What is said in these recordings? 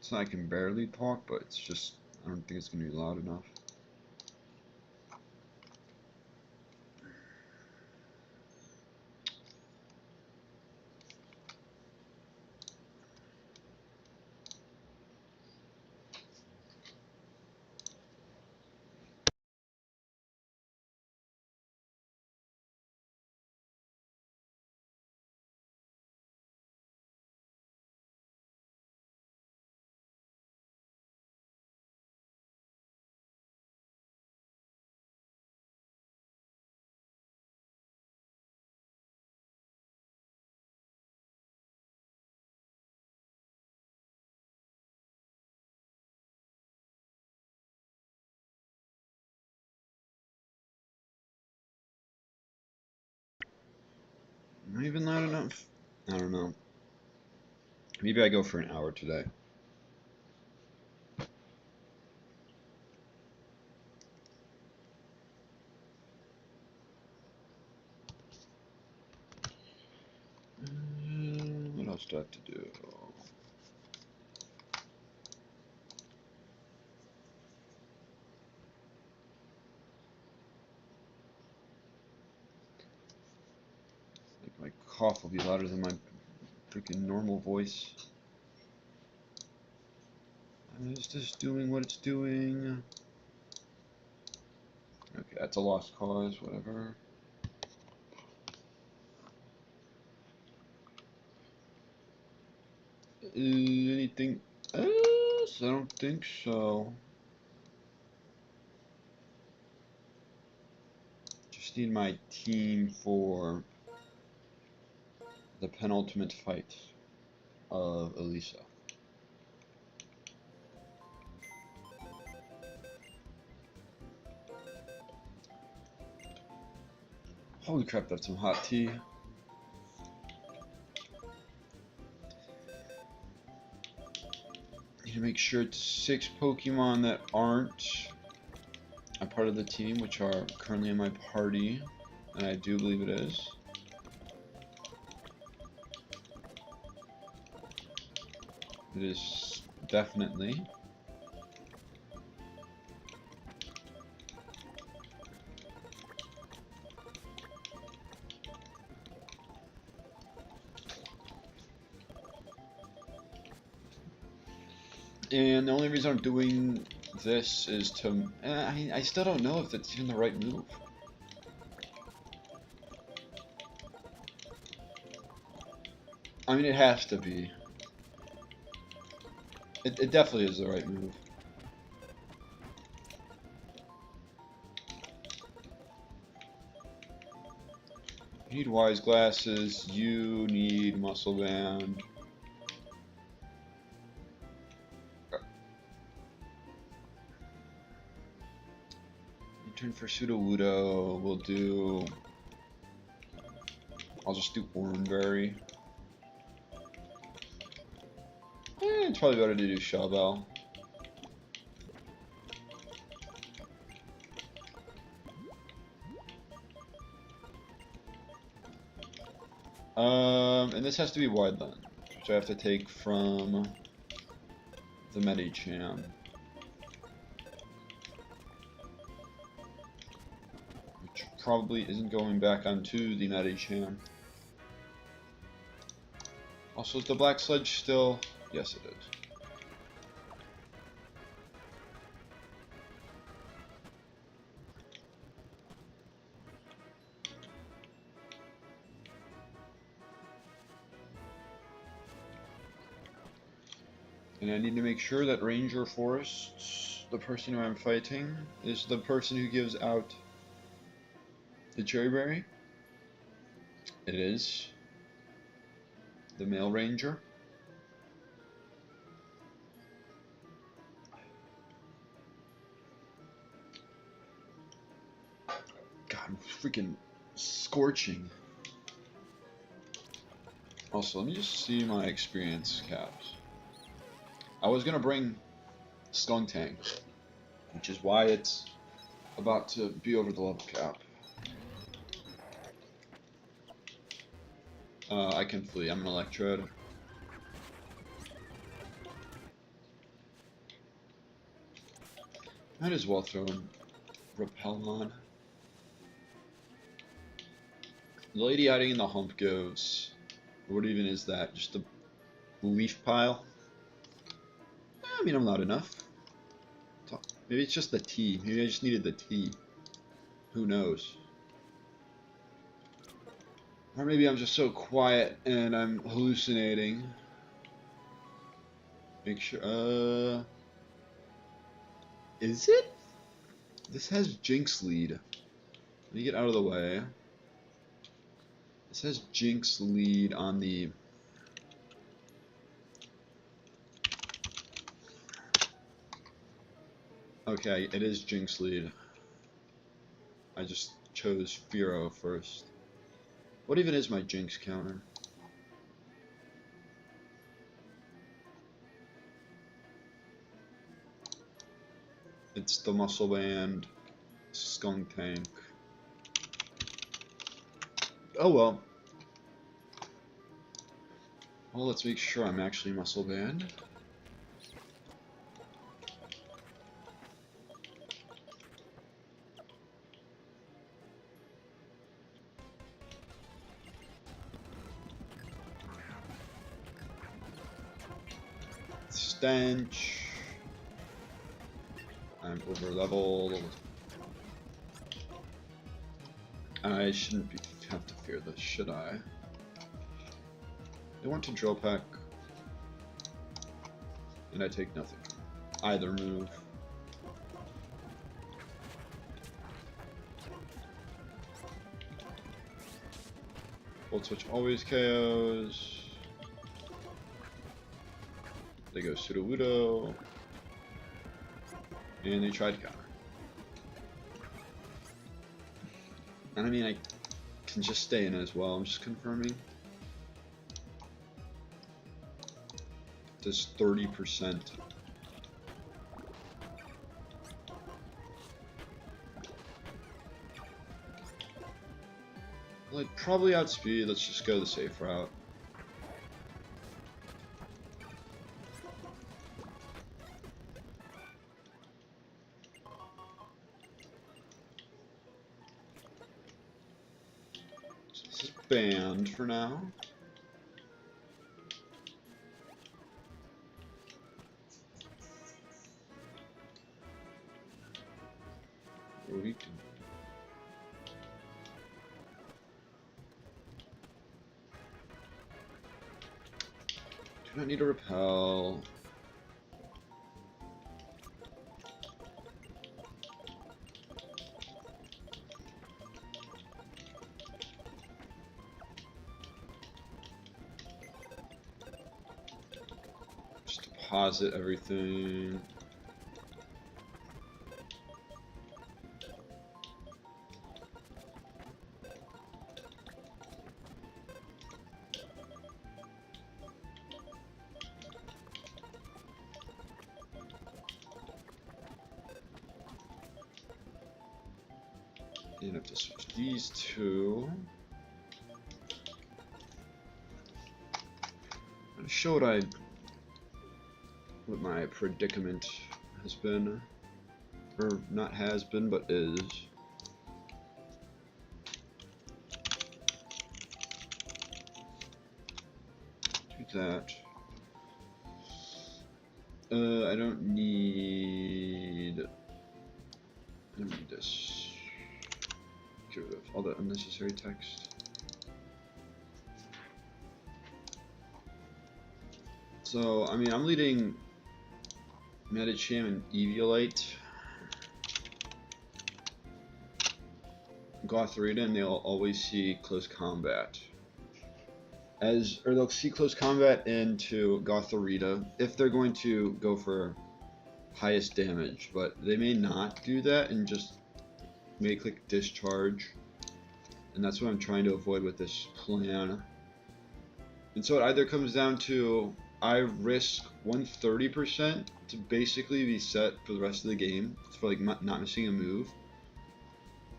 It's not I can barely talk, but it's just I don't think it's gonna be loud enough. Not even loud enough. I don't know. Maybe I go for an hour today. What else do I have to do? My cough will be louder than my freaking normal voice. Is this doing what it's doing? Okay, that's a lost cause, whatever. Anything else? I don't think so. Just need my team for the penultimate fight of Elisa. Holy crap, that's some hot tea. Need to make sure it's 6 Pokemon that aren't a part of the team, which are currently in my party, and I do believe it is. It is definitely. And the only reason I'm doing this is to... I still don't know if that's even the right move. I mean, it has to be. It definitely is the right move. You need wise glasses, you need muscle band. Turn for Sudowoodo, we'll do... I'll just do Oranberry. It's probably better to do Shellbell. And this has to be Wideland, which I have to take from the Medicham. Which probably isn't going back onto the Medicham. Also, is the Black Sledge still? Yes, it is. And I need to make sure that Ranger Forest, the person who I'm fighting, is the person who gives out the Cherry Berry. It is the male Ranger. God, I'm freaking scorching. Also, let me just see my experience caps. I was gonna bring Skuntank, which is why it's about to be over the level cap. I can flee. I'm an Electrode. Might as well throw in Repel on. The lady hiding in the hump goes. What even is that? Just a leaf pile? I mean, I'm not enough. Maybe it's just the tea. Maybe I just needed the tea. Who knows? Or maybe I'm just so quiet and I'm hallucinating. Make sure, is it? This has Jinx lead. Let me get out of the way. This has Jinx lead on the... Okay, it is Jinx lead. I just chose Firo first. What even is my Jinx counter? It's the Muscle Band, Skunk Tank. Oh well. Well, let's make sure I'm actually Muscle Band. Stench. I'm over leveled. I shouldn't have to fear this, should I? I want to drill peck, and I take nothing from either move. Volt Switch always KOs. They go Sudowoodo, and they tried counter. And I mean, I can just stay in as well. I'm just confirming. Does 30%. Well, I'd probably outspeed. Let's just go the safe route. This is banned for now. We can. Do not need to repel. Just deposit everything. And I have to switch these two. I'm gonna show what my predicament has been, or not has been, but is. Do that. I don't need this. Get rid of all the unnecessary text. So, I mean, I'm leading Medicham and Eviolite, Gothorita, and they'll always see close combat. Or they'll see close combat into Gothorita if they're going to go for highest damage, but they may not do that and just may click discharge, and that's what I'm trying to avoid with this plan. And so it either comes down to I risk 130% to basically be set for the rest of the game, for like not missing a move,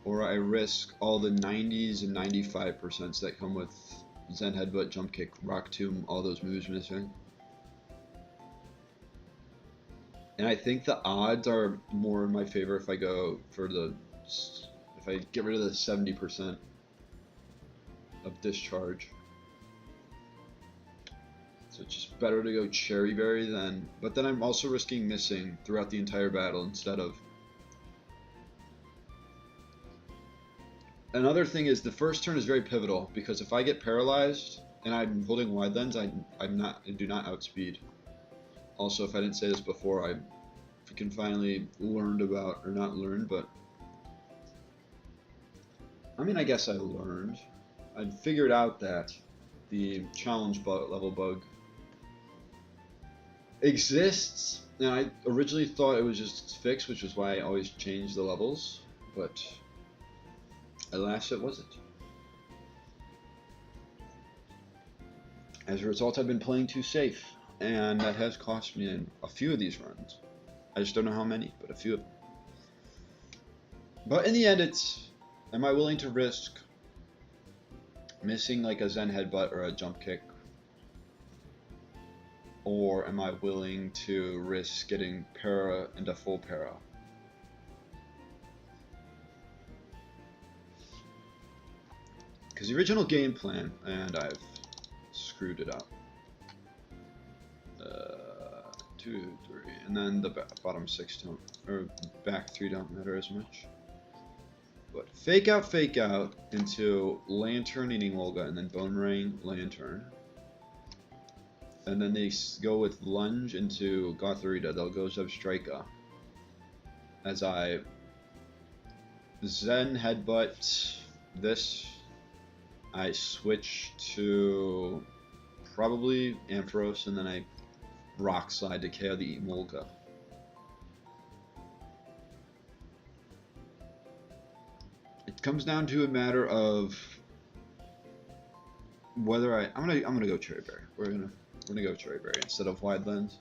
or I risk all the 90s and 95% that come with Zen Headbutt, Jump Kick, Rock Tomb, all those moves missing. And I think the odds are more in my favor if I go for if I get rid of the 70% of discharge. So it's just better to go Cherry Berry then, but then I'm also risking missing throughout the entire battle instead of. Another thing is the first turn is very pivotal because if I get paralyzed and I'm holding Wide Lens, I do not outspeed. Also, if I didn't say this before, I freaking finally learned about, or not learned, but I mean, I guess I learned. I figured out that the challenge level bug exists, and I originally thought it was just fixed, which is why I always change the levels, but alas, it wasn't. As a result, I've been playing too safe, and that has cost me in a few of these runs. I just don't know how many, but a few of them. But in the end, it's, am I willing to risk missing like a Zen Headbutt or a Jump Kick? Or am I willing to risk getting para into full para? Because the original game plan, and I've screwed it up. 2, 3, and then the bottom 6 don't, or back 3 don't matter as much. But fake out into Lantern eating Olga, and then Bone Ring Lantern. And then they go with Lunge into Gotharita. They'll go Zebstrika. As I Zen Headbutt this, I switch to probably Ampharos, and then I Rock Slide to KO the Emolga. It comes down to a matter of whether I'm gonna go Cherry Berry. We're gonna go Cherry Berry instead of Wide Lens.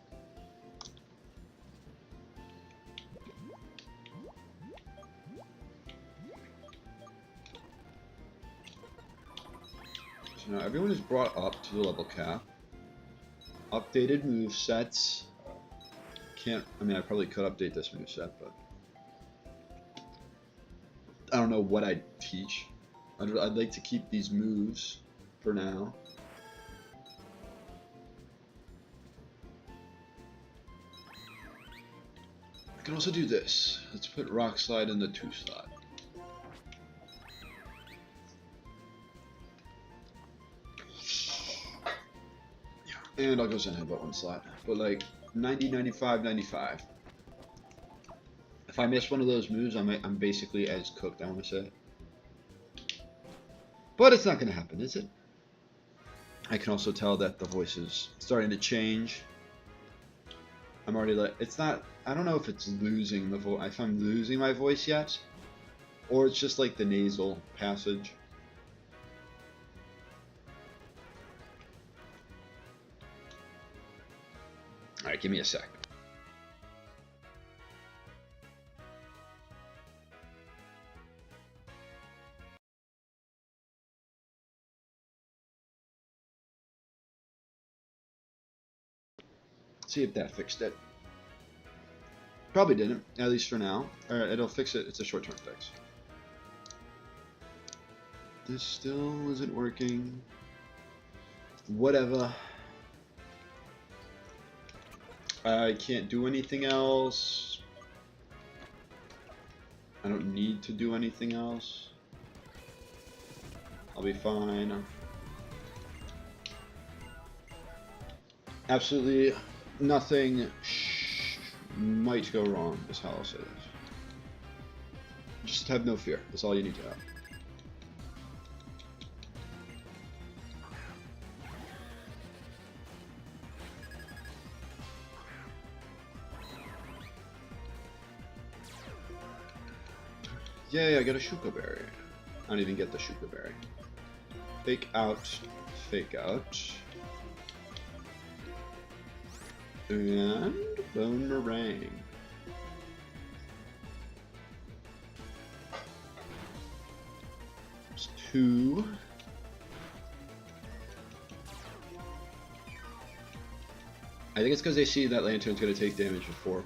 So now everyone is brought up to the level cap. Updated movesets. I mean, I probably could update this moveset, but I don't know what I'd teach. I'd like to keep these moves for now. I can also do this. Let's put Rock Slide in the 2 slot. And I'll go Zen Headbutt 1 slot. But like 90, 95, 95. If I miss one of those moves, I'm basically as cooked, I want to say. But it's not going to happen, is it? I can also tell that the voice is starting to change. I'm already like, it's not, I don't know if it's losing the voice, if I'm losing my voice yet, or it's just like the nasal passage. Alright, give me a sec. See if that fixed it. Probably didn't, at least for now. Alright, it'll fix it. It's a short-term fix. This still isn't working. Whatever. I can't do anything else. I don't need to do anything else. I'll be fine. Absolutely nothing might go wrong, is how I'll say this. Just have no fear. That's all you need to have. Yay, I got a Shuka Berry. I don't even get the Shuka Berry. Fake out, fake out. And Bone Meringue. It's 2. I think it's because they see that Lantern's going to take damage before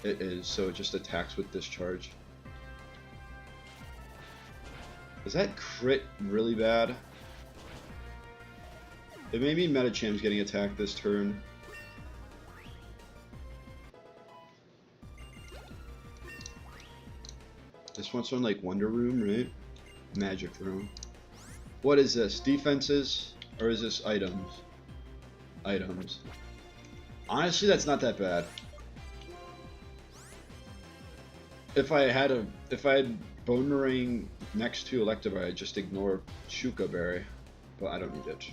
It is, so it just attacks with discharge. Is that crit really bad? It may be Metacham's getting attacked this turn. This one's on like Wonder Room, right? Magic Room. What is this? Defenses? Or is this items? Items. Honestly, that's not that bad. If I had Boomerang next to Electivire, I'd just ignore Shuka Berry. But I don't need it.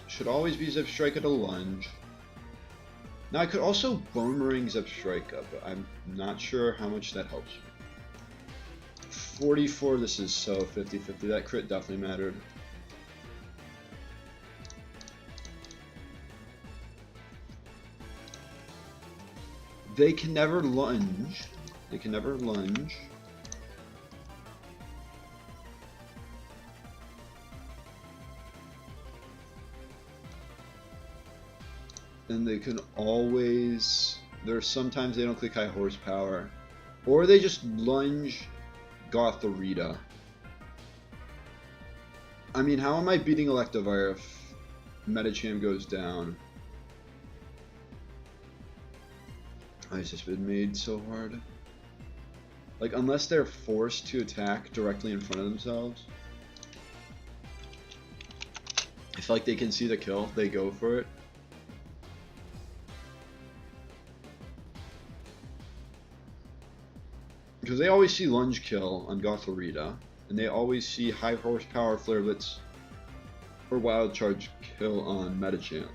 Should always be Zip Strike at a lunge. Now I could also Boomerang Zip Strike up, but I'm not sure how much that helps me. 44, this is so 50-50. That crit definitely mattered. They can never lunge. They can never lunge. And they can always... There's sometimes they don't click high horsepower. Or they just lunge Gothorita. I mean, how am I beating Electivire if Metacham goes down? Why has this been made so hard? Like, unless they're forced to attack directly in front of themselves. I feel like they can see the kill, they go for it. Because they always see lunge kill on Gothorita, and they always see high horsepower Flare Blitz or Wild Charge kill on Metacham.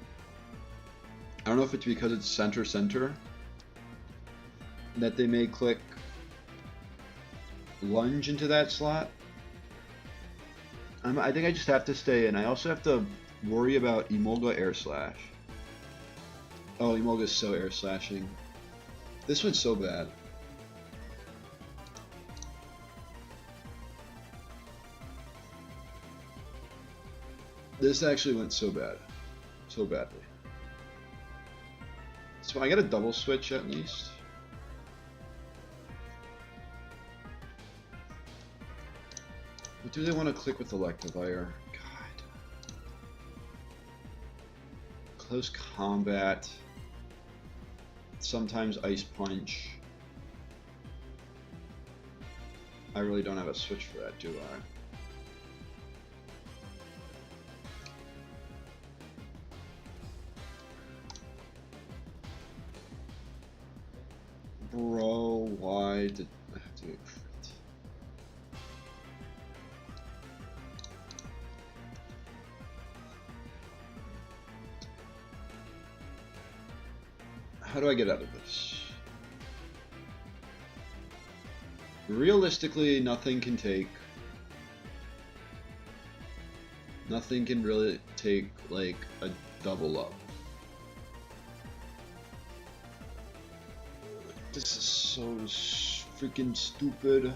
I don't know if it's because it's center that they may click lunge into that slot. I think I just have to stay in. I also have to worry about Emolga Air Slash. Oh, Emolga's so air slashing. This one's so bad. This actually went so bad. So badly. So I got a double switch at least. What do they want to click with Electivire? God. Close combat. Sometimes Ice Punch. I really don't have a switch for that, do I? Bro, why did I have to get crit? How do I get out of this? Realistically, nothing can take. Nothing can really take like a double up. This is so freaking stupid.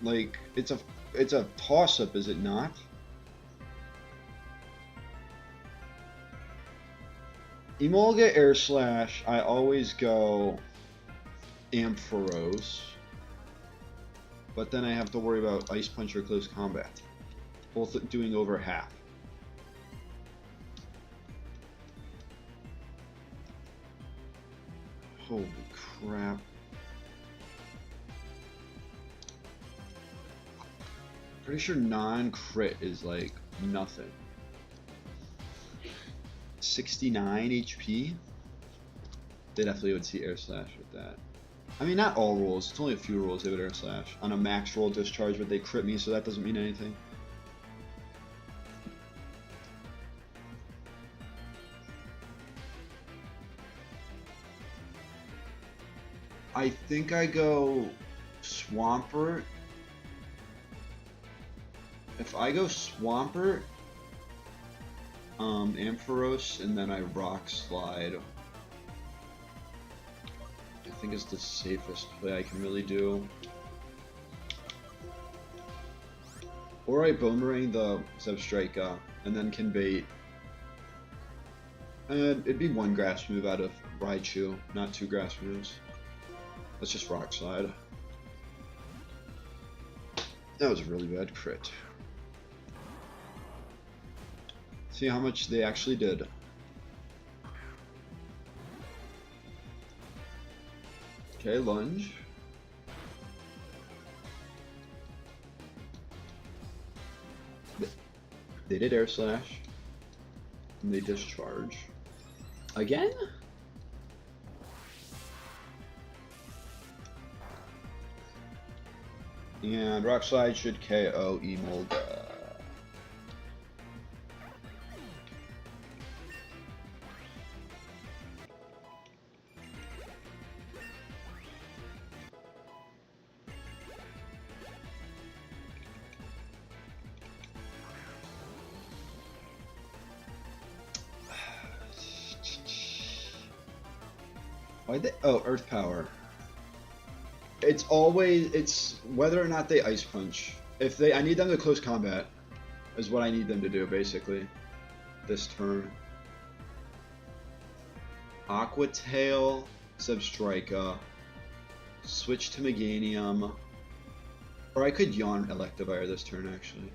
Like, it's a toss-up, is it not? Emolga Air Slash, I always go Ampharos. But then I have to worry about Ice Punch or Close Combat. Both doing over half. Holy crap. Pretty sure non-crit is like nothing. 69 HP? They definitely would see Air Slash with that. I mean, not all rolls. It's only a few rolls they would Air Slash. On a max roll discharge, but they crit me, so that doesn't mean anything. I think I go Swampert. If I go Swampert, Ampharos, and then I Rock Slide, I think is the safest play I can really do. Or I Boomerang the Zebstrika and then can bait. And it'd be one grass move out of Raichu, not two grass moves. Let's just Rock Slide. That was a really bad crit. See how much they actually did. Okay, lunge. They did Air Slash. And they discharge. Again? And Rock Slide should KO Emolga. Why they? Oh, Earth Power. It's whether or not they Ice Punch. If they, I need them to close combat, is what I need them to do basically. This turn. Aqua Tail, Zebstrika, switch to Meganium, or I could Yawn Electivire this turn actually.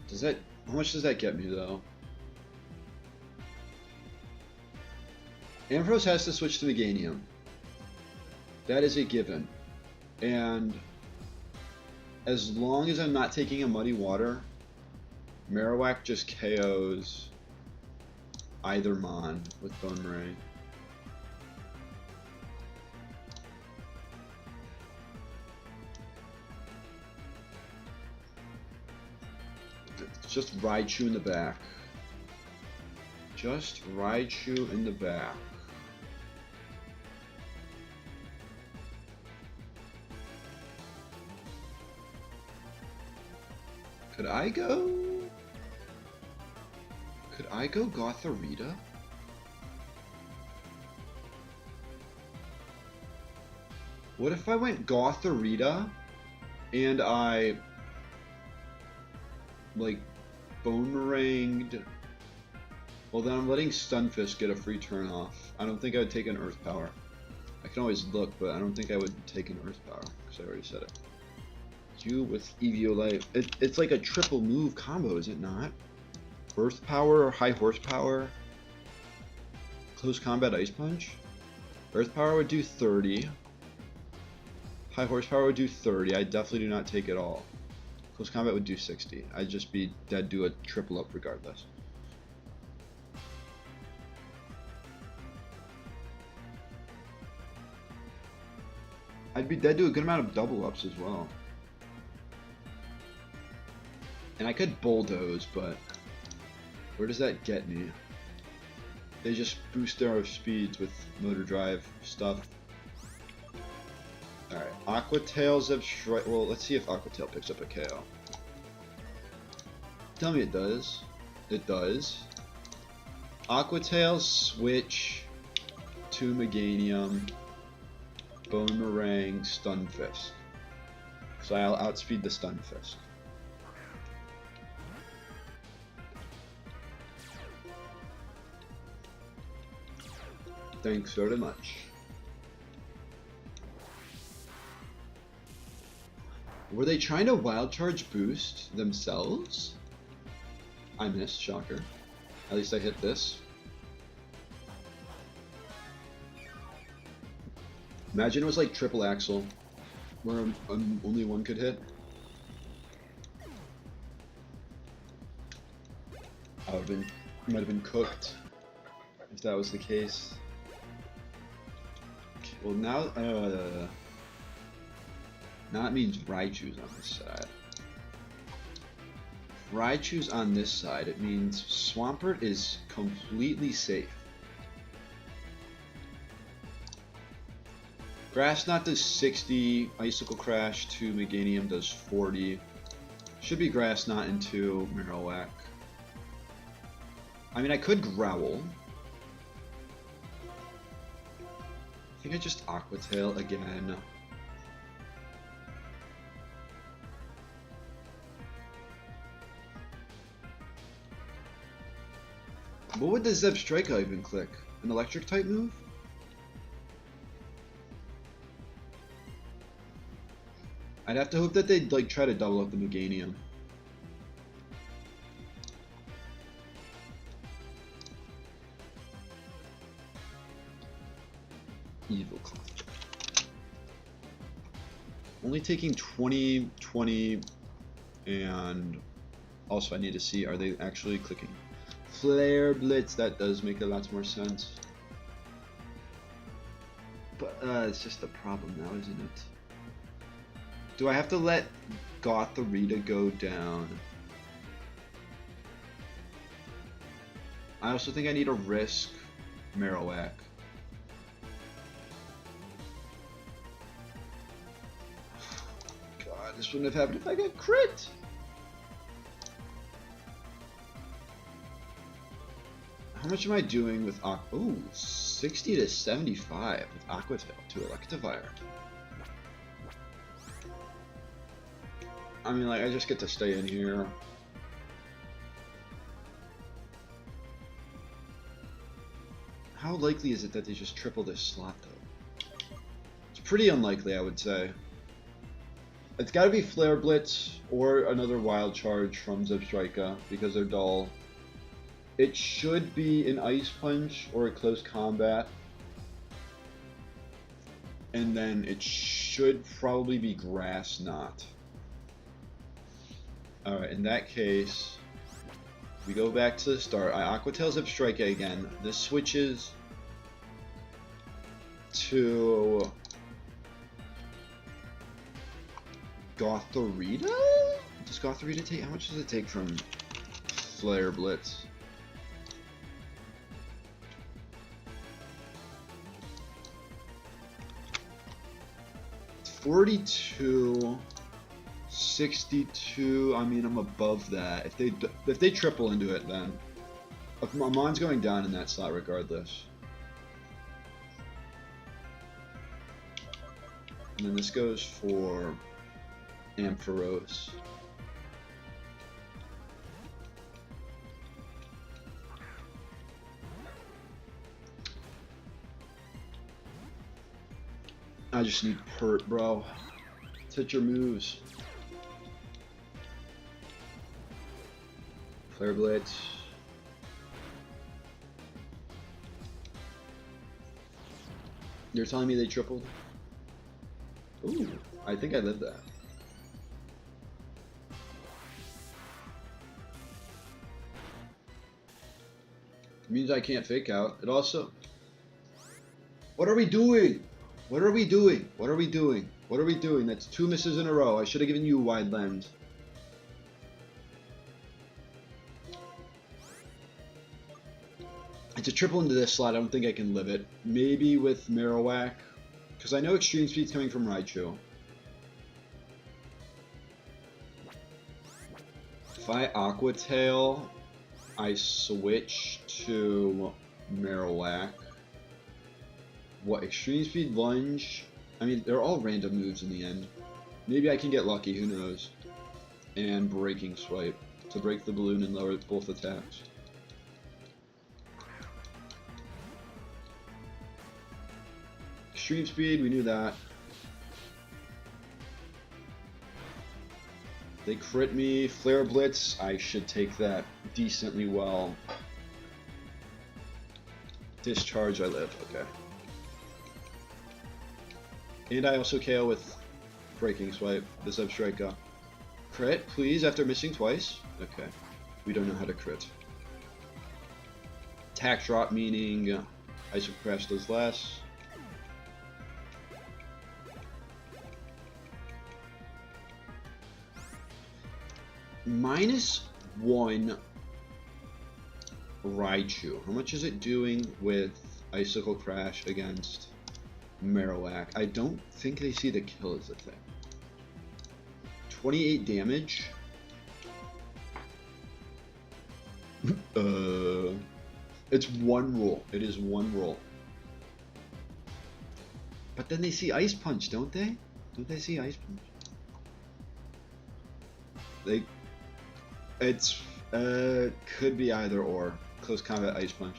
Does that? How much does that get me though? Ampharos has to switch to Meganium. That is a given. And as long as I'm not taking a Muddy Water, Marowak just KOs either Mon with Boomerang. Just Raichu in the back. Just Raichu in the back. Could I go Gothorita? What if I went Gothorita and I like Boomeranged? Well, then I'm letting Stunfisk get a free turn off. I don't think I would take an Earth Power. I can always look, but I don't think I would take an Earth Power because I already said it. You with Eviolite. It's like a triple move combo, is it not? Earth Power, High Horsepower, Close Combat Ice Punch. Earth Power would do 30. High Horsepower would do 30. I definitely do not take it all. Close Combat would do 60. I'd just be dead do a triple up regardless. I'd be dead to a good amount of double ups as well. And I could Bulldoze, but where does that get me? They just boost their speeds with Motor Drive stuff. Alright, Aqua Tail, Zebstrika. Well, let's see if Aqua Tail picks up a KO. Tell me it does. It does. Aqua Tail, switch to Meganium, Boomerang, Stunfisk. So I'll outspeed the Stunfisk. Thanks very much. Were they trying to Wild Charge boost themselves? I missed, shocker. At least I hit this. Imagine it was like Triple Axle, where only one could hit. I might have been cooked if that was the case. Well, now it means Raichu's on this side. If Raichu's on this side, it means Swampert is completely safe. Grass Knot does 60, Icicle Crash to Meganium does 40. Should be Grass Knot into Marowak. I mean, I could Growl. I think I just Aqua Tail again. What would the Zebstrika even click? An electric type move? I'd have to hope that they'd like try to double up the Meganium. Evil Cloth. Only taking 20, 20, and also I need to see, are they actually clicking? Flare Blitz, that does make a lot more sense. But it's just a problem now, isn't it? Do I have to let Gotharita go down? I also think I need to risk Marowak. God, this wouldn't have happened if I got crit! How much am I doing with Ooh, 60 to 75 with Aquatail to Electivire. I mean, like, I just get to stay in here. How likely is it that they just triple this slot, though? It's pretty unlikely, I would say. It's gotta be Flare Blitz or another Wild Charge from Zebstrika, because they're dull. It should be an Ice Punch or a Close Combat. And then it should probably be Grass Knot. Alright, in that case, we go back to the start. I Aquatail Zebstrika again. This switches to Gotharita? Does Gotharita take, how much does it take from Flare Blitz? It's 42, 62. I mean, I'm above that. If they triple into it, then my mine's going down in that slot regardless. And then this goes for Ampharos. I just need Pert, bro. Let's hit your moves. Flare Blitz. You're telling me they tripled? Ooh, I think I lived that. It means I can't fake out. It also... What are we doing? What are we doing? What are we doing? What are we doing? That's 2 misses in a row. I should have given you Wide Lens. It's a triple into this slot. I don't think I can live it. Maybe with Marowak. Because I know Extreme Speed's coming from Raichu. If I Aqua Tail, I switch to Marowak. What, Extreme Speed, Lunge? I mean, they're all random moves in the end. Maybe I can get lucky, who knows. And Breaking Swipe to break the balloon and lower both attacks. Extreme Speed, we knew that. They crit me. Flare Blitz, I should take that decently well. Discharge, I live, okay. And I also KO with Breaking Swipe, the Zebstrika. Crit, please, after missing twice? Okay, we don't know how to crit. Attack Drop, meaning Ice Crash does less. -1 Raichu. How much is it doing with Icicle Crash against Marowak? I don't think they see the kill as a thing. 28 damage. It's 1 roll. It is 1 roll. But then they see Ice Punch, don't they? Don't they see Ice Punch? It's could be either or. Close combat ice punch.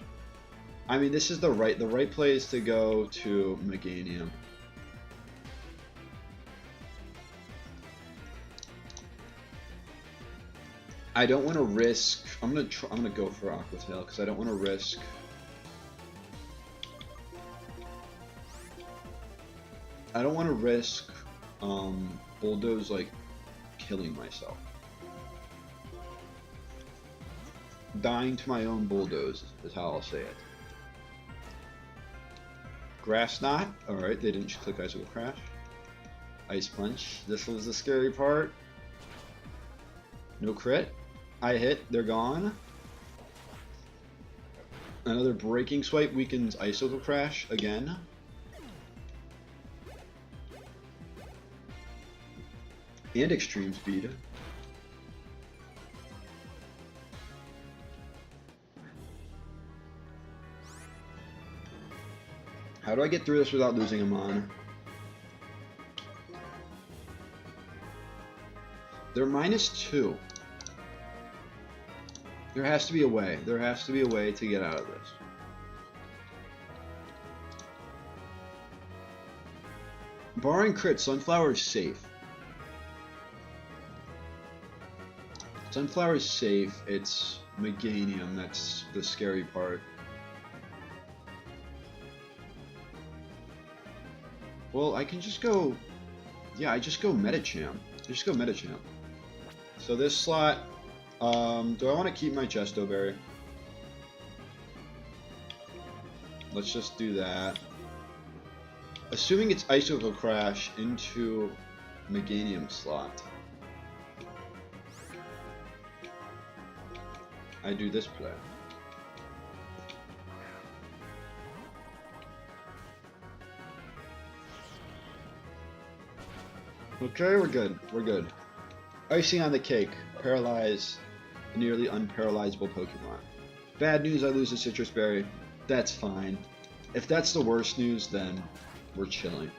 I mean, this is the right place to go to Meganium. I don't want to risk. I'm gonna go for Aqua Tail because I don't want to risk. I don't want to risk Bulldoze like killing myself. Dying to my own Bulldoze is how I'll say it. Grass Knot. Alright, they didn't click Icicle Crash. Ice Punch. This was the scary part. No crit. I hit. They're gone. Another Breaking Swipe weakens Icicle Crash again. And Extreme Speed. How do I get through this without losing a mon? They're -2. There has to be a way. There has to be a way to get out of this. Barring crit, Sunflower is safe. Sunflower is safe. It's Meganium that's the scary part. Well, I can just go... Yeah, I just go Metachamp. I just go Metachamp. So this slot... do I want to keep my Chesto Berry? Let's just do that. Assuming it's Icicle Crash into Meganium slot. I do this play. Okay, we're good. We're good. Icing on the cake. Paralyze a nearly unparalyzable Pokemon. Bad news, I lose a Citrus Berry. That's fine. If that's the worst news, then we're chilling.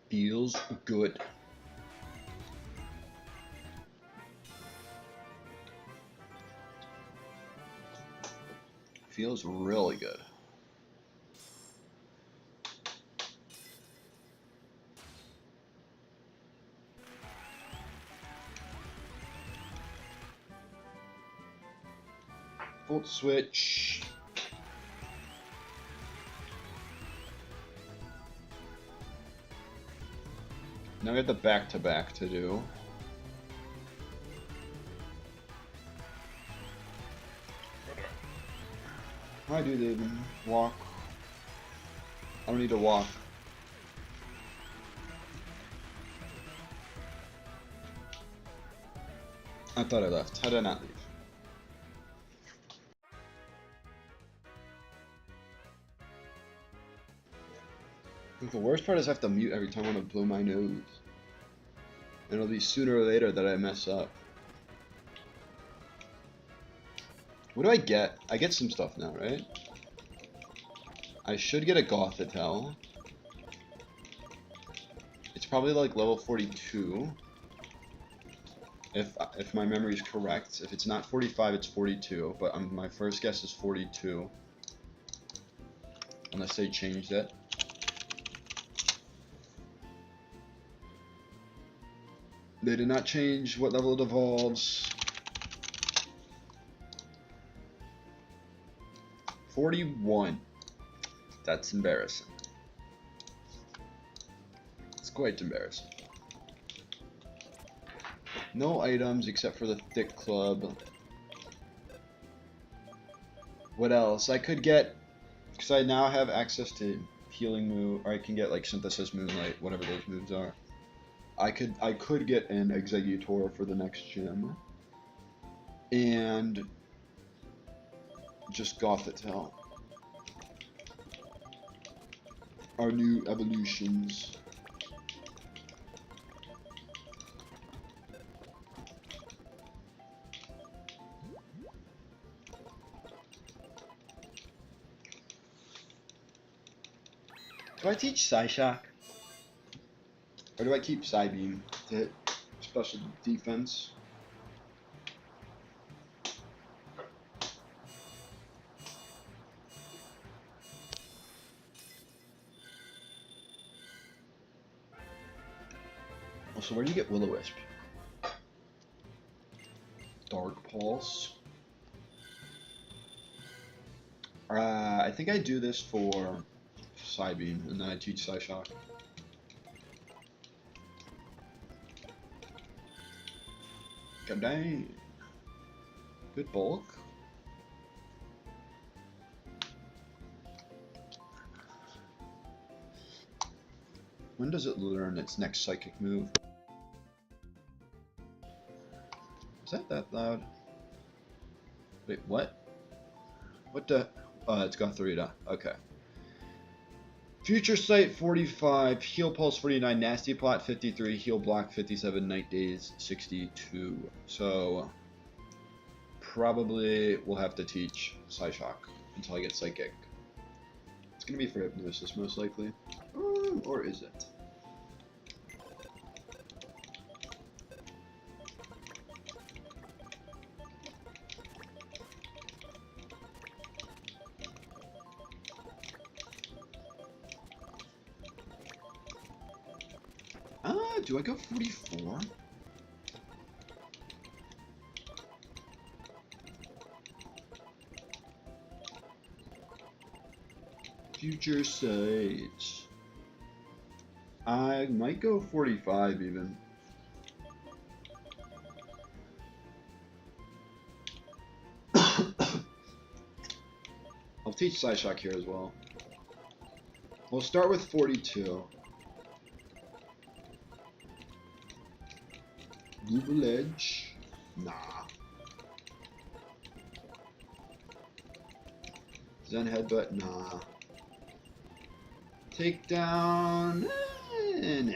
Feels good. Feels really good. Volt Switch. Now we have the back-to-back to do. I do the walk. I don't need to walk. I thought I left. How did I not leave? The worst part is I have to mute every time I want to blow my nose. And it'll be sooner or later that I mess up. What do I get? I get some stuff now, right? I should get a Gothitelle. It's probably like level 42. If my memory is correct. If it's not 45, it's 42. But my first guess is 42. Unless they changed it. They did not change what level it evolves. 41. That's embarrassing. It's quite embarrassing. No items except for the Thick Club. What else? I could get, because I now have access to Healing Move, or I can get like Synthesis Moonlight, whatever those moves are. I could get an Exeggutor for the next gym. And just Gothitelle. Our new evolutions. Do I teach Psyshock? Or do I keep Psybeam to hit special defense? Also, where do you get Will-O-Wisp? Dark Pulse. I think I do this for Psybeam, and then I teach Psyshock. God dang. Good bulk. When does it learn its next psychic move? Is that loud? Wait, what? What the? Oh, it's Gothorita. Okay. Future Sight 45, Heal Pulse 49, Nasty Plot 53, Heal Block 57, Night Days 62. So, probably we'll have to teach Psyshock until I get Psychic. It's going to be for Hypnosis, most likely. Or is it? Do I go 44? Future Sight. I might go 45 even. I'll teach Psyshock here as well. We'll start with 42. Move a ledge. Nah. Zen Headbutt. Nah. Takedown. Nah.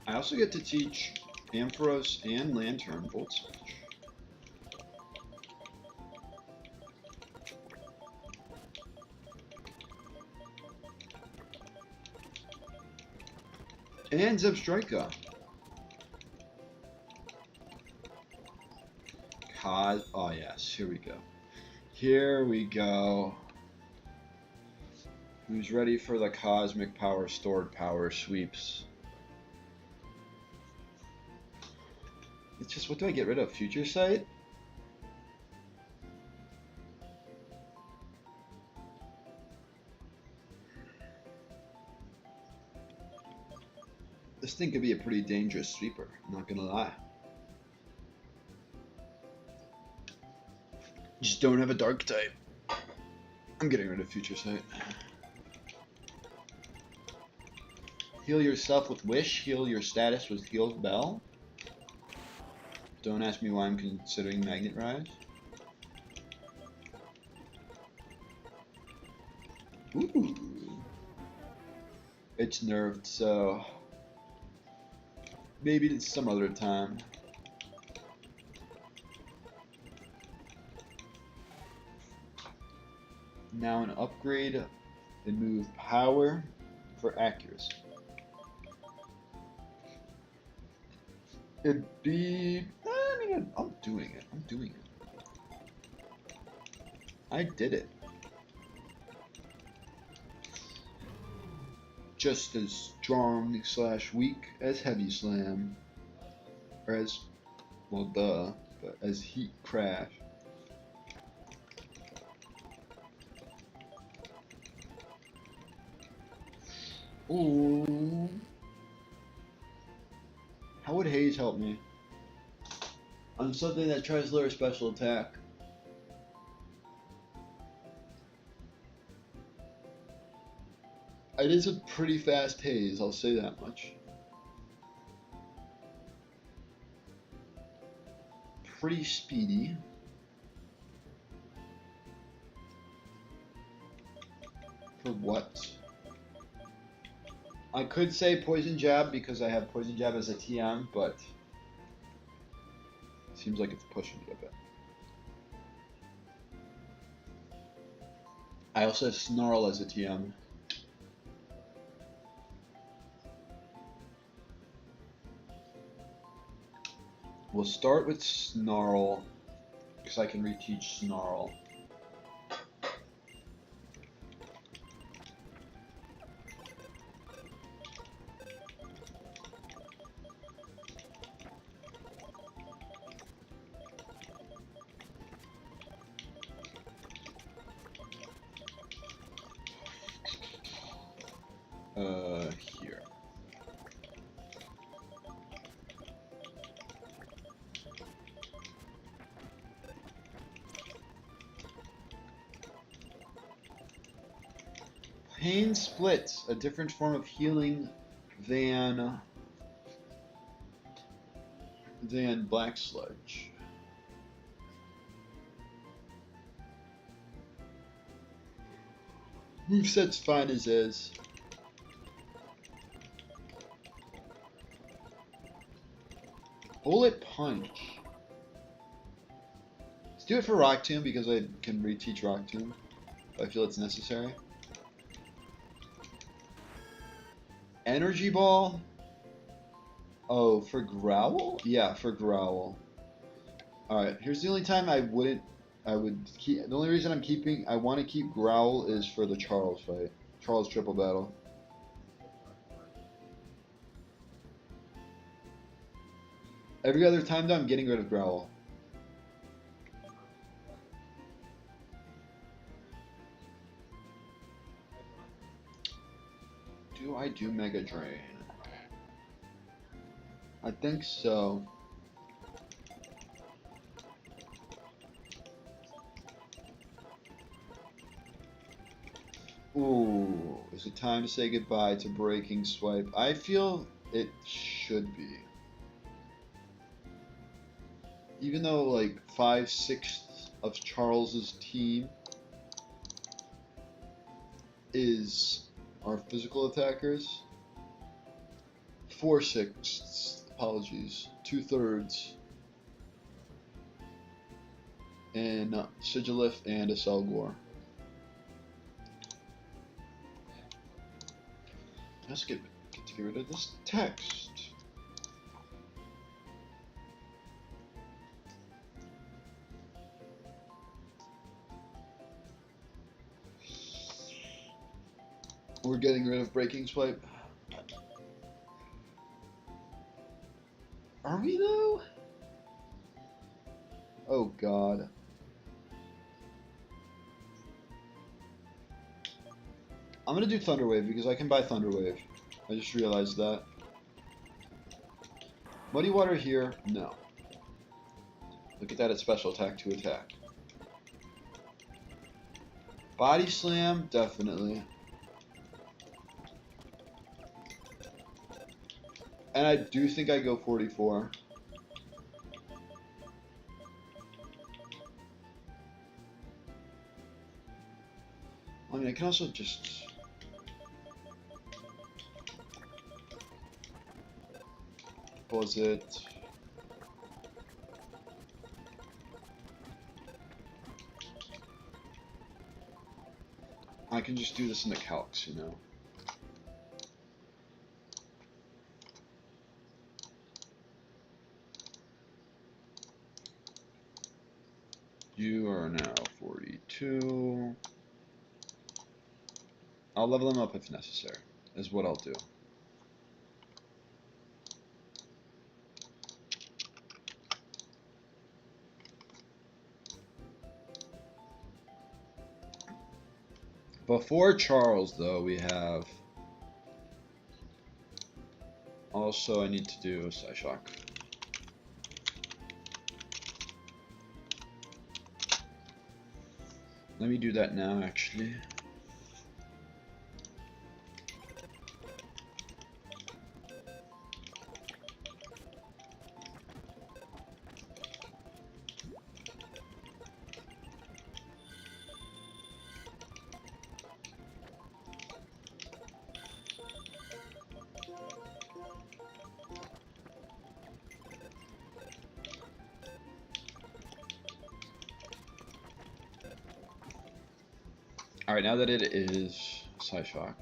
I also get to teach Ampharos and Lantern Volt Smash. And Zebstrika. Oh yes, here we go. Here we go. Who's ready for the Cosmic Power Stored Power sweeps? It's just, what do I get rid of? Future Sight? This thing could be a pretty dangerous sweeper, I'm not gonna lie. Just don't have a dark type. I'm getting rid of Future Sight. Heal yourself with Wish, heal your status with Heal Bell. Don't ask me why I'm considering Magnet Rise. Ooh. It's nerfed, so maybe it's some other time. Now an upgrade and move power for accuracy. It'd be, I mean, I'm doing it. I'm doing it. I did it. Just as strong / weak as Heavy Slam. Or as, well duh, but as Heat Crash. Ooh. How would Haze help me? On something that tries to lower special attack. It is a pretty fast Haze, I'll say that much. Pretty speedy. For what? I could say Poison Jab because I have Poison Jab as a TM, but it seems like it's pushing it a bit. I also have Snarl as a TM. We'll start with Snarl, because I can reteach Snarl. Here. Pain Splits, a different form of healing than Black Sludge. Moveset's fine as is. Bullet Punch. Let's do it for Rock Tomb because I can reteach Rock Tomb if I feel it's necessary. Energy Ball. Oh, for Growl? Yeah, for Growl. Alright, here's the only time I would keep, the only reason I want to keep Growl is for the Charles fight. Charles triple battle. Every other time though, I'm getting rid of Growl. Do I do Mega Drain? I think so. Ooh, is it time to say goodbye to Breaking Swipe? I feel it should be. Even though like 5/6 of Charles's team is our physical attackers. 4/6, apologies, 2/3, and Sigilif and a Selgor. Let's get rid of this text. We're getting rid of Breaking Swipe. Are we though? Oh god. I'm gonna do Thunder Wave because I can buy Thunder Wave. I just realized that. Muddy Water here? No. Look at that, it's special attack to attack. Body Slam? Definitely. And I do think I go 44. I mean, I can also just... pause it. I can just do this in the calcs, you know. You are now 42. I'll level them up if necessary, is what I'll do. Before Charles, though, we have... Also, I need to do a Psyshock. Let me do that now, actually. Alright, now that it is Psyshock.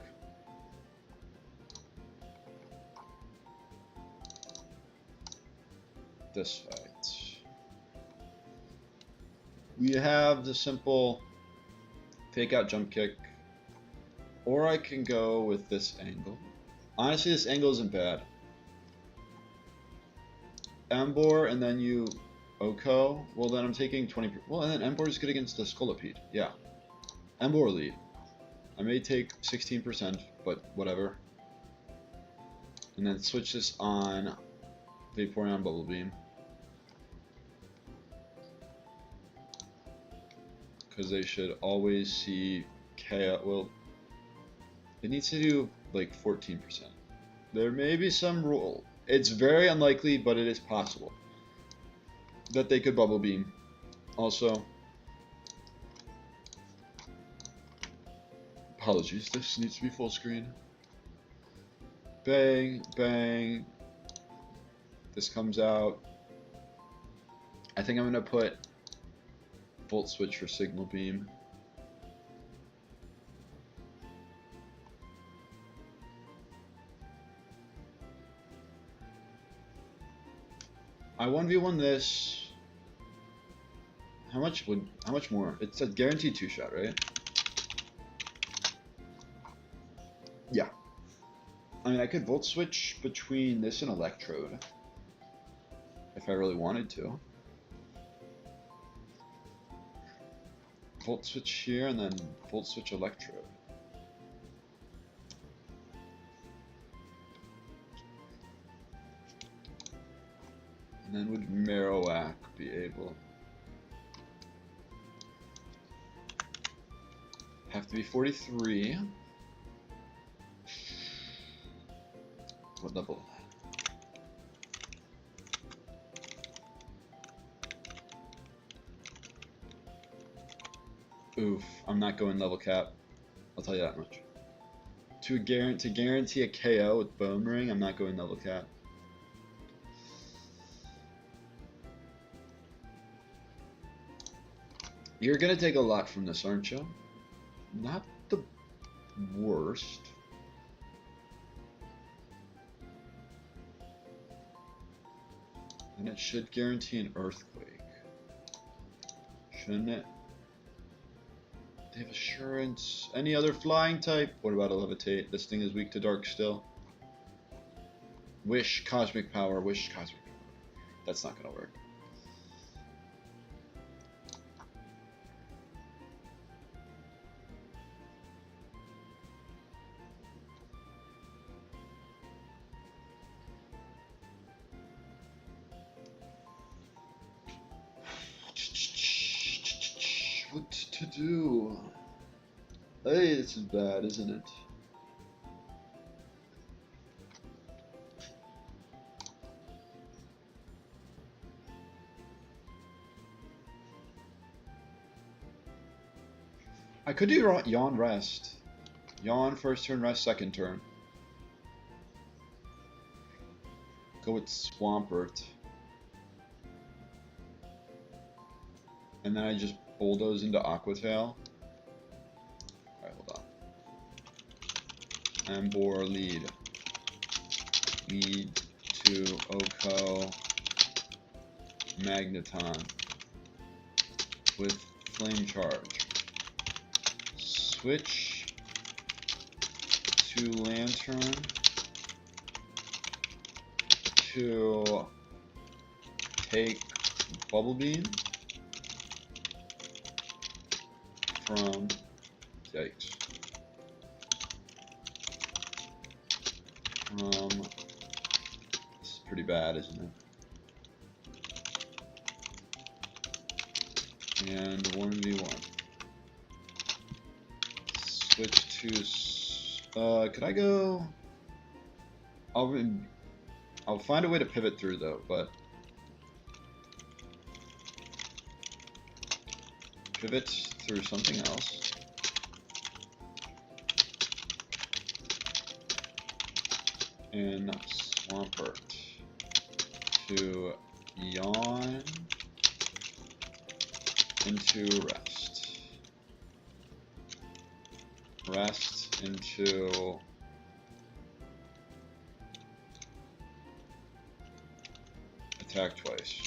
This fight. We have the simple fake out jump kick, or I can go with this angle. Honestly, this angle isn't bad. Embor, and then you Oko. Well, then I'm taking 20. Well, and then Embor is good against the Scolipede. Yeah. Embor lead. I may take 16%, but whatever. And then switch this on Vaporeon Bubble Beam. Because they should always see KO. Well, it needs to do like 14%. There may be some rule. It's very unlikely, but it is possible that they could Bubble Beam. Also, apologies, this needs to be full screen. Bang, bang. This comes out. I think I'm going to put Volt Switch for Signal Beam. I 1v1 this. How much more? It's a guaranteed 2-shot, right? Yeah. I mean, I could Volt Switch between this and Electrode if I really wanted to. Volt Switch here and then Volt Switch Electrode. And then would Marowak be able? Have to be 43. What level? Oof, I'm not going level cap. I'll tell you that much. To guarantee a KO with Bone Ring, I'm not going level cap. You're gonna take a lot from this, aren't you? Not the worst. And it should guarantee an Earthquake. Shouldn't it? They have Assurance. Any other flying type? What about a Levitate? This thing is weak to Dark still. Wish Cosmic Power. Wish Cosmic Power. That's not gonna work. What to do? Hey, this is bad, isn't it? I could do Yawn Rest. Yawn first turn, Rest second turn. Go with Swampert. And then I just bulldoze into Aqua Tail. Alright, hold on. Embor lead. Lead to Oko. Magneton. With Flame Charge. Switch to Lantern. To take Bubble Beam. From yikes. This is pretty bad, isn't it? And 1v1. Switch to could I go? I'll find a way to pivot through though, but pivot through something else. And Swampert to Yawn into Rest. rest into attack twice.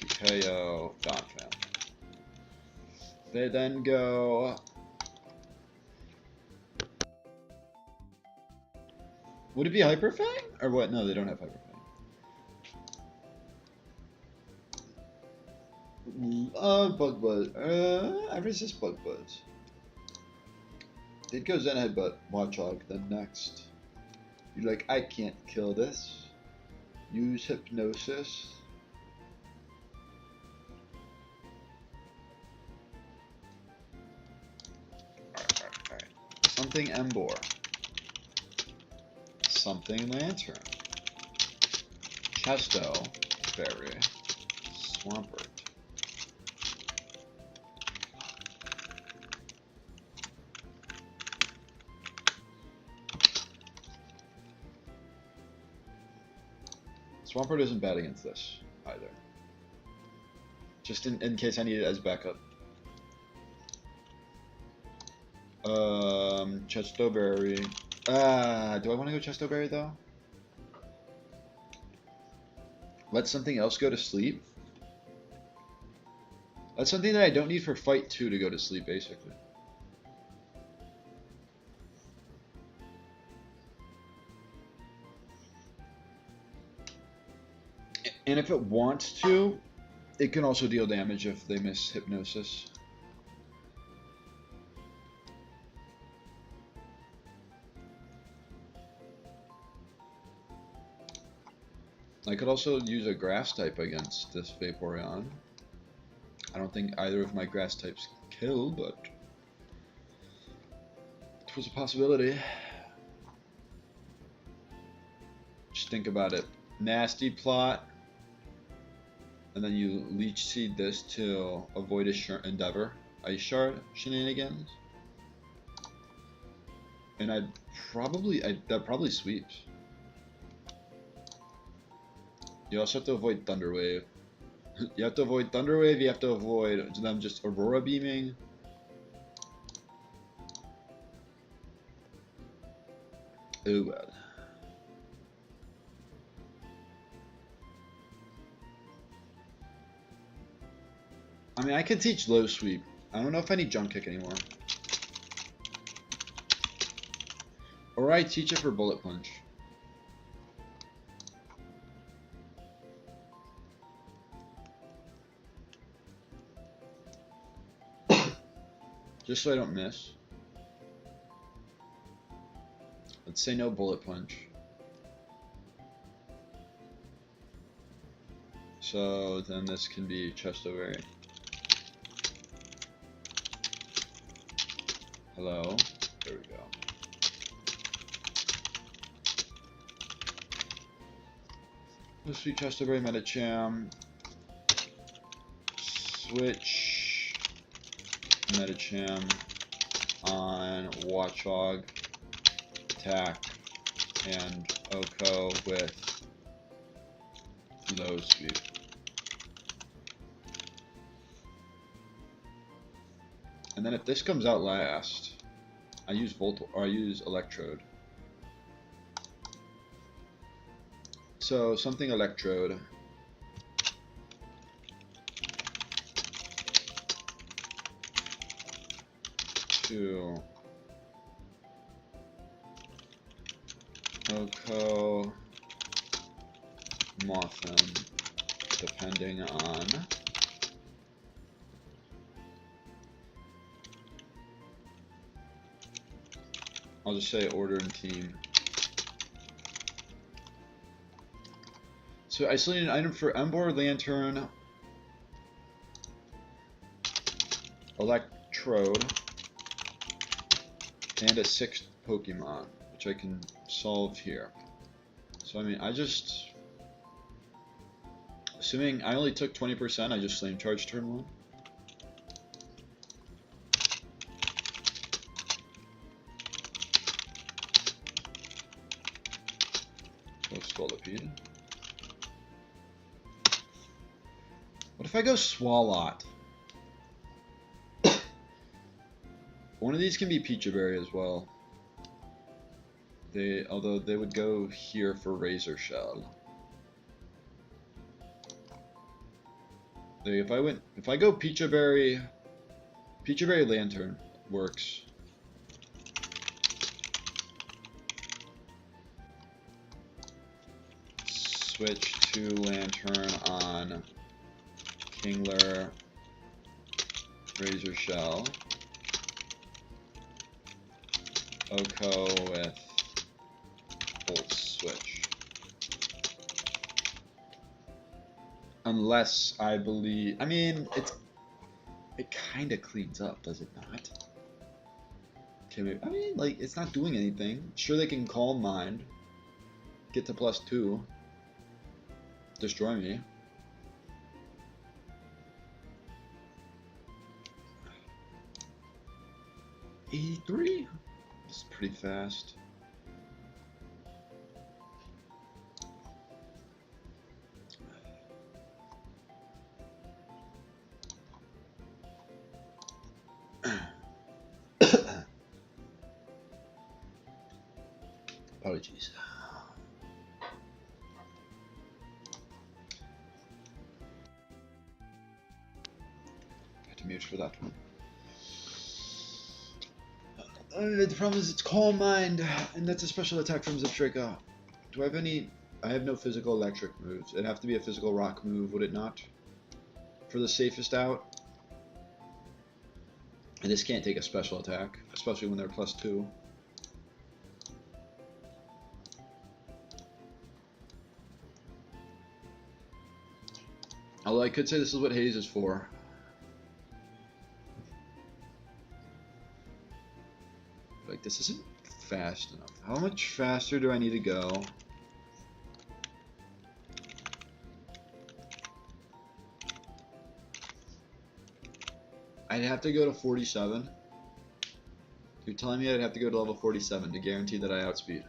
KO Donphan. They then go. Would it be Hyper Fang? Or what? No, they don't have Hyper Fang. Bug Buzz. I resist Bug Buzz. It goes in Headbutt, Watchog, then next. You're like, I can't kill this. Use Hypnosis. Alright. Something Embor. Something Lantern. Chesto. Berry. Swampert. Swampert isn't bad against this either. Just in case I need it as backup. Chesto Berry. Do I want to go Chesto Berry though? Let something else go to sleep? That's something that I don't need for Fight 2 to go to sleep, basically. And if it wants to, it can also deal damage if they miss Hypnosis. I could also use a Grass type against this Vaporeon. I don't think either of my Grass types kill, but it was a possibility. Just think about it. Nasty Plot. And then you Leech Seed this to avoid a Endeavor Ice Shard shenanigans. And that probably sweeps. You also have to avoid Thunder Wave. You have to avoid Thunder Wave, you have to avoid them just Aurora Beaming. Oh god. I mean, I could teach Low Sweep. I don't know if I need Jump Kick anymore. Or I teach it for Bullet Punch. Just so I don't miss. Let's say no Bullet Punch. So then this can be Chesto Berry. Hello. There we go. Let's see Chesto Berry, Medicham. Switch Medicham on Watchog, attack, and Oko with Low Sweep. And then if this comes out last, I use Electrode. So something Electrode. To Oko Mothim, depending on I'll just say order and team. So I still need an item for Embor, Lantern, Electrode, and a 6th Pokemon, which I can solve here. So I mean, assuming I only took 20%, I just Flame Charge turn 1. Scolipede. What if I go Swalot? One of these can be Peachaberry as well. Although they would go here for Razor Shell. If I go Peachaberry Lantern works. Switch to Lantern on Kingler Razor Shell. Oko with Volt Switch. Unless I believe, I mean, it kind of cleans up, does it not? Okay, maybe, I mean, like, it's not doing anything. Sure, they can Calm Mind, get to +2, destroy me. '83? This is pretty fast. Apologies. Had to mute for that one. The problem is it's Calm Mind, and that's a special attack from Ziptrika. Do I have any? I have no physical electric moves. It'd have to be a physical rock move, would it not? For the safest out. And this can't take a special attack, especially when they're +2. Although I could say this is what Haze is for. Like, this isn't fast enough. How much faster do I need to go? I'd have to go to 47. You're telling me I'd have to go to level 47 to guarantee that I outspeed.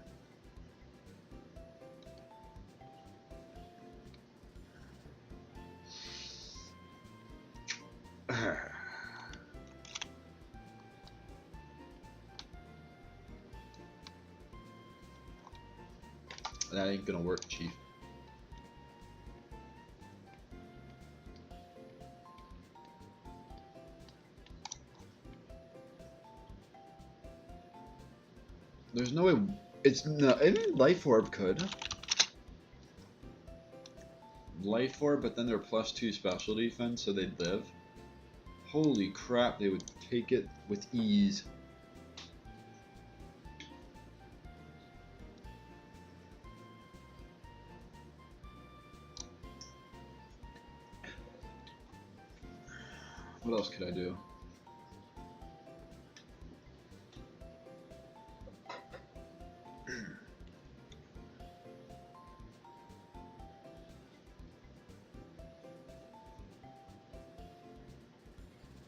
That ain't gonna work, Chief. There's no way. It's no. Life Orb could. Life Orb, but then they're +2 special defense, so they'd live. Holy crap, they would take it with ease. What else could I do?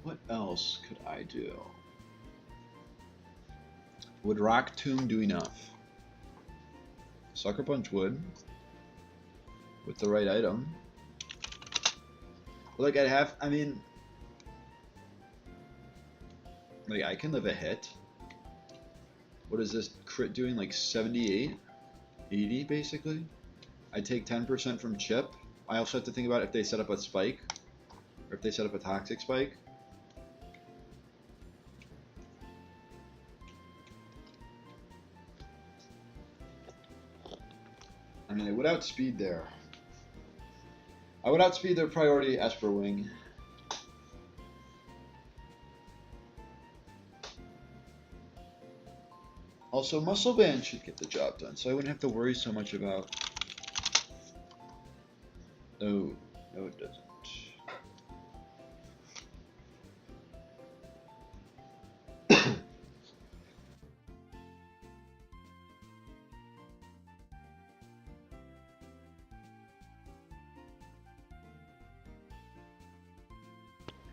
What else could I do? Would Rock Tomb do enough? Sucker Punch would. With the right item. Like, I'd have, I mean... Like, I can live a hit. What is this crit doing? Like 78? 80, basically? I take 10% from Chip. I also have to think about if they set up a spike. Or if they set up a toxic spike. I mean, they would outspeed there. I would outspeed their priority Esper Wing. Also, Muscle Band should get the job done, so I wouldn't have to worry so much about... Oh, no it doesn't.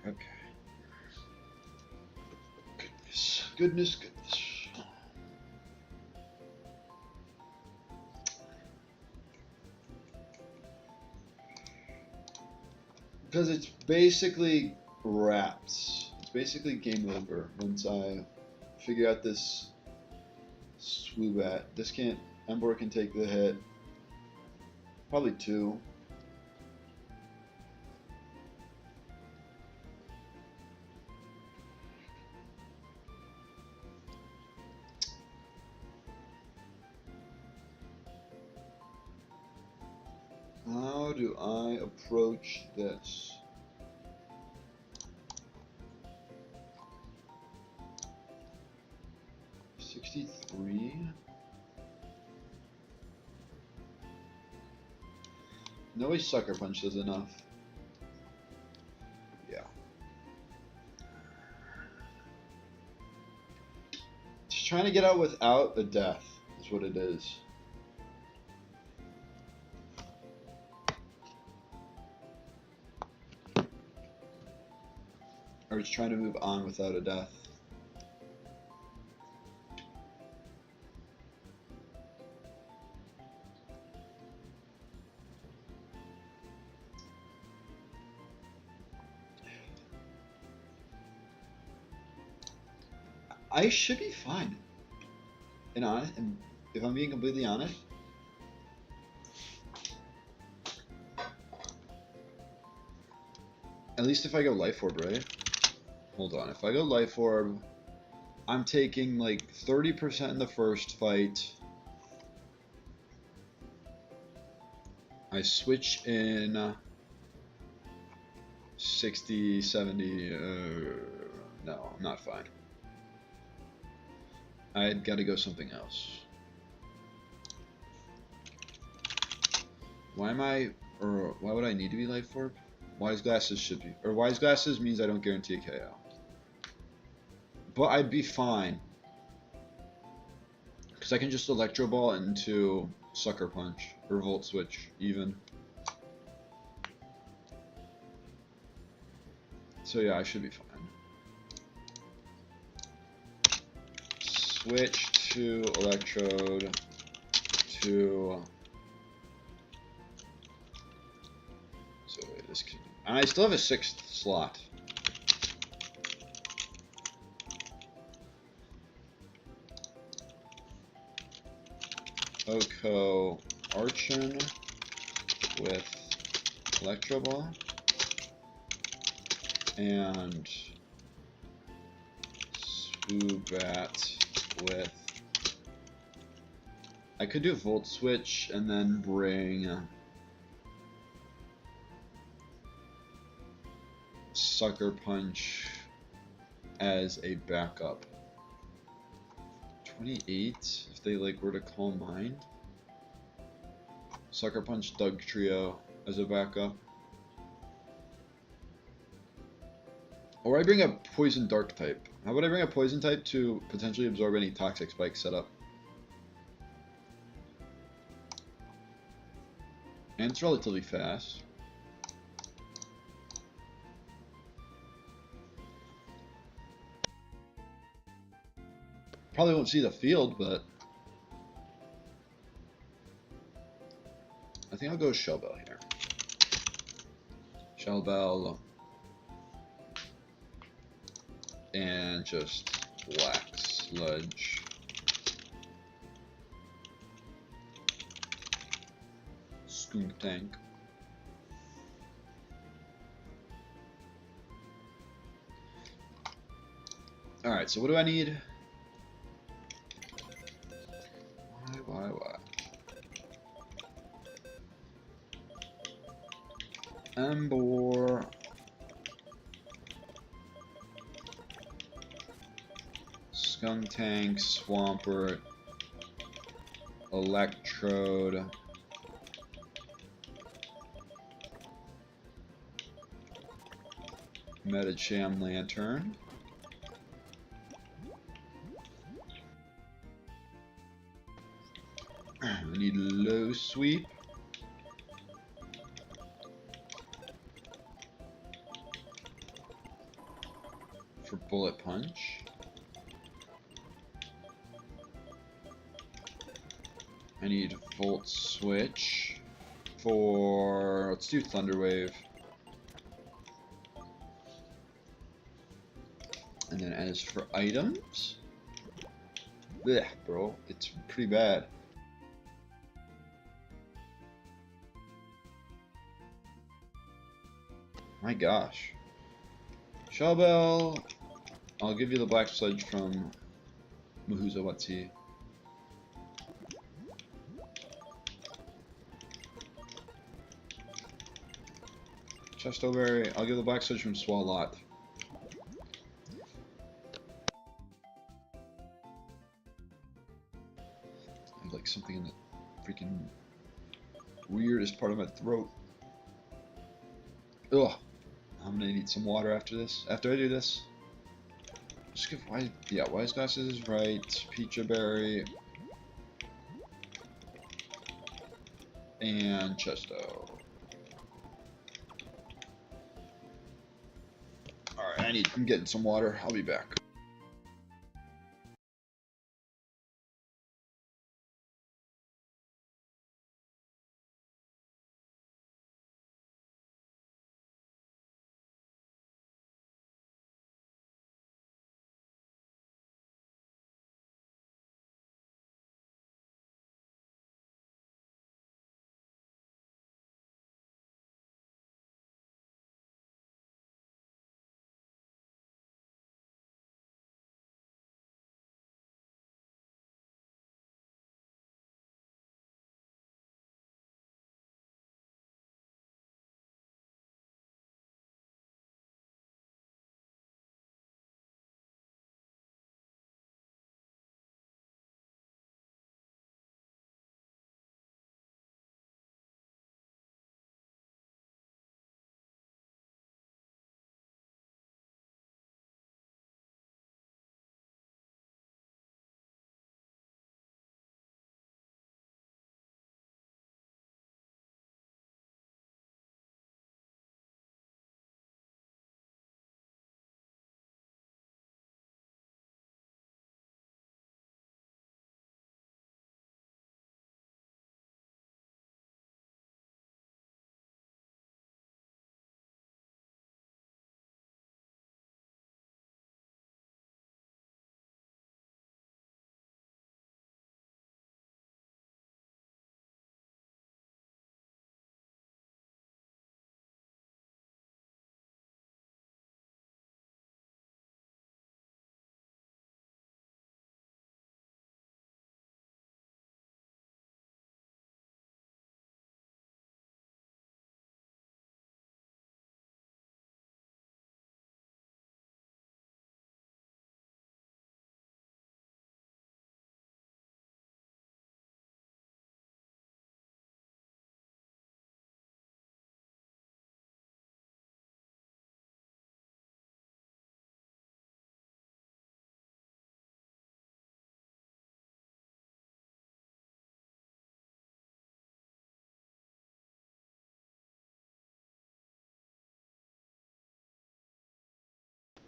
Okay. Goodness. Because it's basically wraps. It's basically game over once I figure out this Swoobat. This can't. Ember can take the hit. Probably 2. How do I approach this? No way Sucker Punch does enough. Yeah. Just trying to get out without a death is what it is. Or just trying to move on without a death. I should be fine. And if I'm being completely honest, at least if I go Life Orb, right? Hold on, if I go Life Orb, I'm taking like 30% in the first fight. I switch in 60, 70, no, I'm not fine. I'd gotta go something else. Why would I need to be Life Orb? Wise Glasses should be, or Wise Glasses means I don't guarantee a KO. But I'd be fine. Because I can just Electro Ball into Sucker Punch, or Volt Switch, even. So yeah, I should be fine. Switch to Electrode to... So wait, this can... And I still have a 6th slot. Oko Archon with Electro Ball. And Swoobat with... I could do Volt Switch and then bring Sucker Punch as a backup. 28 if they like were to call Mind. Sucker Punch Doug Trio as a backup. Or I bring a Poison Dark type. How about I bring a Poison type to potentially absorb any Toxic Spike setup? And it's relatively fast. Probably won't see the field, but I think I'll go Shell Bell here. Shell Bell. And just Black Sludge. Skunk Tank. Alright, so what do I need? Why? Ember. Skunk Tank, Swampert, Electrode, Metacham Lantern, I need Low Sweep, for Bullet Punch. I need Volt Switch for, let's do Thunder Wave. And then as for items, Blech, bro. It's pretty bad. My gosh. Shellbell. I'll give you the black sludge from Mahuza Watsi. Chestoberry. I'll give the black sludge from Swalot. I have like something in the freaking weirdest part of my throat. Ugh. I'm gonna need some water after this. After I do this. Just give Wise Glasses is right. Pecha Berry. And Chesto. Alright, I'm getting some water. I'll be back.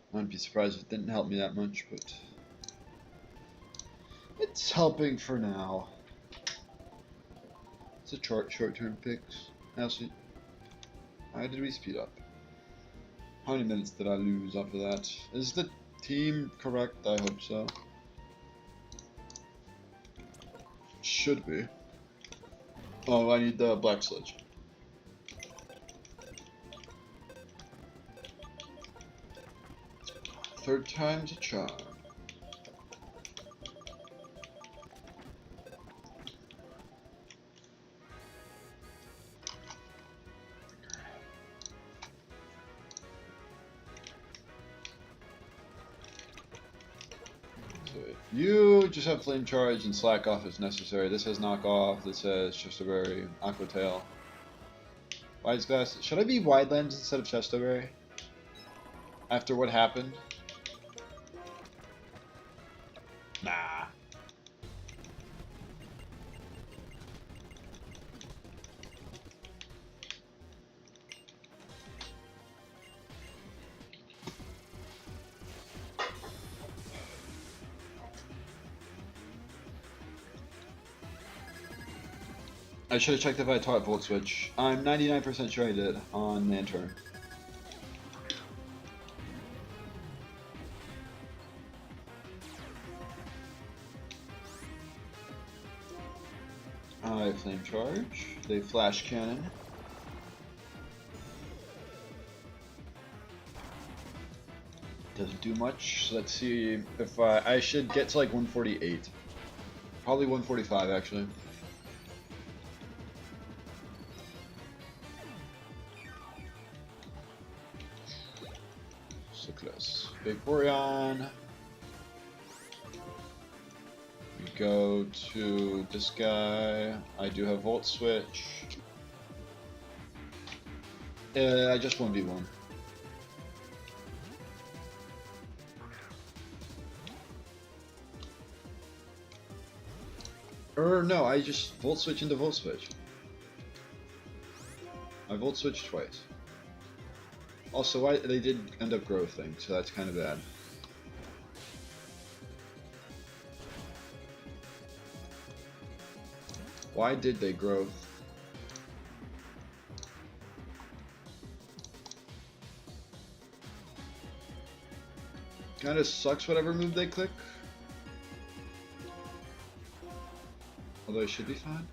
I wouldn't be surprised if it didn't help me that much, but it's helping for now. It's a short-term fix. Actually, why did we speed up? How many minutes did I lose after that? Is the team correct? I hope so. Should be. Oh, I need the black sludge. Third time's a charm. So you just have flame charge and slack off as necessary. This has knock off. This has Chestoberry, Aqua Tail. Wise Glass. Should I be Wide Lens instead of Chestoberry? After what happened? Nah. I should have checked if I taught Volt Switch. I'm 99% sure I did on Lantern. I flame charge. They flash cannon. Doesn't do much. So let's see if I should get to like 148. Probably 145 actually. So close. Vaporeon. We go to this guy. I do have Volt Switch. I just 1v1. Or no, I just Volt Switch into Volt Switch. I Volt Switched twice. Also, they did end up growthing, so that's kind of bad. Why did they growth? Kinda sucks whatever move they click. Although it should be fine.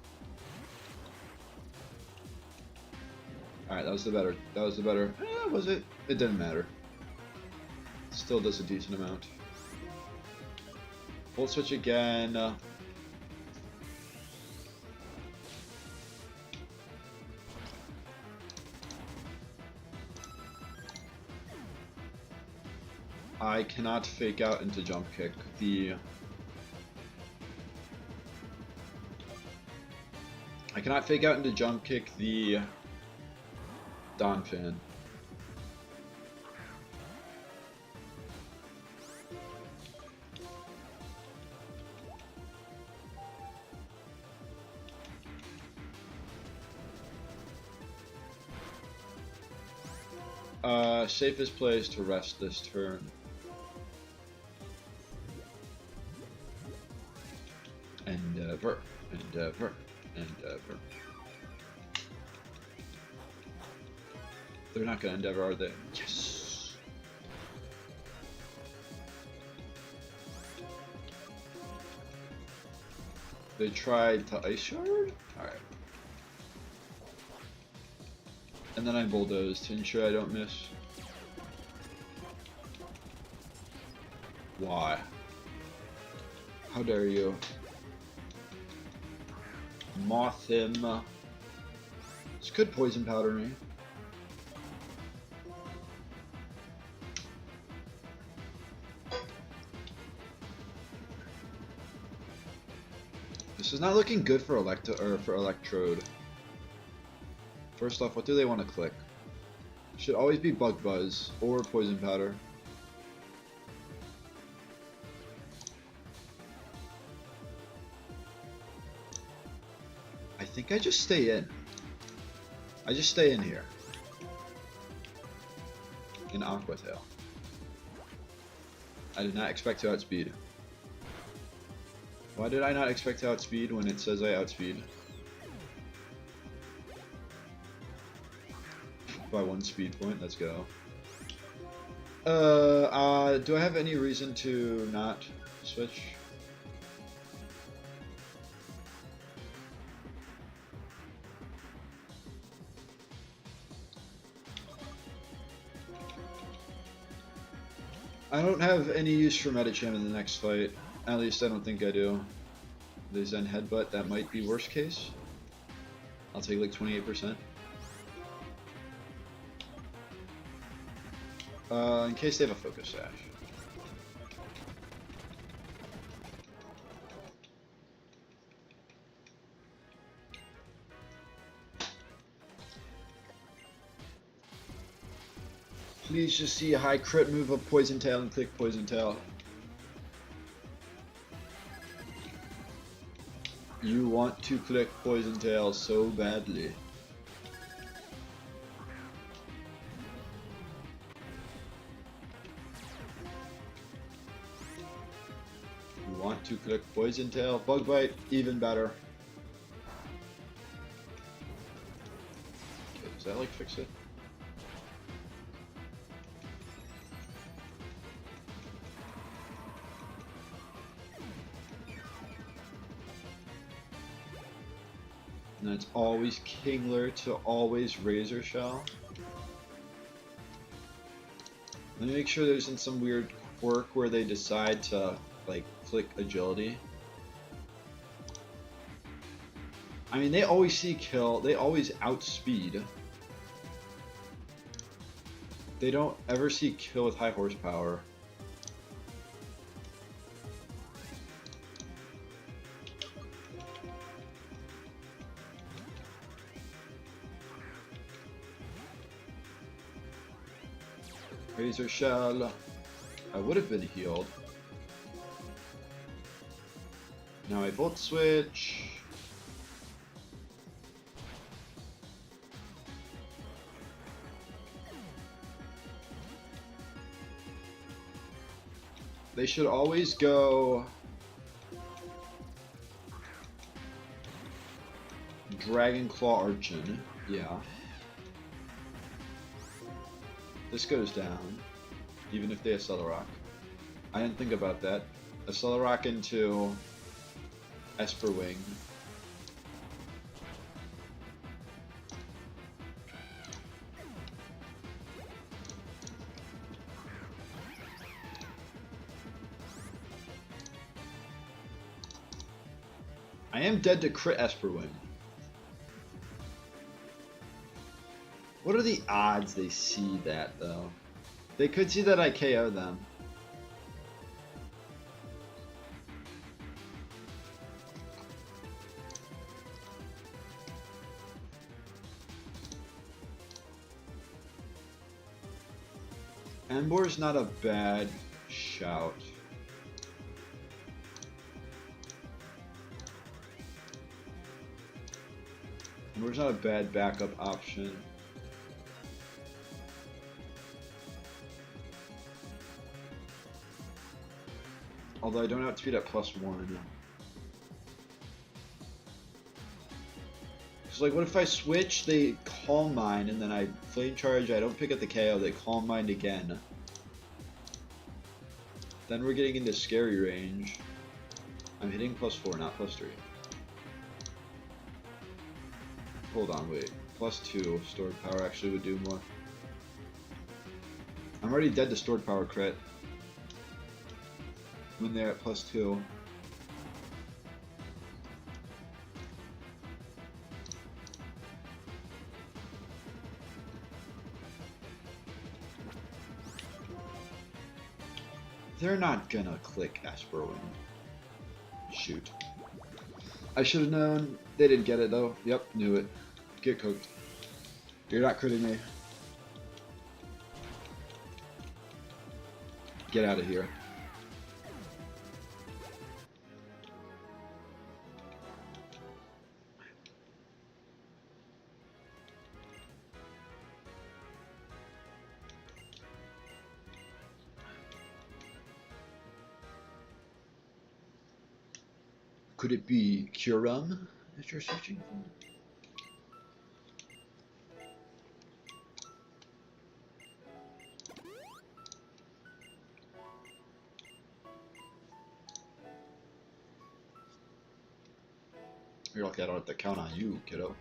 Alright, that was the better. That was the better. Was it? It didn't matter. Still does a decent amount. Volt Switch again. I cannot fake out into jump kick. I cannot fake out into jump kick the Donphan. Safest place to rest this turn. Endeavor. They're not gonna Endeavor, are they? Yes! They tried to Ice Shard? Alright. And then I Bulldoze to ensure I don't miss. Why? How dare you? Moth him. This could Poison Powder me. This is not looking good for Electrode. First off, what do they want to click? Should always be Bug Buzz or Poison Powder. I think I just stay in. I just stay in here. In Aqua Tail. I did not expect to outspeed. Why did I not expect to outspeed when it says I outspeed? By 1 speed point, let's go. Do I have any reason to not switch? I don't have any use for Medicham in the next fight. At least I don't think I do. The Zen Headbutt, that might be worst case. I'll take like 28%. In case they have a Focus Sash. Please just see a high crit move of Poison Tail and click Poison Tail. You want to click Poison Tail so badly. You want to click Poison Tail. Bug Bite, even better. Okay, does that like fix it? And it's always Kingler to always Razor Shell. Let me make sure there isn't some weird quirk where they decide to, like, click agility. I mean, they always see kill, they always outspeed. They don't ever see kill with high horsepower. Razor Shell. I would have been healed. Now I Volt Switch. They should always go Dragon Claw Archon. Yeah. This goes down, even if they Accelerock. I didn't think about that. Accelerock into Esper Wing. I am dead to crit Esper Wing. What are the odds they see that, though? They could see that I KO them. Embor's not a bad shout. Embor's not a bad backup option. Although I don't outspeed at +1. Cause like, what if I switch, they Calm Mind, and then I Flame Charge, I don't pick up the KO, they Calm Mind again. Then we're getting into scary range. I'm hitting +4, not +3. Hold on, wait. +2, stored power actually would do more. I'm already dead to stored power crit. When they're at +2. They're not gonna click Esper Wing. Shoot. I should have known. They didn't get it though. Yep, knew it. Get cooked. You're not critting me. Get out of here. Could it be Curum that you're searching for? You're lucky I don't have to count on you, kiddo.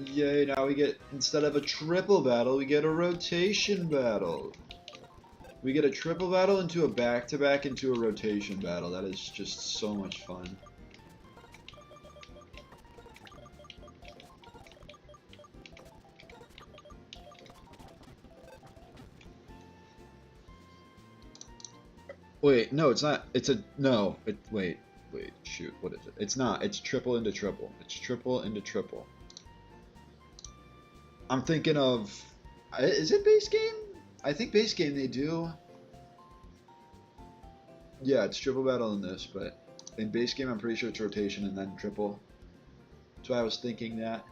Yay, now we get, instead of a triple battle, we get a rotation battle. We get a triple battle into a back-to-back into a rotation battle. That is just so much fun. Wait, no, it's not. It's a, no. Wait, shoot, what is it? It's not. It's triple into triple. It's triple into triple. I'm thinking of, is it base game? I think base game they do. Yeah, it's triple battle in this, but in base game I'm pretty sure it's rotation and then triple. That's why I was thinking that.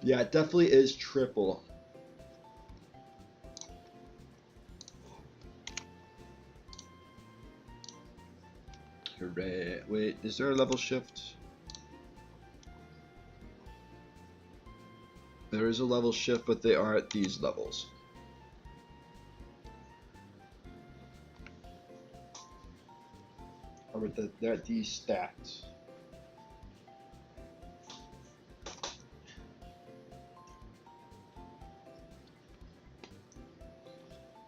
Yeah, it definitely is triple. Hooray. Wait, is there a level shift? There is a level shift, but they are at these levels. Or they're at these stats.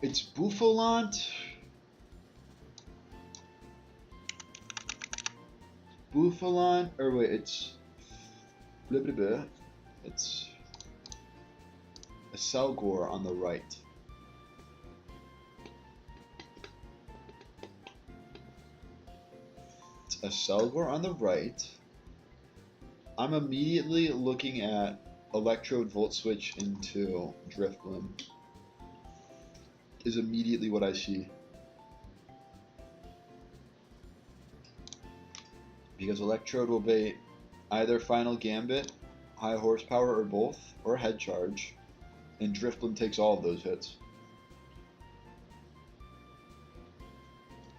It's Bouffalant. Bouffalant, or wait, it's blah, blah, blah. It's a Selgor on the right. It's a Selgor on the right. I'm immediately looking at Electrode Volt Switch into Drifblim. Is immediately what I see. Because Electrode will bait either Final Gambit, High Horsepower, or both, or Head Charge, and Drifblim takes all of those hits.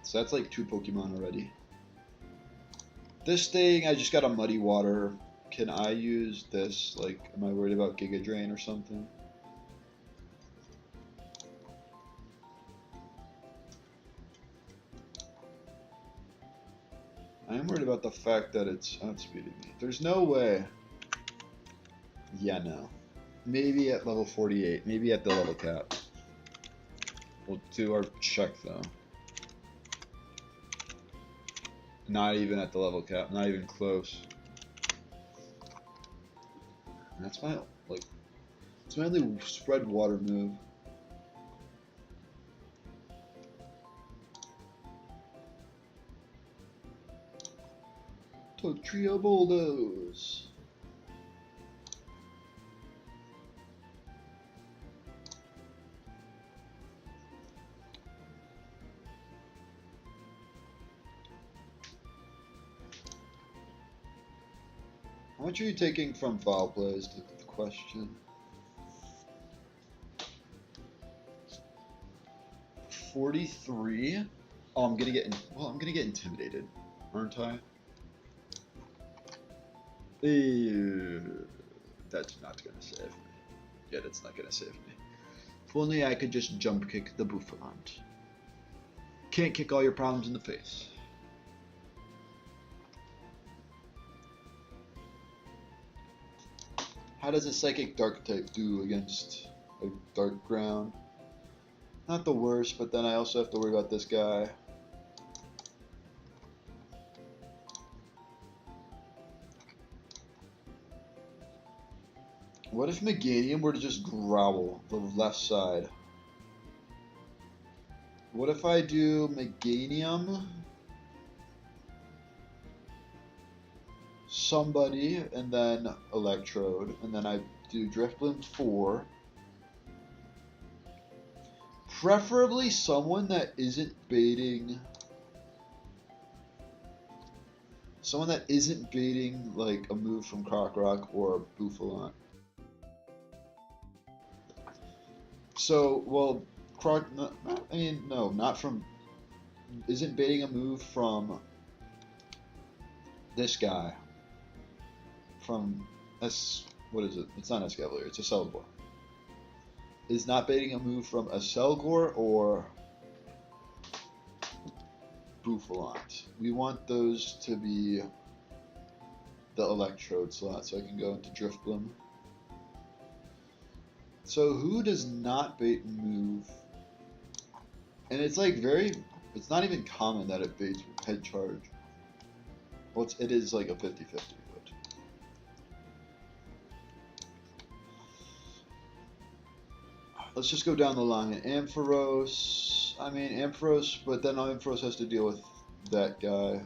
So that's like 2 Pokemon already. This thing, I just got a Muddy Water. Can I use this? Like, am I worried about Giga Drain or something? I am worried about the fact that it's outspeeding me. There's no way. Yeah, no. Maybe at level 48. Maybe at the level cap. We'll do our check though. Not even at the level cap. Not even close. And that's my, like, it's my only spread water move. Trio Bulldoze. How much are you taking from foul play is the question. 43? Oh, I'm gonna get intimidated, aren't I? That's not gonna save me. Yeah, that's not gonna save me. If only I could just jump kick the Bouffalant. Can't kick all your problems in the face. How does a Psychic Dark type do against a Dark Ground? Not the worst, but then I also have to worry about this guy. What if Meganium were to just growl the left side? What if I do Meganium, somebody, and then Electrode, and then I do Drifblim 4. Preferably someone that isn't baiting. Someone that isn't baiting like a move from Krokorok or Bouffalant. So, well, not from, isn't baiting a move from this guy. From what is it? It's not Escavalier, it's a Selgor. Is not baiting a move from a Selgor or Bouffalant. We want those to be the Electrode slot, so I can go into Drifblim. So who does not bait move? And it's like it's not even common that it baits Head Charge. Well, it is like a 50-50, but. Let's just go down the line. Ampharos, but then Ampharos has to deal with that guy.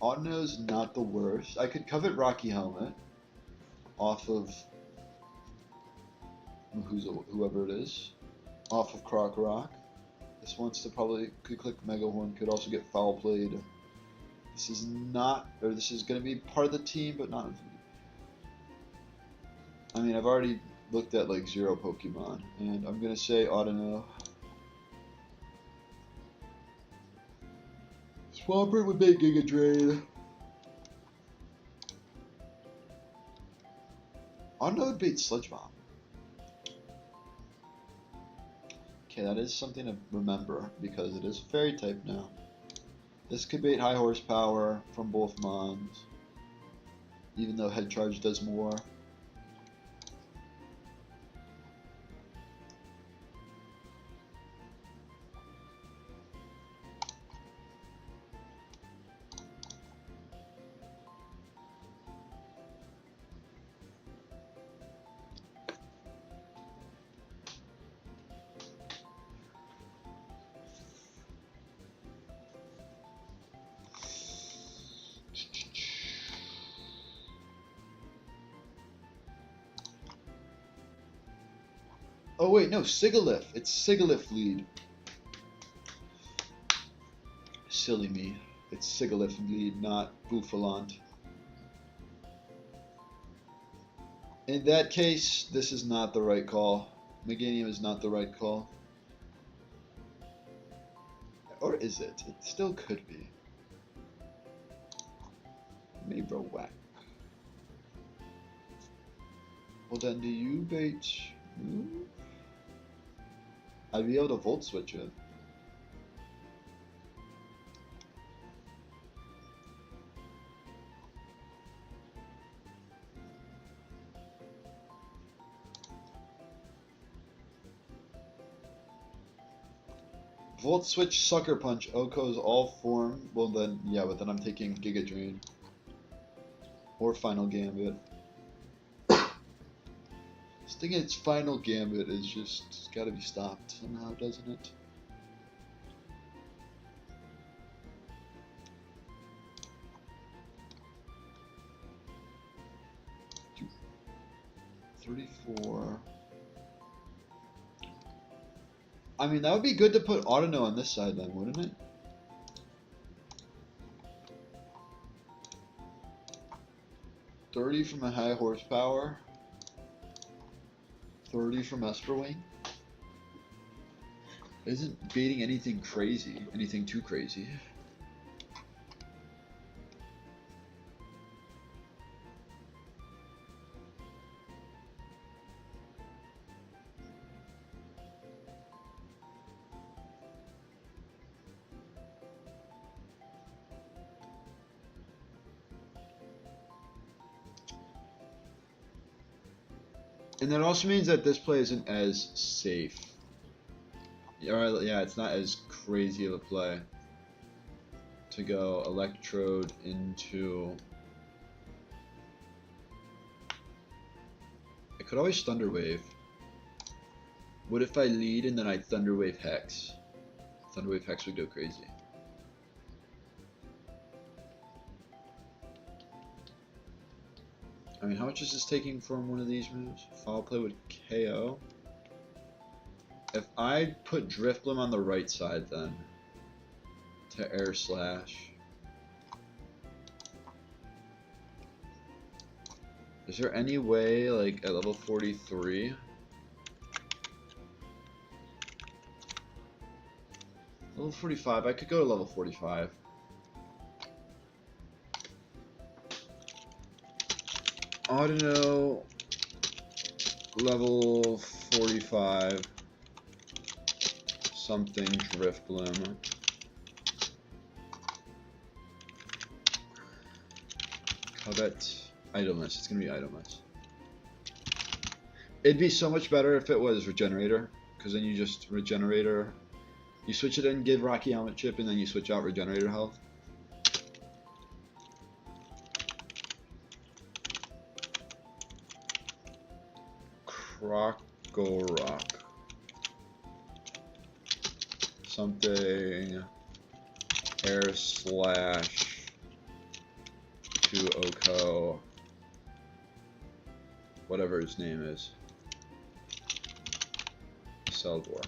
Audino's not the worst. I could covet Rocky Helmet off of whoever it is, off of Krokorok. This wants to could click Mega Horn, could also get Foul Played. This is going to be part of the team, but not. I mean, I've already looked at like 0 Pokemon, and I'm going to say Audino. Swampert would make Giga Drain. On-node bait Sludge Bomb. Okay, that is something to remember because it is fairy type now. This could bait high horsepower from both mons, even though head charge does more. Oh wait, no, Sigalith. It's Sigalith lead. Silly me. It's Sigalith lead, not Bouffalant. In that case, this is not the right call. Meganium is not the right call. Or is it? It still could be. Mabro whack. Well then, do you bait move? I'd be able to volt switch it. Volt switch, sucker punch, Oko's all form. Well then, yeah, but then I'm taking Giga Drain or Final Gambit. This thing, its Final Gambit is just, it's gotta be stopped somehow, doesn't it? Two, 34. I mean, that would be good to put Autono on this side then, wouldn't it? $30 from a high horsepower. 30 from Esperwing. Isn't baiting anything crazy, anything too crazy. And that also means that this play isn't as safe. Yeah, it's not as crazy of a play to go Electrode into... I could always Thunder Wave. What if I lead and then I Thunder Wave Hex? Thunder Wave Hex would go crazy. I mean, how much is this taking from one of these moves? Foul play would KO. If I put Drifblim on the right side then, to Air Slash. Is there any way, like, at level 43? Level 45, I could go to level 45. Audino, level 45, something Drifblim. Covet, Idleness, it's gonna be Idleness. It'd be so much better if it was Regenerator, because then you just Regenerator, you switch it in, give Rocky Helmet Chip, and then you switch out Regenerator health. Rock. Something Air Slash to Oko. Whatever his name is. Seldor.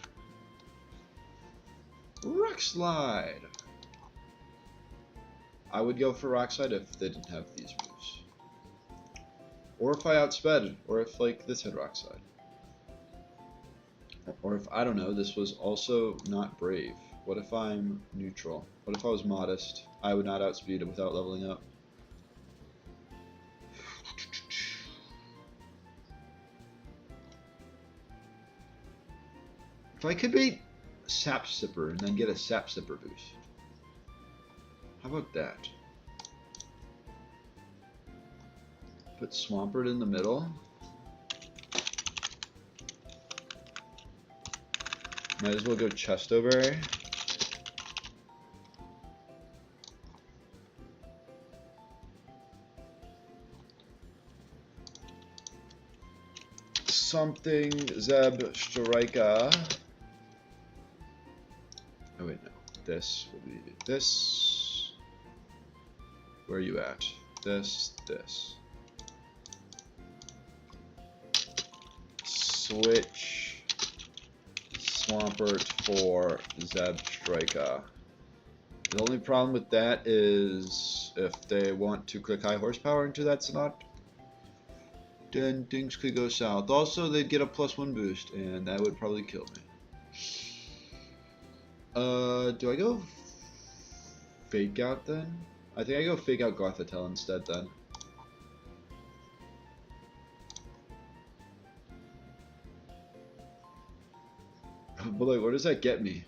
Rock Slide! I would go for Rock Slide if they didn't have these moves. Or if I outsped, or if like this had Rock Slide. Or if, I don't know, this was also not Brave. What if I'm neutral? What if I was modest? I would not outspeed it without leveling up. If I could be Sap Sipper and then get a Sap Sipper boost. How about that? Put Swampert in the middle. Might as well go Chestoberry. Something Zeb Strika. Oh wait, no. This will be this. Where are you at? This. Switch Swampert for Zeb Strika. The only problem with that is if they want to click high horsepower into that slot, then things could go south. Also, they'd get a +1 boost, and that would probably kill me. Do I go Fake Out then? I think I go Fake Out Gothitelle instead then. But like, what does that get me?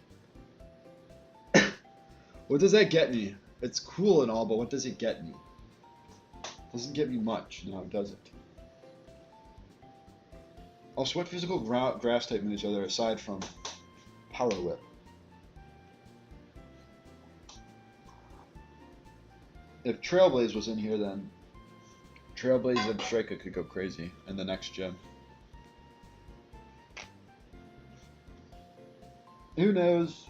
What does that get me? It's cool and all, but what does it get me? It doesn't get me much. No, it doesn't. Also, what physical grass type moves are there aside from Power Whip? If Trailblaze was in here, then Trailblaze and Strika could go crazy in the next gym. Who knows?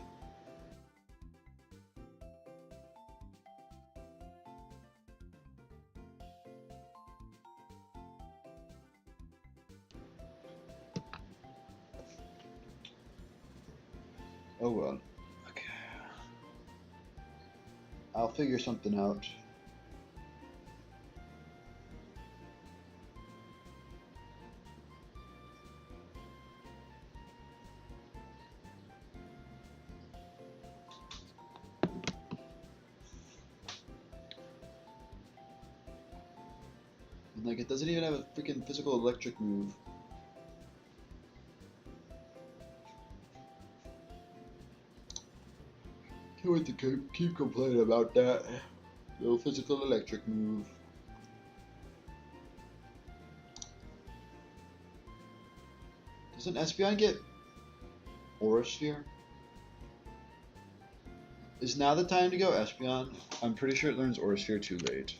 Oh well. Okay. I'll figure something out. Like, it doesn't even have a freaking physical electric move. Can't wait to keep complaining about that. No physical electric move. Doesn't Espeon get Aura Sphere? Is now the time to go Espeon? I'm pretty sure it learns Aura Sphere too late.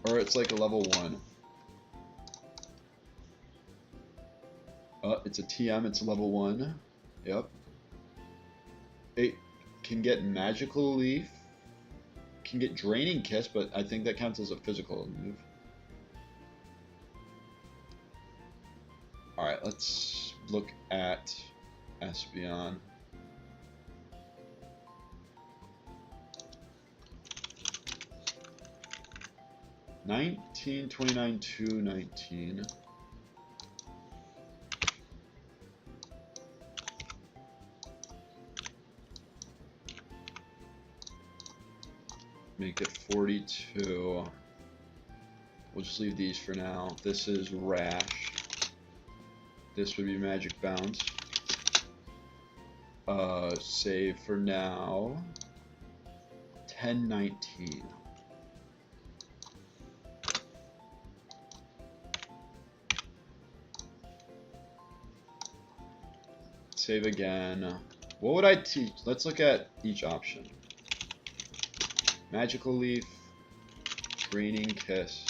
Or it's like a level 1. It's a TM, it's a level 1. Yep. It can get Magical Leaf. Can get Draining Kiss, but I think that counts as a physical move. Alright, let's look at Espeon. $19, $29, $2, $19. Make it 42. We'll just leave these for now. This is Rash. This would be Magic Bounce. Save for now. 10-19. Save again. What would I teach? Let's look at each option. Magical Leaf, Draining Kiss.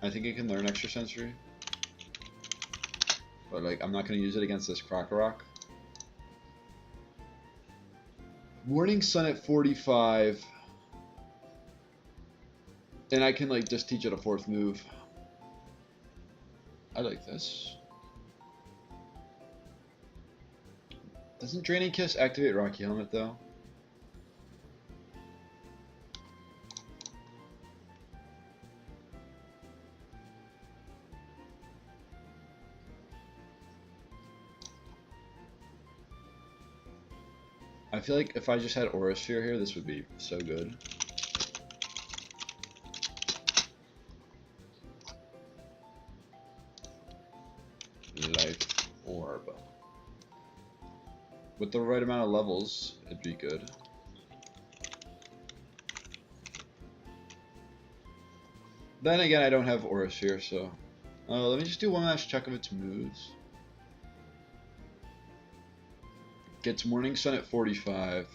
I think it can learn Extrasensory. But like, I'm not going to use it against this Krokorok. Morning Sun at 45. And I can like just teach it a 4th move. I like this. Doesn't Draining Kiss activate Rocky Helmet though? I feel like if I just had Aura Sphere here, this would be so good. orb. With the right amount of levels, it'd be good. Then again, I don't have Oris here, so... let me just do one last check of its moves. Gets Morning Sun at 45.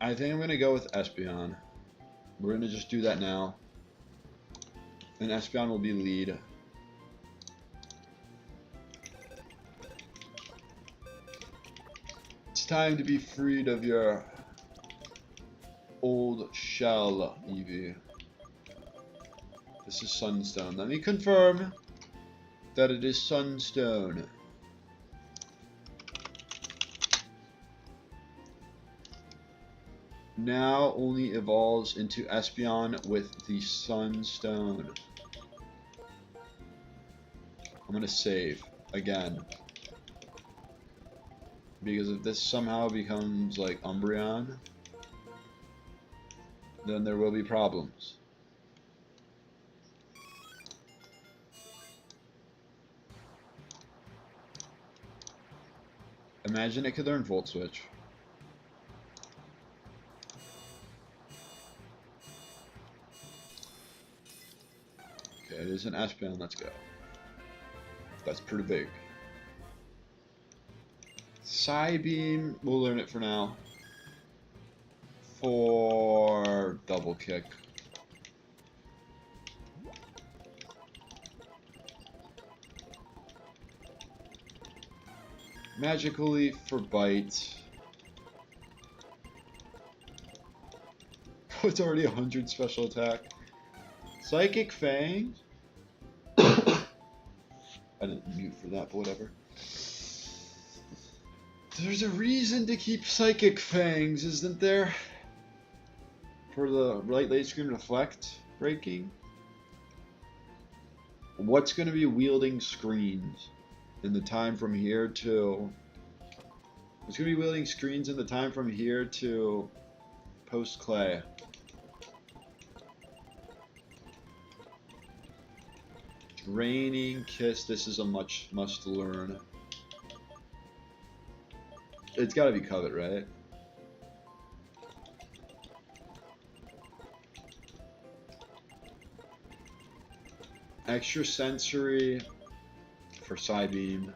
I think I'm going to go with Espeon. We're going to just do that now. And Espeon will be lead. It's time to be freed of your old shell, Eevee. This is Sunstone. Let me confirm that it is Sunstone. Now only evolves into Espeon with the Sunstone. I'm gonna save again. Because if this somehow becomes like Umbreon, then there will be problems. Imagine it could learn Volt Switch. Okay, it is an Espeon, let's go. That's pretty big. Psybeam, we'll learn it for now. For double kick. Magical Leaf for bite. It's already 100 special attack. Psychic Fang. I didn't mute for that, but whatever. There's a reason to keep Psychic Fangs, isn't there? For the late screen reflect breaking. What's going to be wielding screens in the time from here to... What's going to be wielding screens in the time from here to post Clay? Draining Kiss, this is a must learn. It's gotta be Covet, right? Extra Sensory for Psybeam.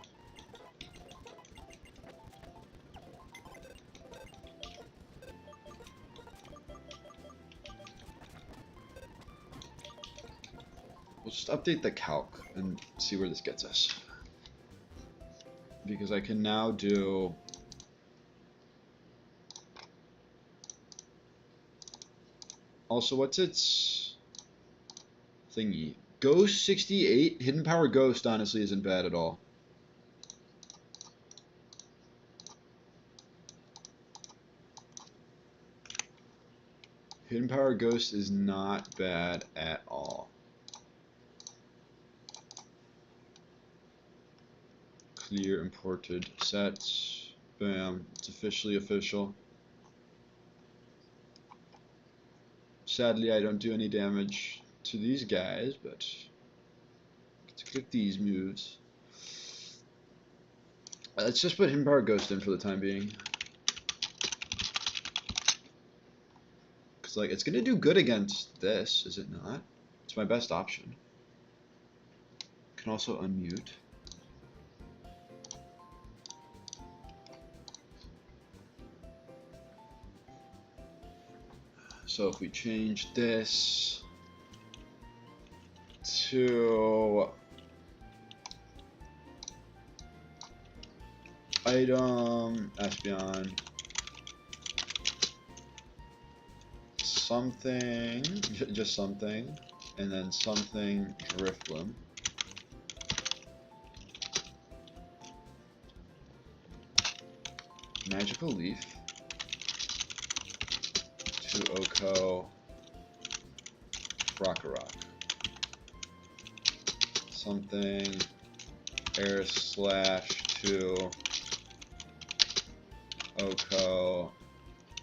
We'll just update the calc and see where this gets us. Because I can now do... Also, what's its thingy? Ghost 68? Hidden Power Ghost, honestly, isn't bad at all. Hidden Power Ghost is not bad at all. Clear imported sets. Bam. It's officially official. Sadly, I don't do any damage to these guys, but let's click these moves. Let's just put Hidden Power Ghost in for the time being. Because, like, it's going to do good against this, is it not? It's my best option. Can also unmute. So if we change this to item, Espeon, something, just something, and then something Drifblim. Magical Leaf. To Oko, Rock. Something, Air Slash to Oko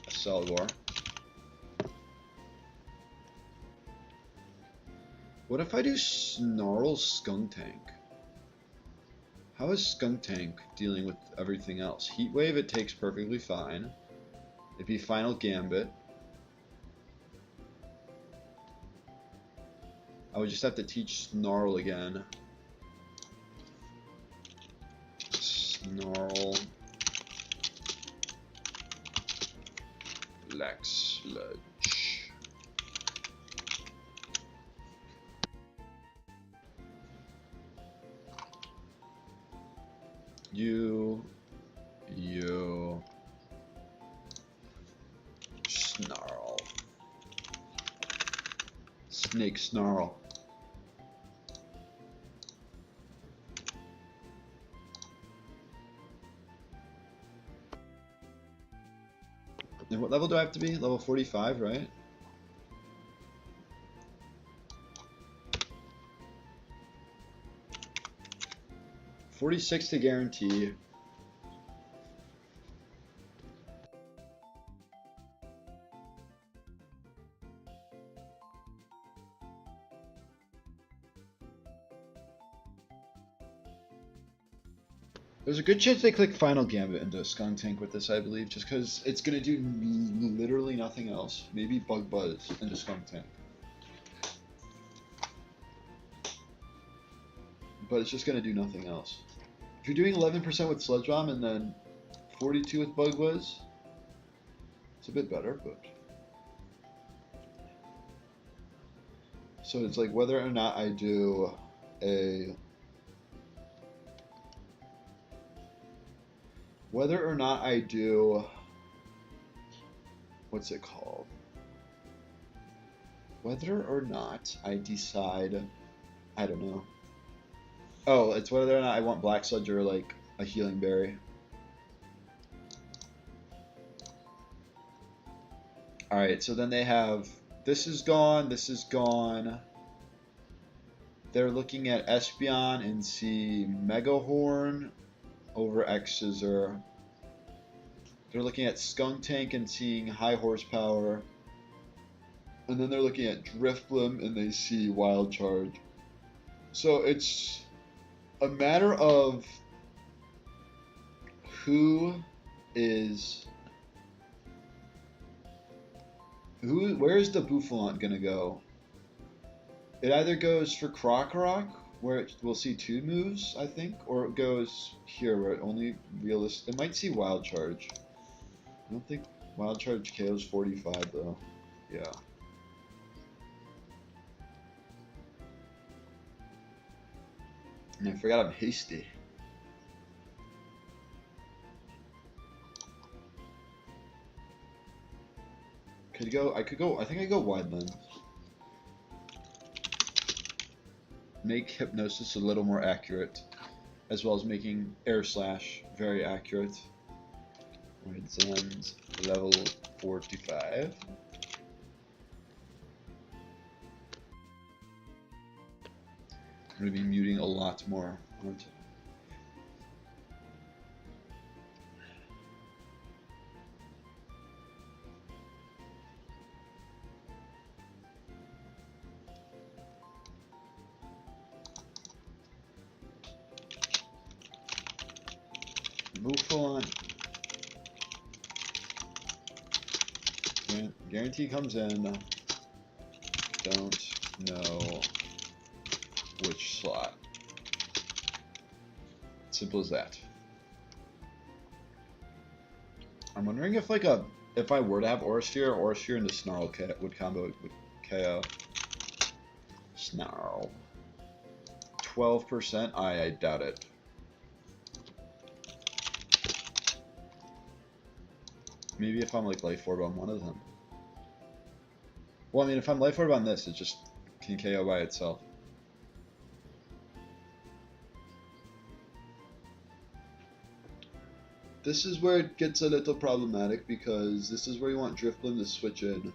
Selgor. What if I do Snarl Skuntank? How is Skuntank dealing with everything else? Heatwave, it takes perfectly fine. It'd be Final Gambit. I would just have to teach Snarl again. Snarl. Lex Sludge. You. Snarl. Snake Snarl. And what level do I have to be? Level 45, right? $46 to guarantee. There's a good chance they click Final Gambit into Skuntank with this, I believe, just because it's going to do literally nothing else. Maybe Bug Buzz into Skuntank. But it's just going to do nothing else. If you're doing 11% with Sludge Bomb and then 42 with Bug Buzz, it's a bit better, but... So it's like whether or not I do a... Whether or not I do, what's it called? Whether or not I decide, I don't know. Oh, it's whether or not I want Black Sludge or like a Healing Berry. Alright, so then they have, this is gone, this is gone. They're looking at Espeon and see Megahorn over X Scissor. They're looking at Skuntank and seeing high horsepower. And then they're looking at Drifblim and they see Wild Charge. So it's a matter of where's the Bouffalant gonna go? It either goes for Krokorok, where we'll see 2 moves, I think, or it goes here where it only it might see Wild Charge. I don't think Wild Charge KO's 45 though. Yeah. And I forgot I'm hasty. I think I go Wide Lens. Make Hypnosis a little more accurate, as well as making Air Slash very accurate. Wide Lens, level 45. I'm going to be muting a lot more. Bouffalant. Guarantee comes in. Don't know which slot. Simple as that. I'm wondering if if I were to have Aura Sphere into Snarl would combo with KO. Snarl. 12%? I doubt it. Maybe if I'm like Life Orb on one of them. Well, I mean, if I'm Life Orb on this, it just can KO by itself. This is where it gets a little problematic because this is where you want Drifblim to switch in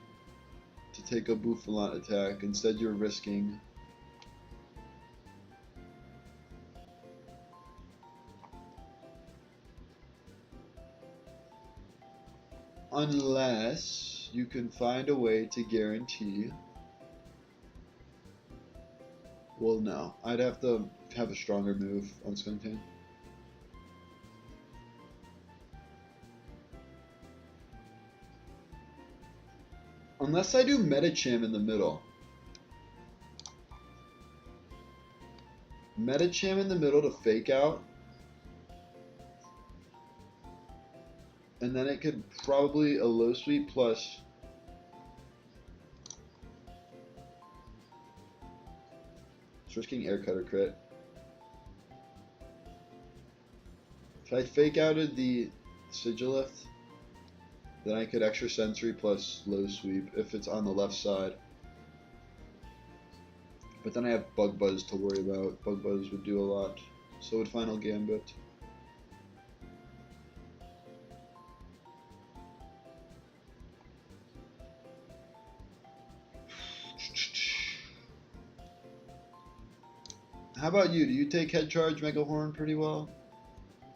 to take a Bouffalant attack. Instead, you're risking Unless you can find a way to guarantee. Well, no. I'd have to have a stronger move on Skunking. Unless I do Metacham in the middle. Metacham in the middle to fake out. And then it could probably a low sweep plus. It's risking air cutter crit. If I fake outed the Sigilith, then I could extra sensory plus low sweep if it's on the left side. But then I have Bug Buzz to worry about. Bug Buzz would do a lot. So would Final Gambit. How about you? Do you take Head Charge Mega Horn pretty well?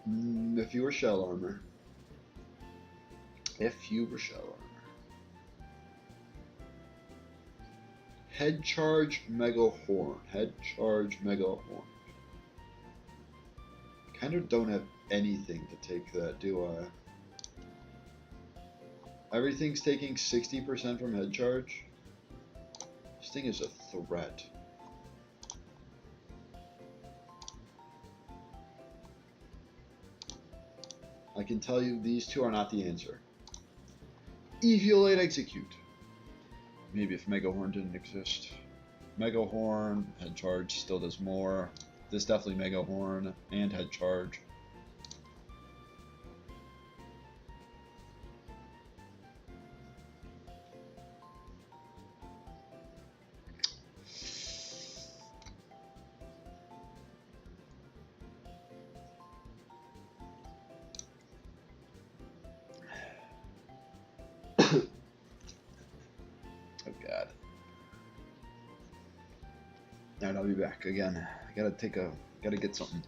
If you were Shell Armor. If you were Shell Armor. Head Charge Mega Horn. Head Charge Mega Horn. Kind of don't have anything to take that, do I? Everything's taking 60% from Head Charge. This thing is a threat. I can tell you these two are not the answer. Eviolate Execute. Maybe if Mega Horn didn't exist. Mega Horn, Head Charge still does more. This definitely Mega Horn and Head Charge. Alright, I'll be back again. I gotta get something.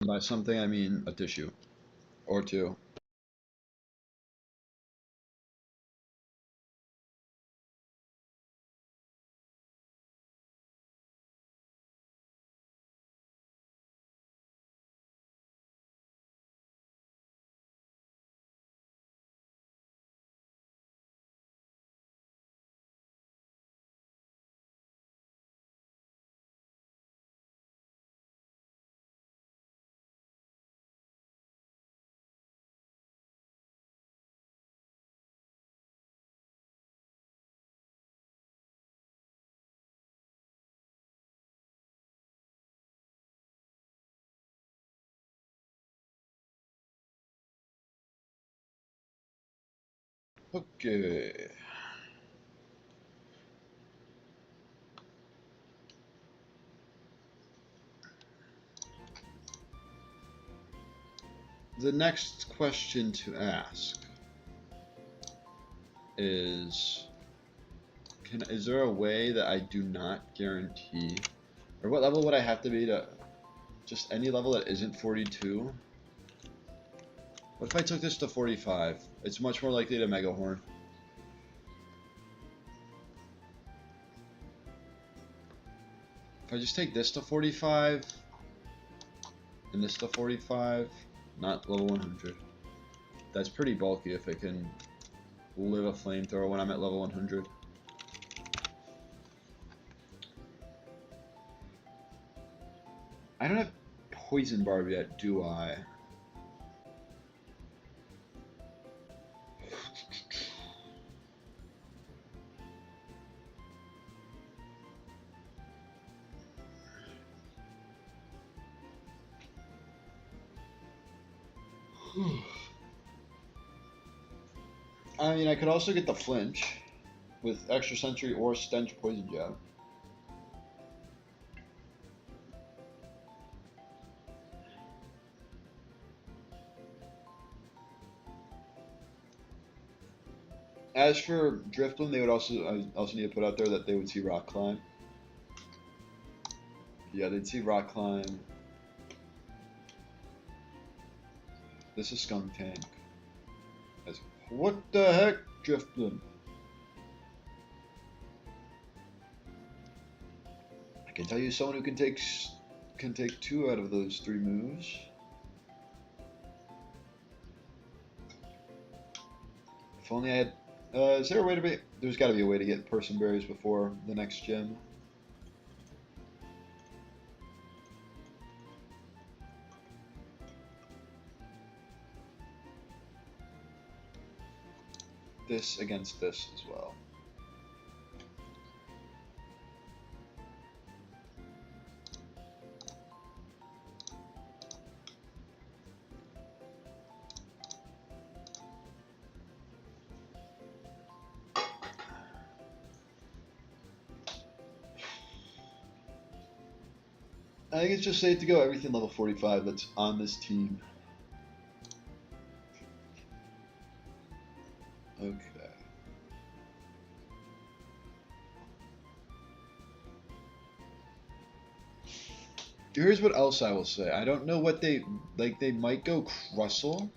By something, I mean a tissue. Or two. Okay. The next question to ask is, is there a way that I do not guarantee, or what level would I have to be to, just any level that isn't 42? What if I took this to 45? It's much more likely to Mega Horn. If I just take this to 45, and this to 45, not level 100. That's pretty bulky if it can live a flamethrower when I'm at level 100. I don't have Poison Barb yet, do I? I mean, I could also get the flinch with extra sentry or stench poison jab. As for Drifblim, they would also need to put out there that they would see Rock Climb. Yeah, they'd see Rock Climb. This is Skunk Tank. What the heck, Driftlin? I can tell you someone who can take 2 out of those 3 moves. If only I had. Is there a way to be? There's got to be a way to get person berries before the next gym. This against this as well. I think it's just safe to go everything level 45 that's on this team. Okay. Here's what else I will say. I don't know what they might go Crustle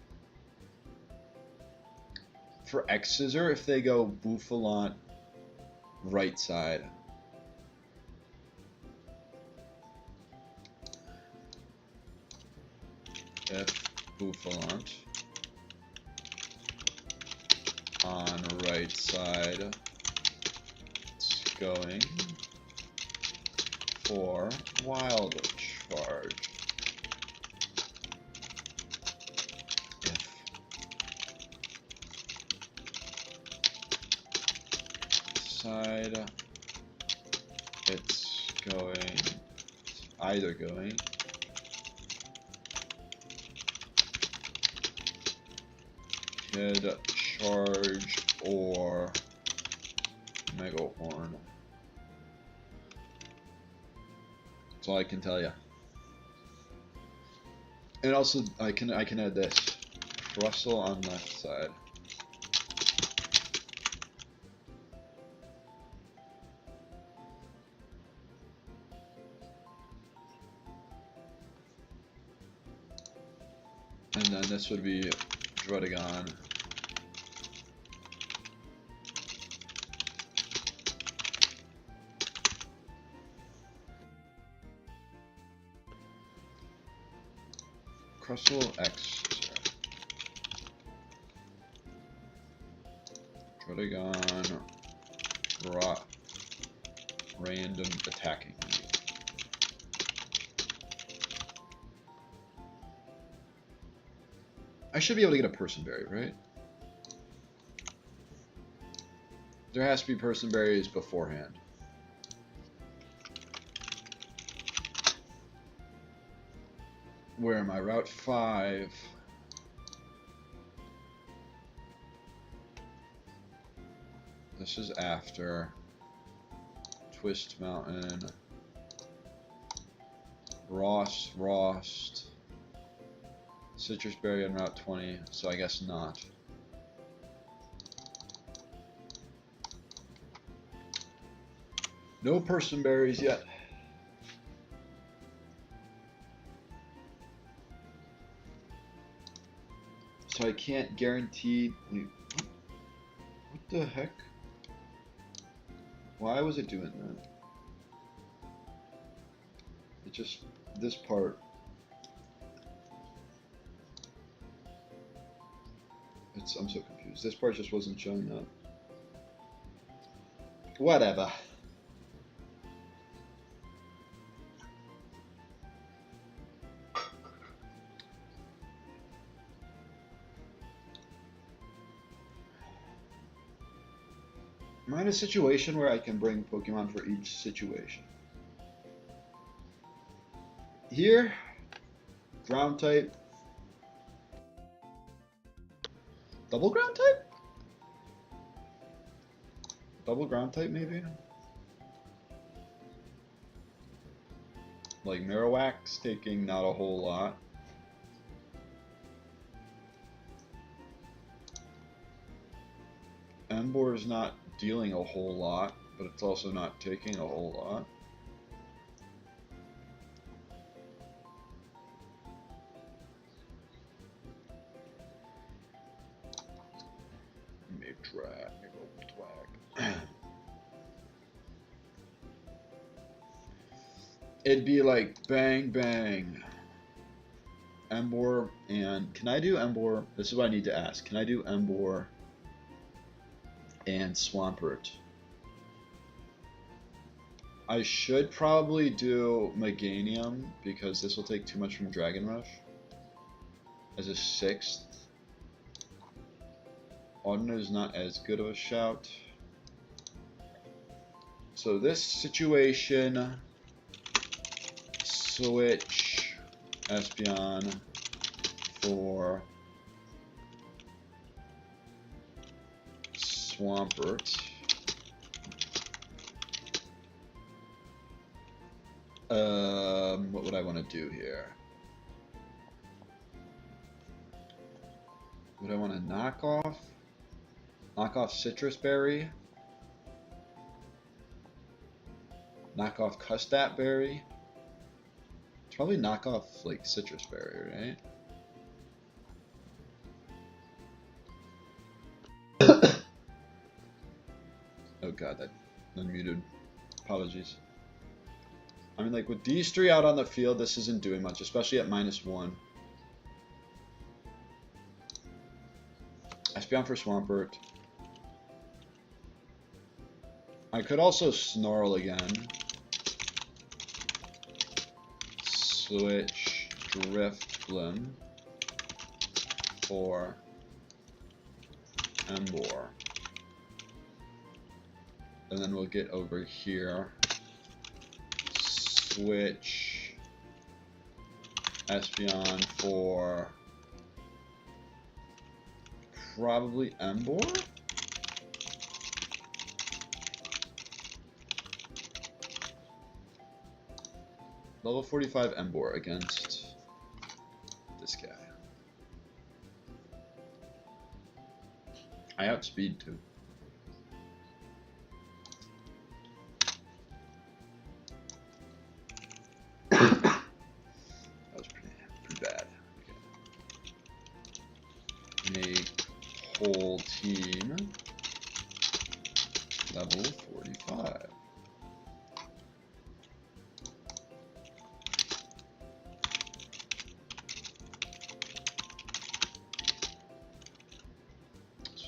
for X Scissor if they go Bouffalant right side. If Bouffalant on right side, it's going for Wild Charge. If side, it's either going Kid Charge or Mega Horn. That's all I can tell you. And also, I can add this. Crustle on left side. And then this would be Drudigon. Crustle X. Drudigon. Rot. Random attacking. I should be able to get a person berry, right? There has to be person berries beforehand. Where am I? Route 5. This is after Twist Mountain. Rost. Citrus Berry on Route 20, so I guess not. No person berries yet. So I can't guarantee. Wait, what the heck? Why was it doing that? It just, this part. I'm so confused. This part just wasn't showing up. Whatever. Am I in a situation where I can bring Pokemon for each situation? Here, ground type. Double ground type? Double ground type, maybe? Like Marowak's taking not a whole lot. Emboar is not dealing a whole lot, but it's also not taking a whole lot. It'd be like bang bang. Embor, and can I do Embor? This is what I need to ask. Can I do Embor and Swampert? I should probably do Meganium because this will take too much from Dragon Rush as a 6th. Audino is not as good of a shout. So this situation, switch Espeon for Swampert. What would I want to do here? Would I want to knock off Citrus Berry? Knock off Custat Berry? Probably knock off like Citrus Berry, right? Oh god, that unmuted. Apologies. I mean, like, with these 3 out on the field, this isn't doing much, especially at -1. Espeon for Swampert. I could also Snarl again. Switch Drifblim for Embor. And then we'll get over here. Switch Espeon for probably Embor? Level 45 Embor against this guy. I outspeed too. That was pretty bad. Okay. Make whole team level 45.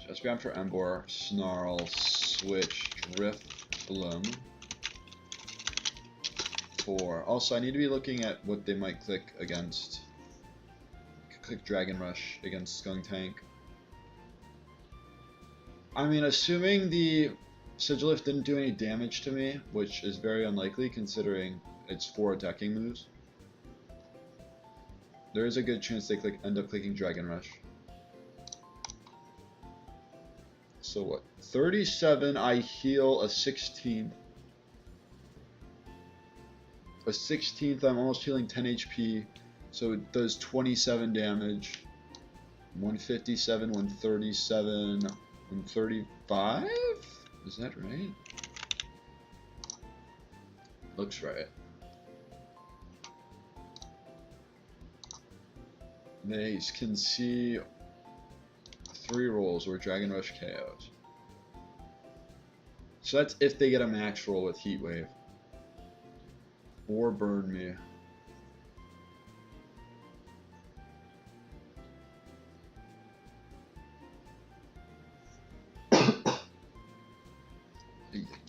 Espeon for Embor, Snarl, Switch, Drifblim for. Also, I need to be looking at what they might click against. Click Dragon Rush against Skuntank. I mean, assuming the Sigilif didn't do any damage to me, which is very unlikely considering it's 4 attacking moves, there is a good chance they end up clicking Dragon Rush. So what? 37, I heal a 16th. A 16th, I'm almost healing 10 HP. So it does 27 damage. 157, 137, 135? Is that right? Looks right. They can see 3 rolls where Dragon Rush KOs. So that's if they get a max roll with Heat Wave. Or Burn Me.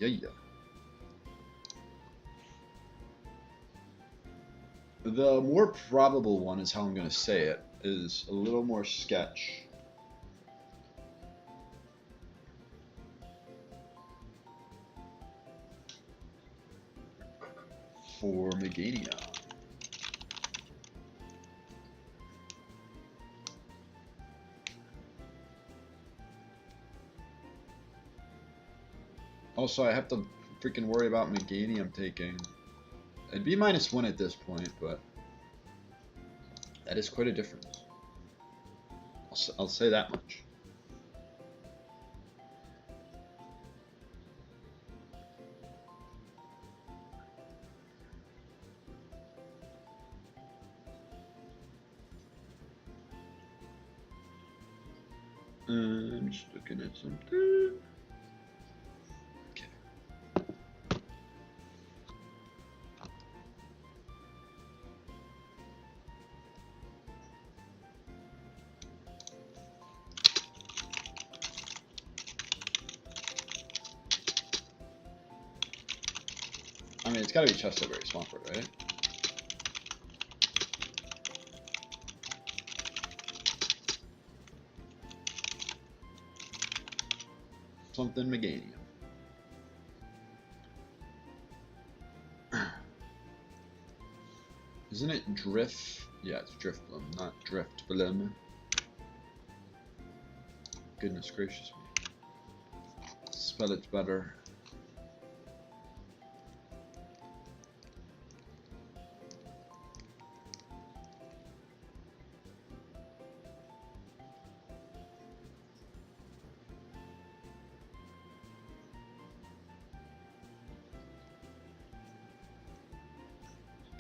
Yeah. The more probable one is how I'm going to say it, is a little more sketch. For Meganium. Also, I have to freaking worry about Meganium taking. It'd be -1 at this point, but that is quite a difference. I'll say that much. I'm just looking at something. Okay. I mean, it's gotta be Chesterberry Swampert, right? Something Meganium. Isn't it Drift? Yeah, it's Driftbloom, not Driftbloom. Goodness gracious me. Spell it better.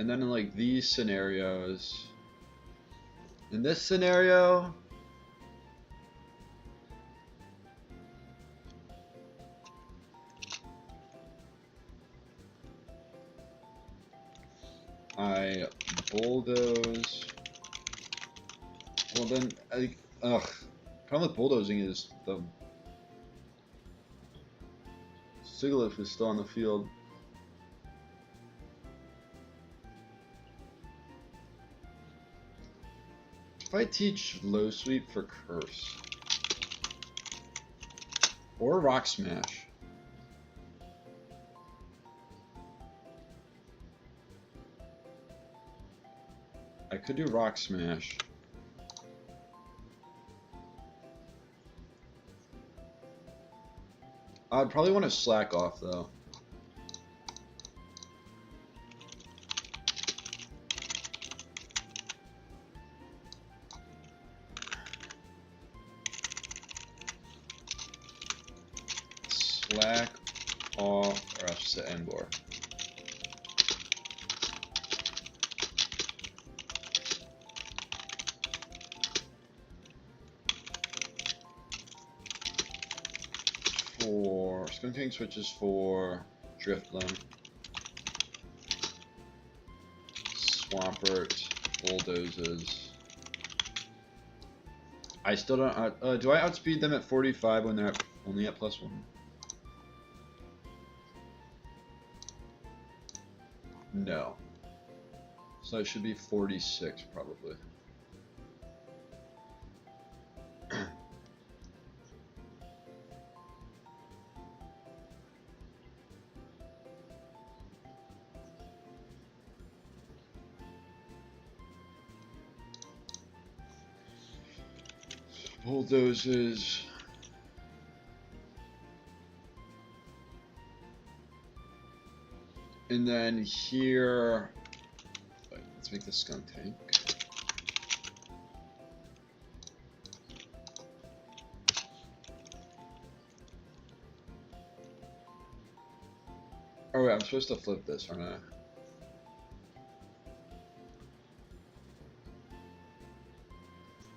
And then in like these scenarios, in this scenario, I bulldoze. Well then, problem with bulldozing is the Sigilyph is still on the field. If I teach low sweep for curse or rock smash, I could do rock smash. I'd probably want to slack off though. Slack off or else to Embor. For Skunking switches for Driftbloom, Swampert, bulldozes. I still don't. Do I outspeed them at 45 when they're only at +1? No. So it should be 46 probably. Bulldozes. And then here, wait, let's make the Skunk Tank. Oh wait, I'm supposed to flip this, aren't I?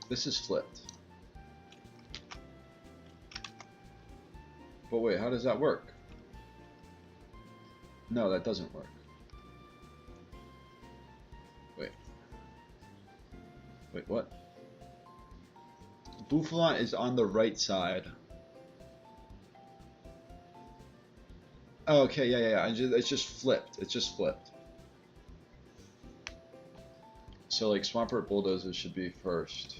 This is flipped. But wait, how does that work? No, that doesn't work. Wait. Wait, what? Bouffalant is on the right side. Oh, okay, yeah. It's just flipped. It's just flipped. So, like, Swampert bulldozers should be first.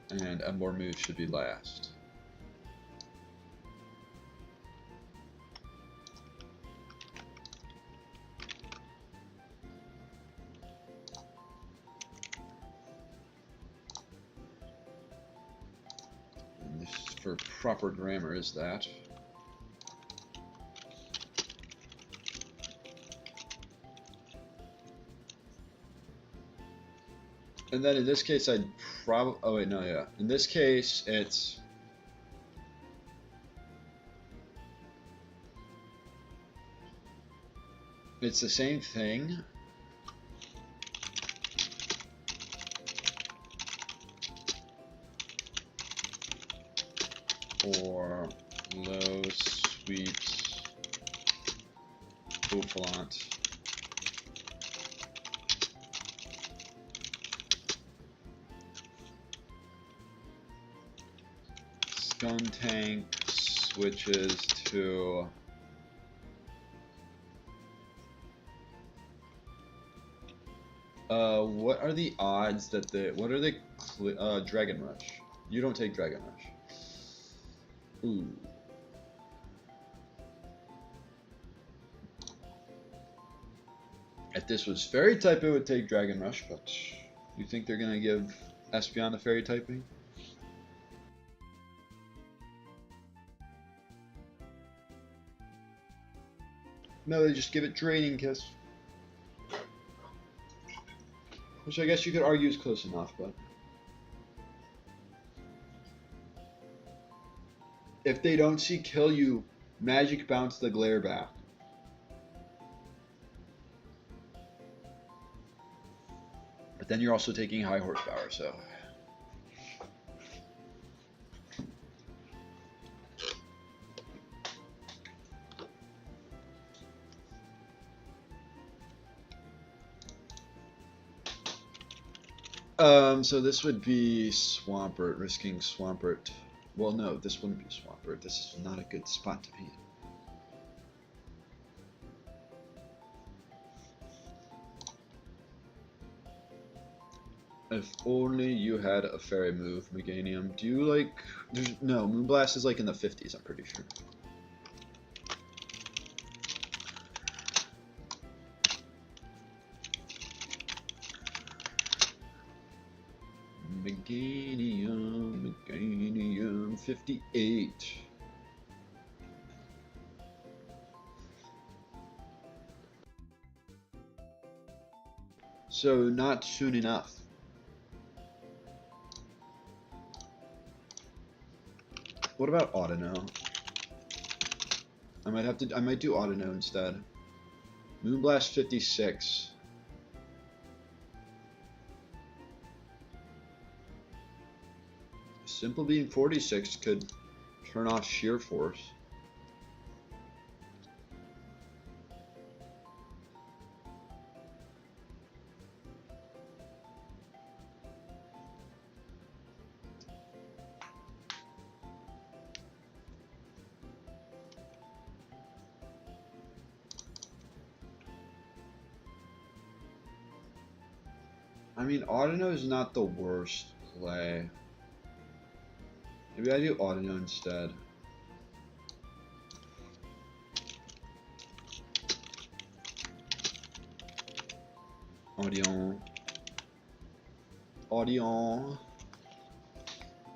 And Embor move should be last. And this, for proper grammar, is that. And then in this case, I'd probably. Oh wait, no, yeah. In this case, it's. It's the same thing. Flaunt. Skuntank switches to what are the odds that what are the Dragon Rush? You don't take Dragon Rush. Ooh. If this was Fairy type, it would take Dragon Rush, but you think they're gonna give Espeon the Fairy typing? No, they just give it Draining Kiss. Which I guess you could argue is close enough, but... If they don't see Kill You, Magic Bounce the Glare back. But then you're also taking high horsepower, so... So this would be Swampert, risking Swampert. Well, no, this wouldn't be Swampert. This is not a good spot to be in. If only you had a fairy move, Meganium. Do you like... No, Moonblast is like in the 50s, I'm pretty sure. Meganium, 58. So not soon enough. What about Audino? I might do Audino instead. Moonblast 56. Simple Beam 46 could turn off Sheer Force. I mean, Audino is not the worst play. Maybe I do Audino instead. Audion.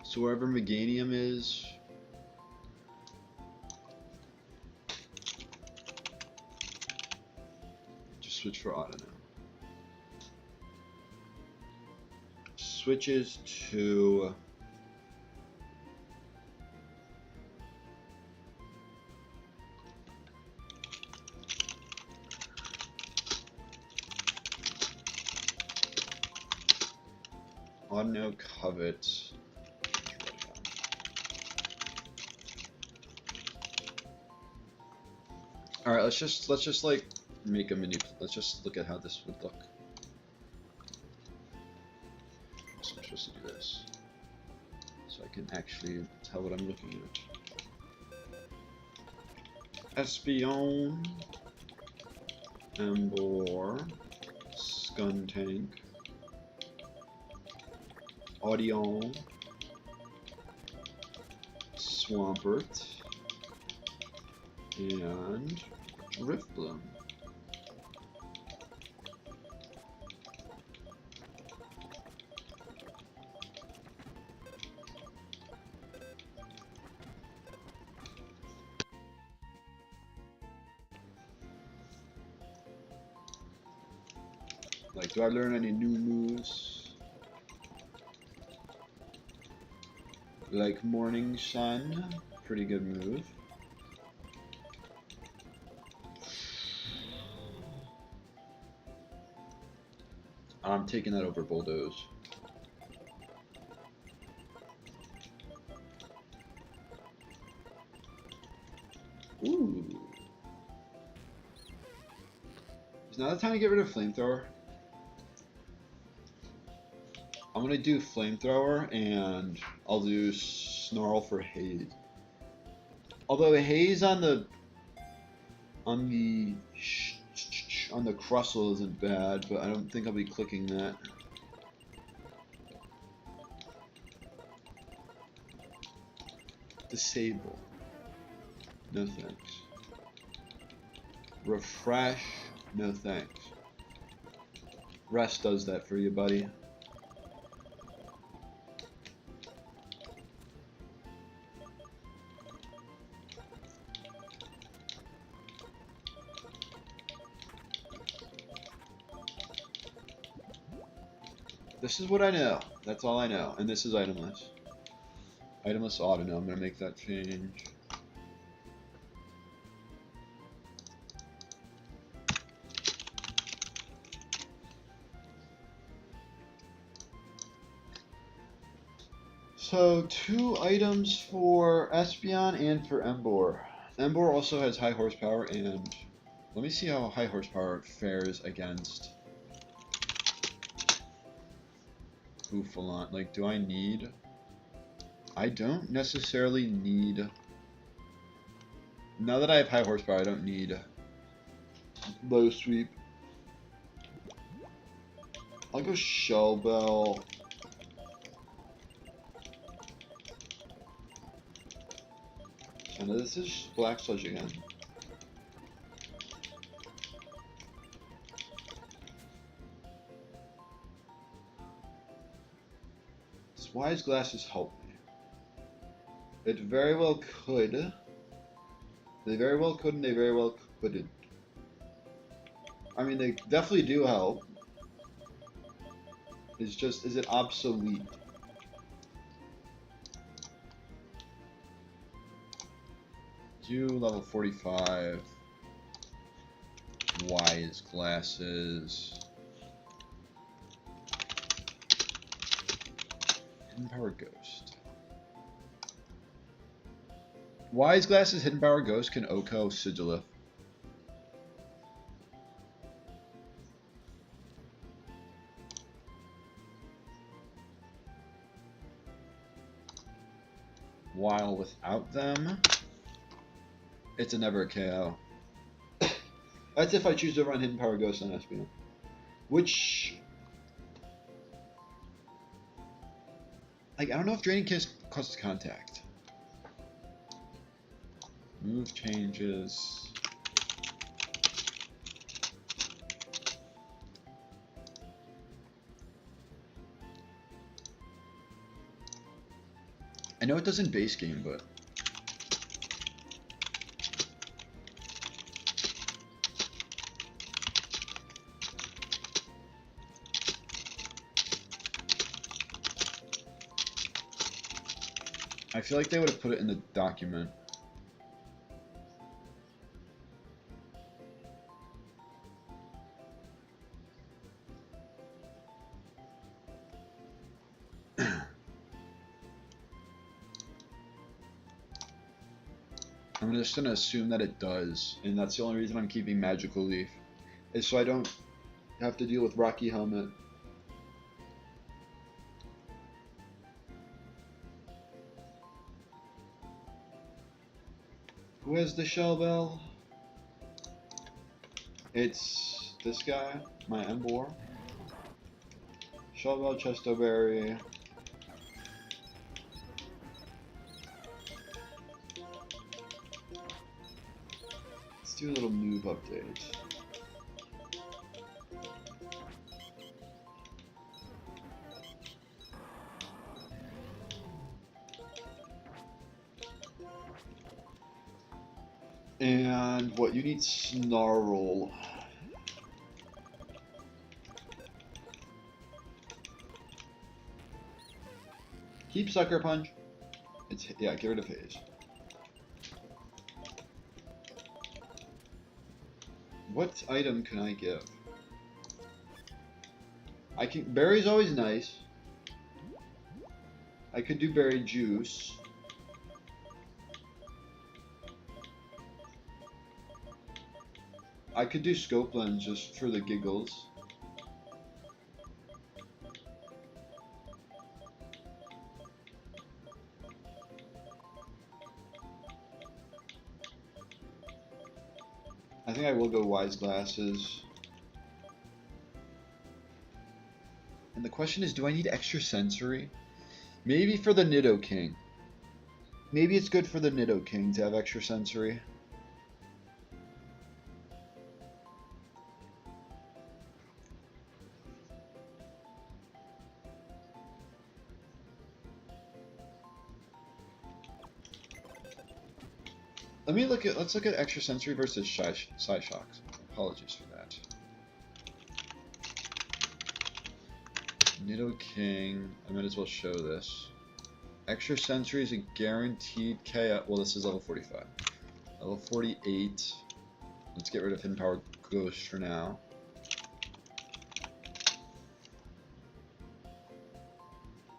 So wherever Meganium is. Just switch for Audino. Switches to... Audino Covet. All right, let's just like make a mini. Let's just look at how this would look. So I'm supposed to do this, so I can actually tell what I'm looking at. Espeon, Ambor, Skuntank, Audion, Swampert, and Riftbloom. Like, do I learn any new moves? Like Morning Sun, pretty good move. I'm taking that over Bulldoze. Ooh. Is now the time to get rid of flamethrower? I'm gonna do flamethrower and I'll do snarl for haze. Although haze on the crustle isn't bad, but I don't think I'll be clicking that. Disable. No thanks. Refresh. No thanks. Rest does that for you, buddy. This is what I know. That's all I know. And this is itemless. Itemless auto. No, I'm going to make that change. So 2 items for Espeon and for Emboar. Emboar also has high horsepower, and let me see how high horsepower fares against Bouffalon. Like, do I need... I don't necessarily need... Now that I have high horsepower, I don't need low sweep. I'll go Shell Bell. And this is Black Sludge again. This Wise Glasses help me. It very well could. They very well could and they very well couldn't. I mean, they definitely do help. It's just, is it obsolete? You level 45. Wise Glasses. Hidden Power Ghost. Wise Glasses, Hidden Power Ghost can Oko Sigilith. While without them, it's a never a KO. That's if I choose to run Hidden Power Ghost on Espeon. Which... like, I don't know if Draining Kiss causes contact. Move changes. I know it doesn't base game, but... I feel like they would have put it in the document. I'm just gonna assume that it does, and that's the only reason I'm keeping Magical Leaf, is so I don't have to deal with Rocky Helmet. Who has the Shell Bell? It's this guy, my Emboar. Shell Bell, Chesto Berry. Let's do a little noob update. And what, you need Snarl. Keep Sucker Punch. It's, yeah, get rid of Haze. What item can I give? I can, Berry's always nice. I could do Berry Juice. I could do scope lens just for the giggles. I think I will go wise glasses. And the question is, do I need extra sensory? Maybe for the Nidoking. Maybe it's good for the Nidoking to have extra sensory. Let's look at extra sensory versus Psyshocks. Apologies for that. Nidoking, I might as well show this. Extra sensory is a guaranteed KO. Well, this is level 45. Level 48. Let's get rid of Hidden Power Ghost for now.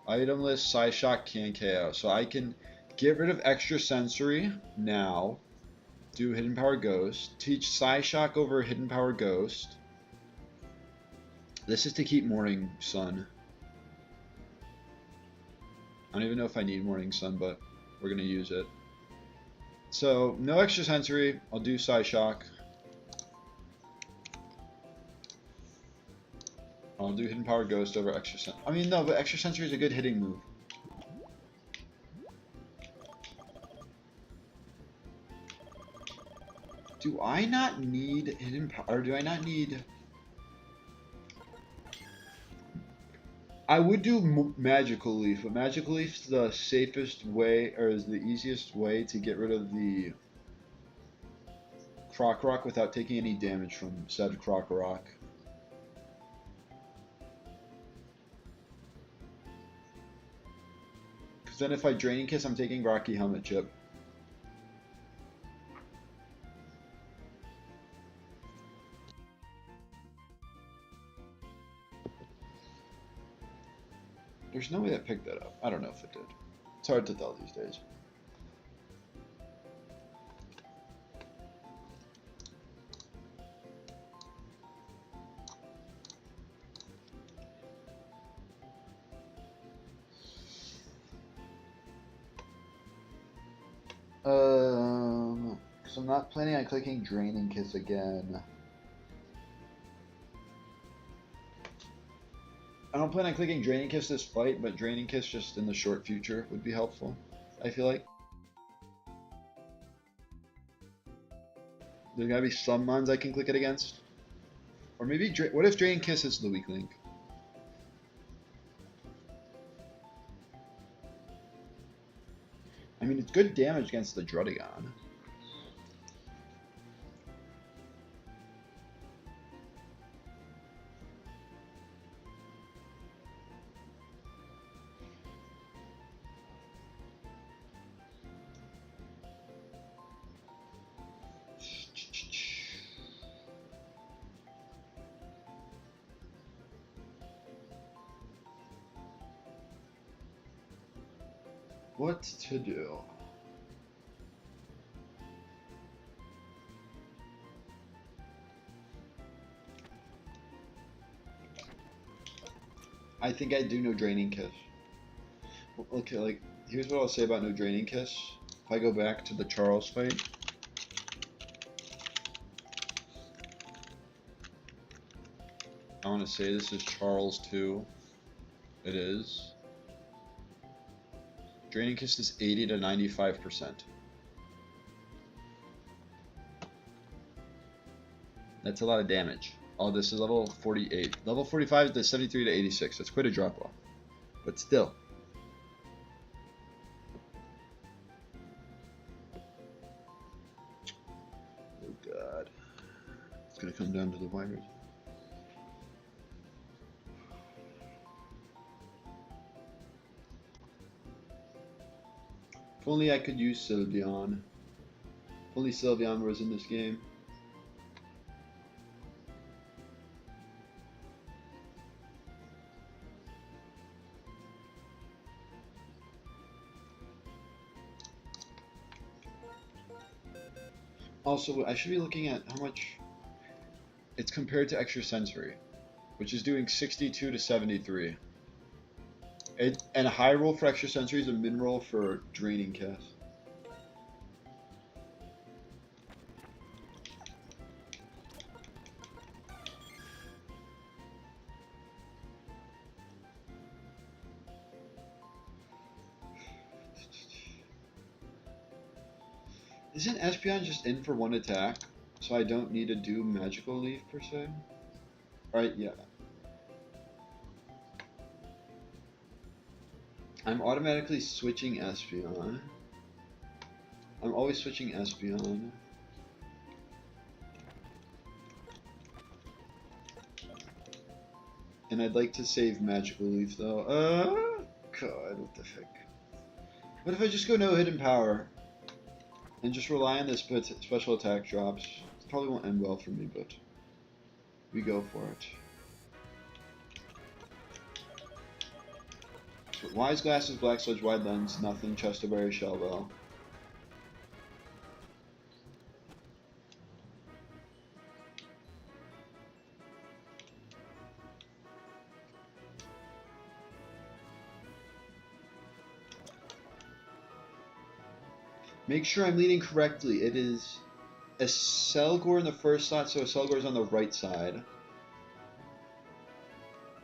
Item list, Psyshock can KO. So I can get rid of extra sensory now. Do Hidden Power Ghost. Teach Psyshock over Hidden Power Ghost. This is to keep Morning Sun. I don't even know if I need Morning Sun, but we're going to use it. So, no extra sensory. I'll do Psyshock. I'll do Hidden Power Ghost over extra sensory. I mean, no, but extra sensory is a good hitting move. Do I not need Hidden Power, or do I not need... I would do Magical Leaf, but Magical Leaf's the safest way, or is the easiest way to get rid of the Croc Rock without taking any damage from said Croc Rock. Because then if I Draining Kiss, I'm taking Rocky Helmet Chip. There's no way that picked that up. I don't know if it did. It's hard to tell these days. So I'm not planning on clicking Draining Kiss again. I don't plan on clicking Draining Kiss this fight, but Draining Kiss just in the short future would be helpful, I feel like. There's gotta be some mons I can click it against. Or maybe, what if Draining Kiss is the weak link? I mean, it's good damage against the Drudigon. What to do? I think I do no Draining Kiss. Okay, like, here's what I'll say about no Draining Kiss. If I go back to the Charles fight. I want to say this is Charles 2. It is. Draining Kiss is 80 to 95%. That's a lot of damage. Oh, this is level 48. Level 45 to 73 to 86. That's quite a drop off. But still. Oh god. It's gonna come down to the wires. If only I could use Sylveon. If only Sylveon was in this game. Also, I should be looking at how much it's compared to extrasensory, which is doing 62 to 73. And a high roll for extrasensory is a min roll for draining cast. Isn't Espeon just in for one attack, so I don't need to do Magical Leaf per se? Alright, yeah. I'm automatically switching Espeon. I'm always switching Espeon. And I'd like to save Magical Leaf though. God, what the heck? What if I just go no hidden power? And just rely on this special attack drops. It probably won't end well for me, but we go for it. So, Wise Glasses, Black Sludge, Wide Lens, nothing, Chesterberry, Shell Bell. Make sure I'm leading correctly. It is a Selgor in the first slot, so a Selgor is on the right side.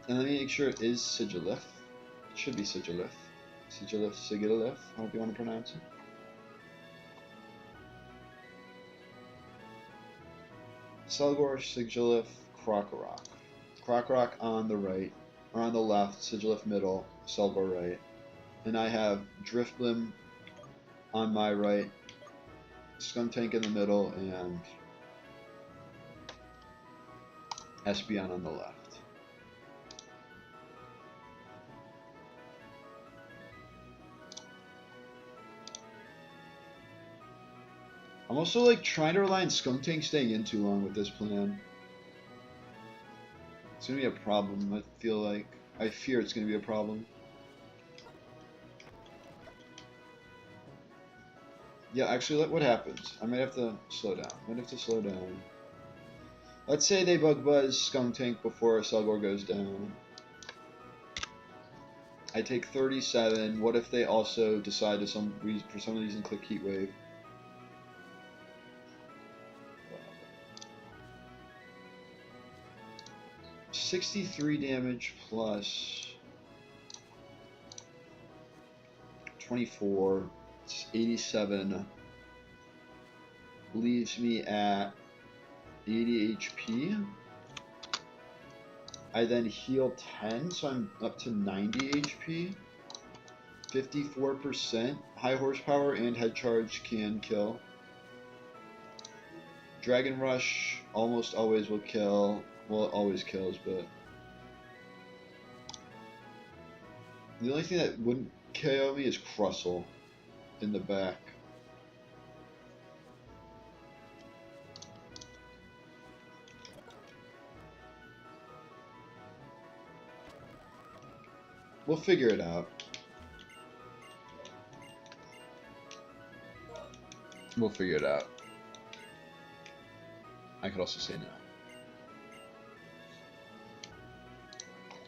And let me make sure it is Sigilif. It should be Sigilif. Sigilif, however you want to pronounce it. Selgor, Sigilif, Krokorok. Krokorok on the right, or on the left, Sigilif middle, Selgor right. And I have Drifblim on my right, Skuntank in the middle, and Espeon on the left. I'm also like trying to rely on Skuntank staying in too long with this plan. It's gonna be a problem. I fear it's gonna be a problem. Yeah, actually, look what happens. I might have to slow down. Let's say they Bug Buzz Skuntank before Selgor goes down. I take 37. What if they also decide for some reason click Heat Wave? 63 damage plus 24. It's 87. Leaves me at 80 HP. I then heal 10, so I'm up to 90 HP. 54%. High horsepower and head charge can kill. Dragon Rush almost always will kill. Well, it always kills, but the only thing that wouldn't KO me is Crustle in the back. We'll figure it out. We'll figure it out. I could also say no.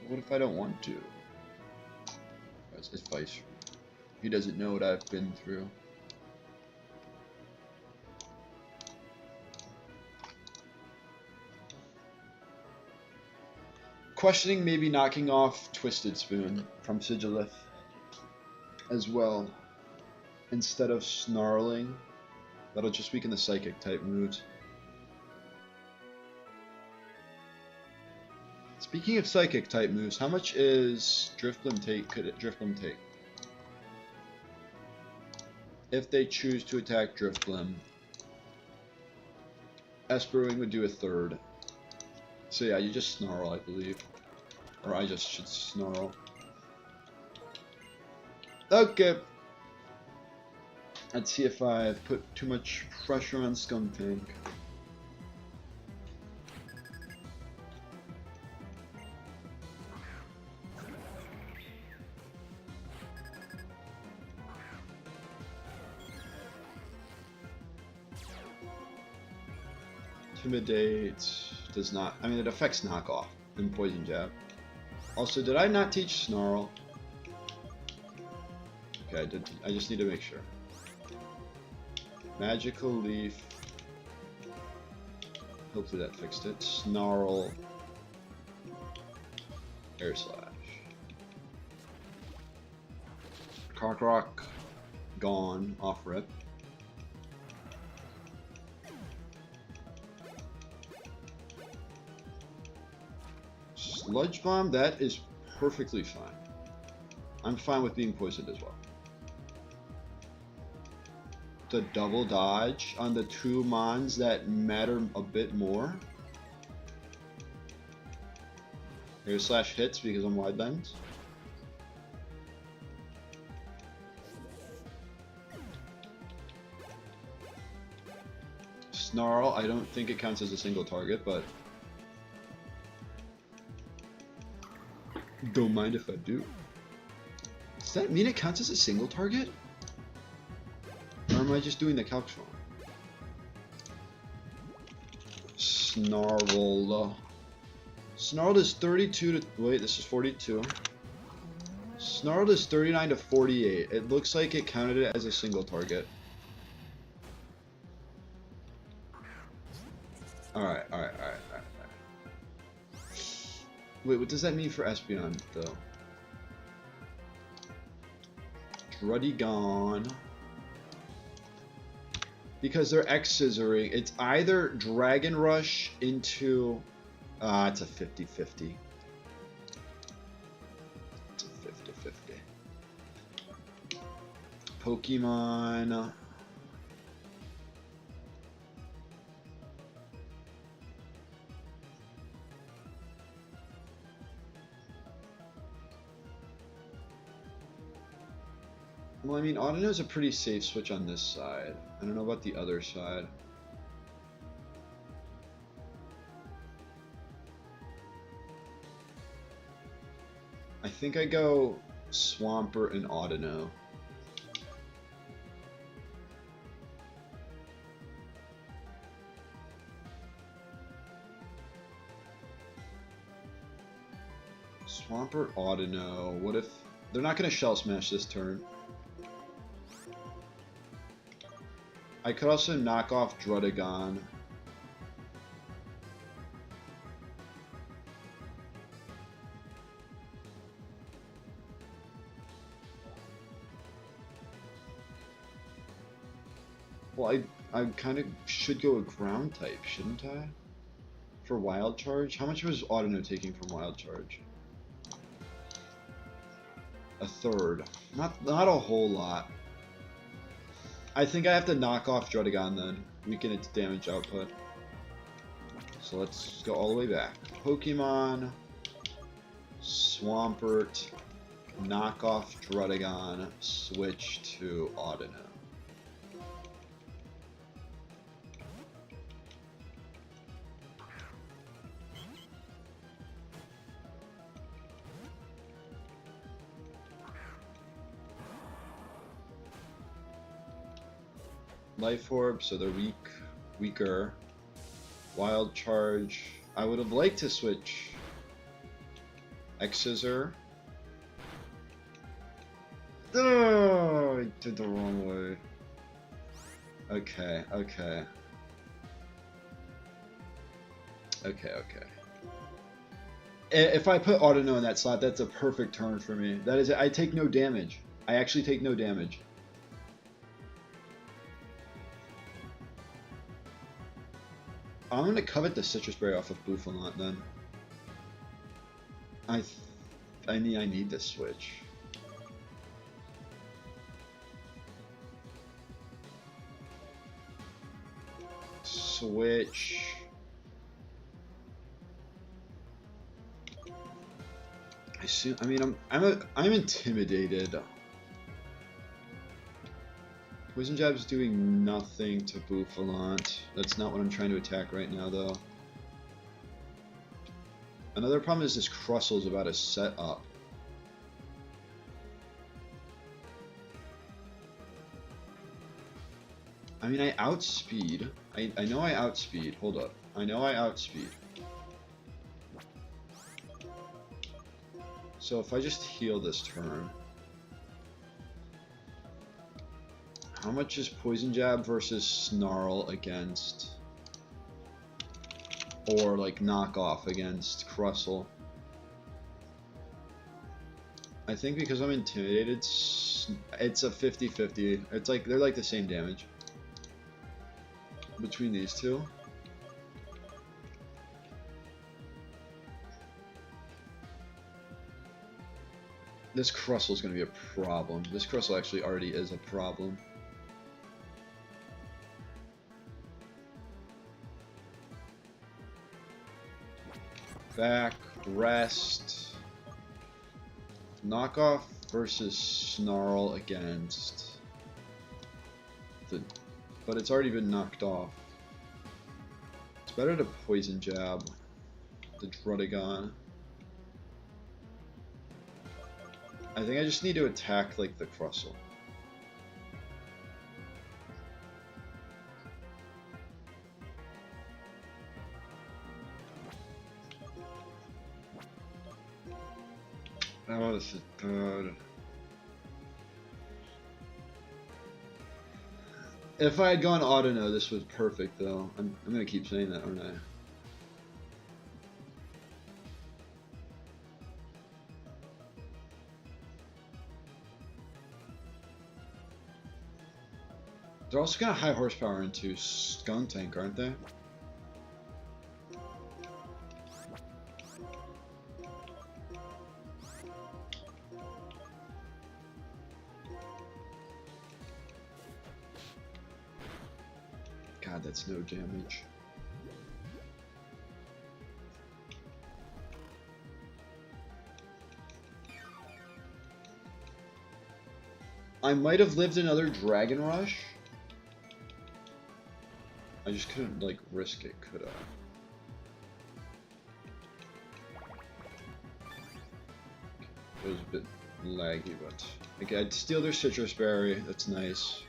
What if I don't want to? That's advice. He doesn't know what I've been through. Questioning maybe knocking off Twisted Spoon from Sigilif as well. Instead of Snarling. That'll just weaken the Psychic type moves. Speaking of Psychic type moves, how much is Drifblim take? Could Drifblim take? If they choose to attack Drifblim, Esperwing would do a third. So yeah, you just Snarl, I believe. Or I just should Snarl. Okay. Let's see if I put too much pressure on Skuntank. Intimidate, does not. I mean, it affects knockoff and poison jab. Also, did I not teach snarl? Okay, I did. I just need to make sure. Magical leaf. Hopefully that fixed it. Snarl. Air slash. Cockrock. Gone. Off rip. Sludge bomb. That is perfectly fine. I'm fine with being poisoned as well. The double dodge on the 2 mons that matter a bit more. Air slash hits because I'm wide lens. Snarl, I don't think it counts as a single target, but don't mind if I do. Does that mean it counts as a single target? Or am I just doing the calcs wrong? Snarl. Snarl is 32 to... Wait, this is 42. Snarl is 39 to 48. It looks like it counted it as a single target. Alright. Wait, what does that mean for Espeon, though? Druddigon. Because they're X-scissoring, it's either Dragon Rush into... it's a 50-50. It's a 50-50. Pokemon... Well, I mean, Audino is a pretty safe switch on this side. I don't know about the other side. I think I go Swampert and Audino. Swampert, Audino. What if... They're not going to Shell Smash this turn. I could also knock off Druddigon. Well, I kind of should go a ground type, shouldn't I? For Wild Charge? How much was Audino taking from Wild Charge? A third. Not a whole lot. I think I have to knock off Druddigon then, weaken its damage output. So let's go all the way back. Pokemon, Swampert, knock off Druddigon, switch to Audino. Life Orb, so they're weaker. Wild Charge. I would have liked to switch X-Scissor. Oh, I did the wrong way. Okay. If I put Audino in that slot, that's a perfect turn for me. That is, I take no damage. I actually take no damage. I'm gonna covet the Citrus Berry off of Bouffalant then. I need to switch. Switch. I mean, I'm intimidated. Poison Jab's doing nothing to Bouffalant. That's not what I'm trying to attack right now, though. Another problem is this Crustle's about to set up. I mean, I outspeed. I know I outspeed. Hold up. I know I outspeed. So if I just heal this turn, how much is Poison Jab versus Snarl against, or like knockoff against Crustle? I think because I'm intimidated, it's a 50-50. It's like they're like the same damage between these two. This Crustle is going to be a problem. This Crustle actually already is a problem. Back, rest. Knockoff versus Snarl against the... But it's already been knocked off. It's better to Poison Jab the Drudigon. I think I just need to attack, like, the Crustle. Oh, this is good. If I had gone Auto-No, this was perfect, though. I'm gonna keep saying that, aren't I? They're also kind of high horsepower into Skunk Tank, aren't they? God, that's no damage. I might have lived another Dragon Rush. I just couldn't, like, risk it, could I? It was a bit laggy, but... Okay, I'd steal their Citrus Berry, that's nice.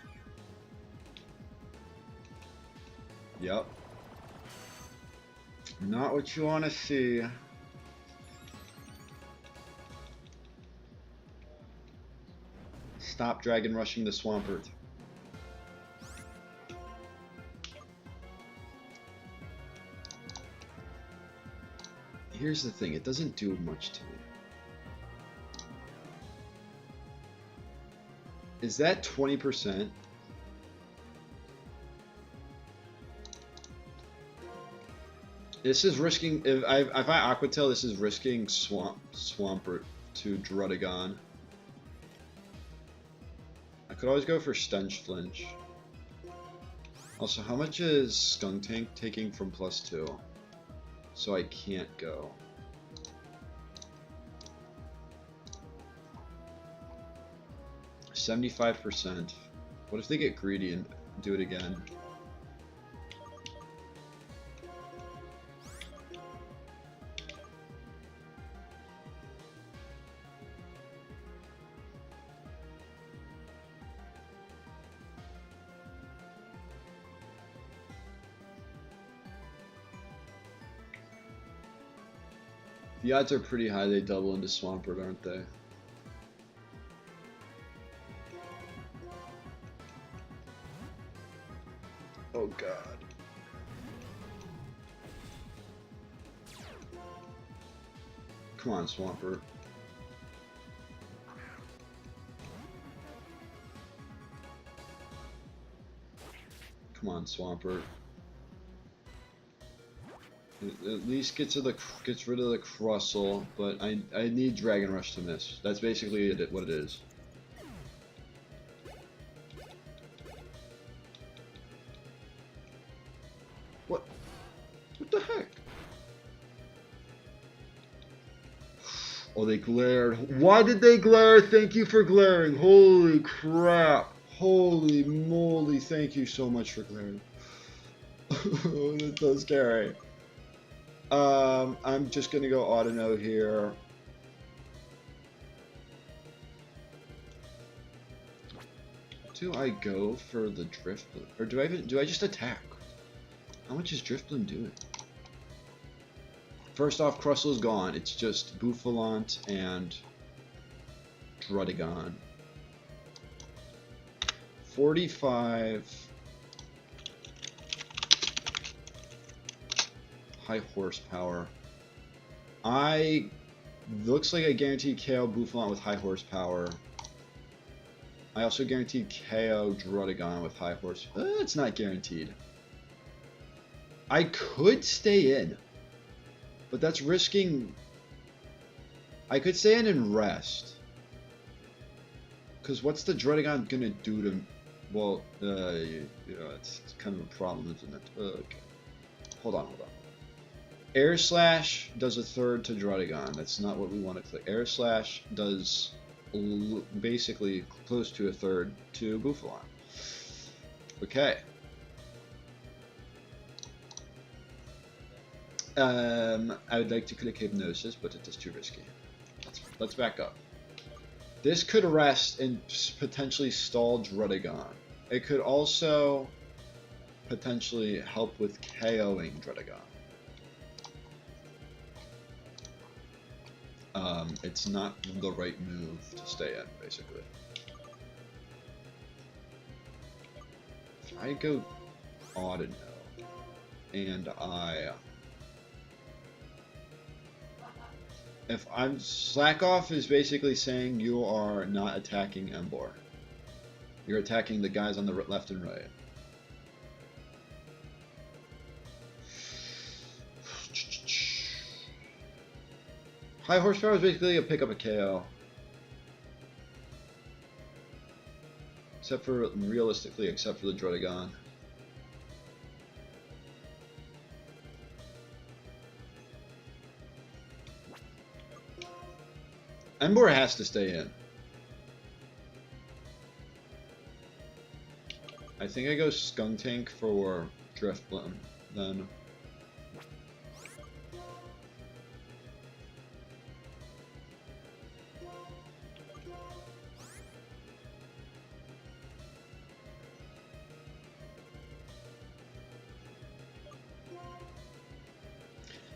Yep. Not what you want to see. Stop Dragon Rushing the Swampert. Here's the thing, it doesn't do much to me. Is that 20%? This is risking, if I Aqua Tail, this is risking Swampert to Drudigon. I could always go for Stench Flinch. Also, how much is Skunk Tank taking from +2? So I can't go. %. What if they get greedy and do it again? The odds are pretty high they double into Swampert, aren't they? Oh god. Come on, Swampert. Come on, Swampert. At least gets rid of the Crustle, but I need Dragon Rush to miss. That's basically what it is. What the heck? Oh, they glared. Why did they glare? Thank you for glaring. Holy crap. Holy moly. Thank you so much for glaring. Oh, that's so scary. I'm just gonna go Auto-No here. Do I go for the Drift Bloom? Or do I just attack? How much is Drift Bloom doing? First off, Crustle is gone. It's just Bouffalant and Druddigon. 45 high horsepower. Looks like I guaranteed KO Bouffalant with high horsepower. I also guaranteed KO Druddigon with high horsepower. It's not guaranteed. I could stay in, but that's risking. I could stay in and rest. Because what's the Druddigon gonna do to? Well, it's kind of a problem, isn't it? Okay. Hold on. Air Slash does a third to Druddigon. That's not what we want to click. Air Slash does basically close to a third to Bouffalant. Okay. I would like to click Hypnosis, but it is too risky. Let's back up. This could rest and potentially stall Druddigon. It could also potentially help with KOing Druddigon. It's not the right move to stay in, basically. If I go Audino, and if I'm slack off is basically saying you are not attacking Emboar. You're attacking the guys on the left and right. High horsepower is basically a pick up a KO. Except for, realistically, except for the Druddigon. Emboar has to stay in. I think I go Skuntank for Drifblim then.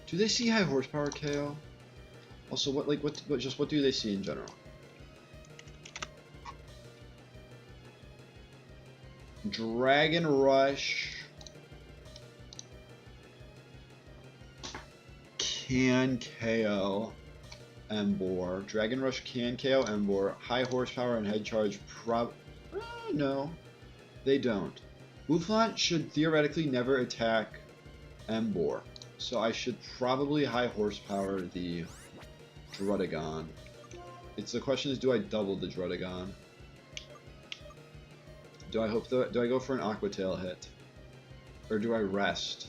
Do they see high horsepower KO? Also, what do they see in general? Dragon Rush can KO Emboar. Dragon Rush can KO Emboar. High horsepower and head charge no, they don't. Bouffalant should theoretically never attack Emboar. So I should probably high horsepower the Druddigon. The question is, do I double the Druddigon? Do I go for an Aqua Tail hit? Or do I rest?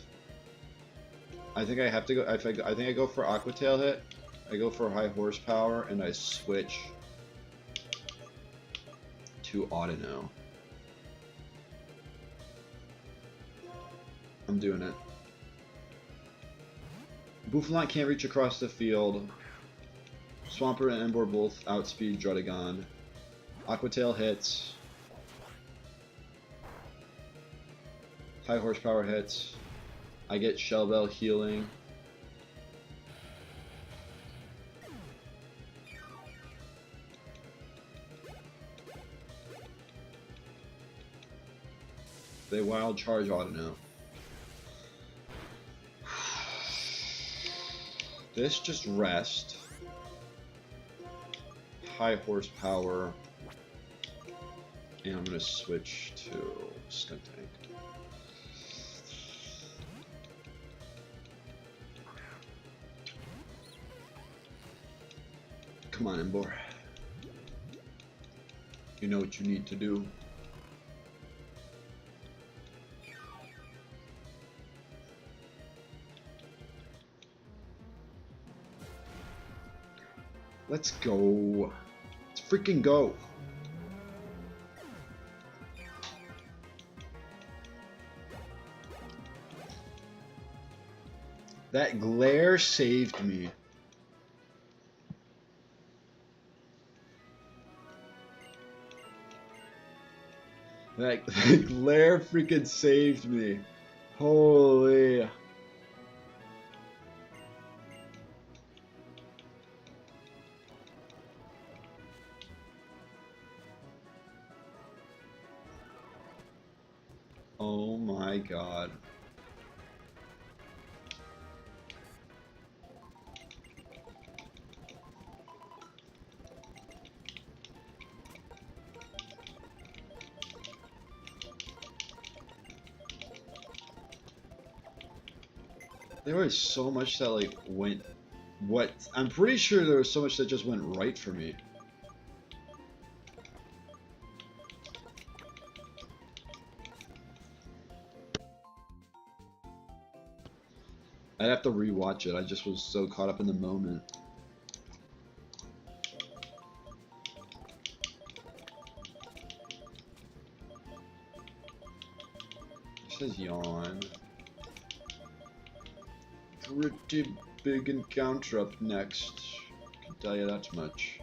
I think I have to go. I think I go for Aqua Tail hit. I go for high horsepower and I switch to Audino. I'm doing it. Bouffalant can't reach across the field. Swampert and Emboar both outspeed Druddigon. Aqua Tail hits. High horsepower hits. I get Shell Bell healing. They wild charge Audino. This just rest. High horsepower. And I'm gonna switch to Skuntank. Come on, Emboar. You know what you need to do. Let's go. Let's freaking go. That glare saved me. That glare freaking saved me. Holy. Oh my god. There was so much that like went what I'm pretty sure there was so much that just went right for me. I'd have to rewatch it. I just was so caught up in the moment. It says yawn. Pretty big encounter up next. Can tell you that much.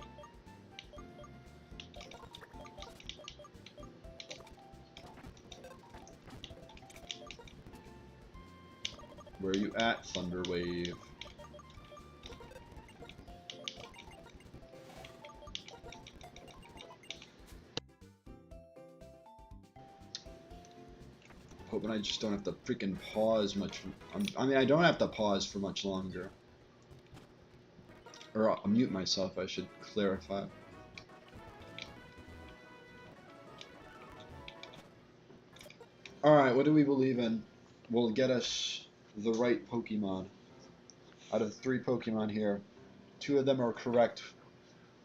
Where are you at, Thunderwave? Hoping I just don't have to freaking pause much. I mean, I don't have to pause for much longer. Or I'll mute myself, I should clarify. Alright, what do we believe in? Will get us the right Pokemon. Out of 3 Pokemon here, 2 of them are correct.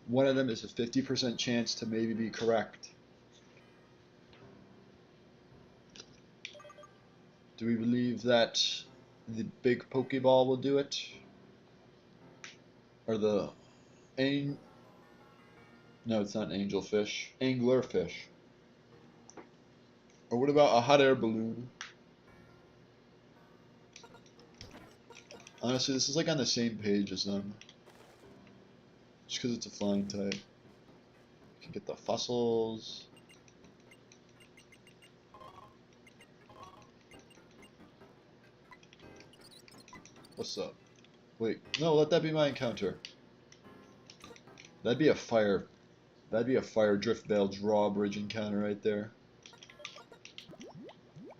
One of them is a 50% chance to maybe be correct. Do we believe that the big Pokeball will do it? Or the no, it's not angelfish. Anglerfish. Or what about a hot air balloon? Honestly, this is like on the same page as them. Just because it's a flying type. You can get the fossils. What's up? Wait, no, let that be my encounter. That'd be a fire drift veil drawbridge encounter right there.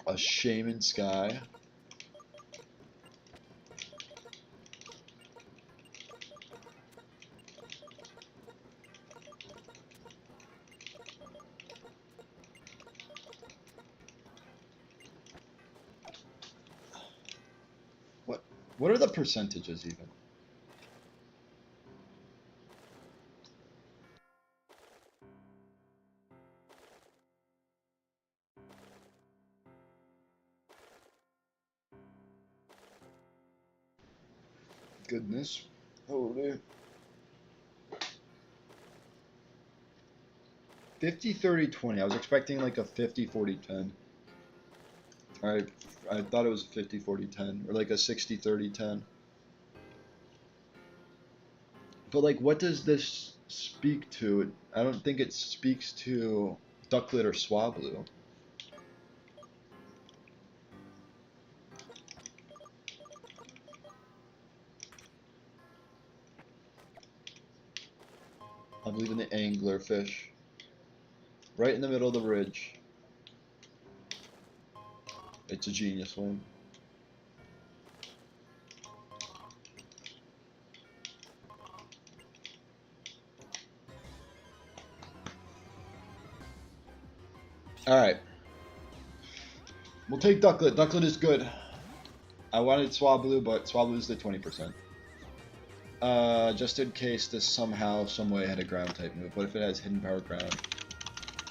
A Shaman Sky. What are the percentages even? Goodness. Holy. 50, 30, 20. I was expecting like a 50, 40, 10. I thought it was 50, 40, 10. Or like a 60, 30, 10. But like, what does this speak to? I don't think it speaks to Ducklet or Swablu. I believe in the anglerfish. Right in the middle of the ridge. It's a genius one. Alright. We'll take Ducklet. Ducklet is good. I wanted Swablu, but Swablu is the 20%. Just in case this somehow, someway had a ground type move. What if it has hidden power ground?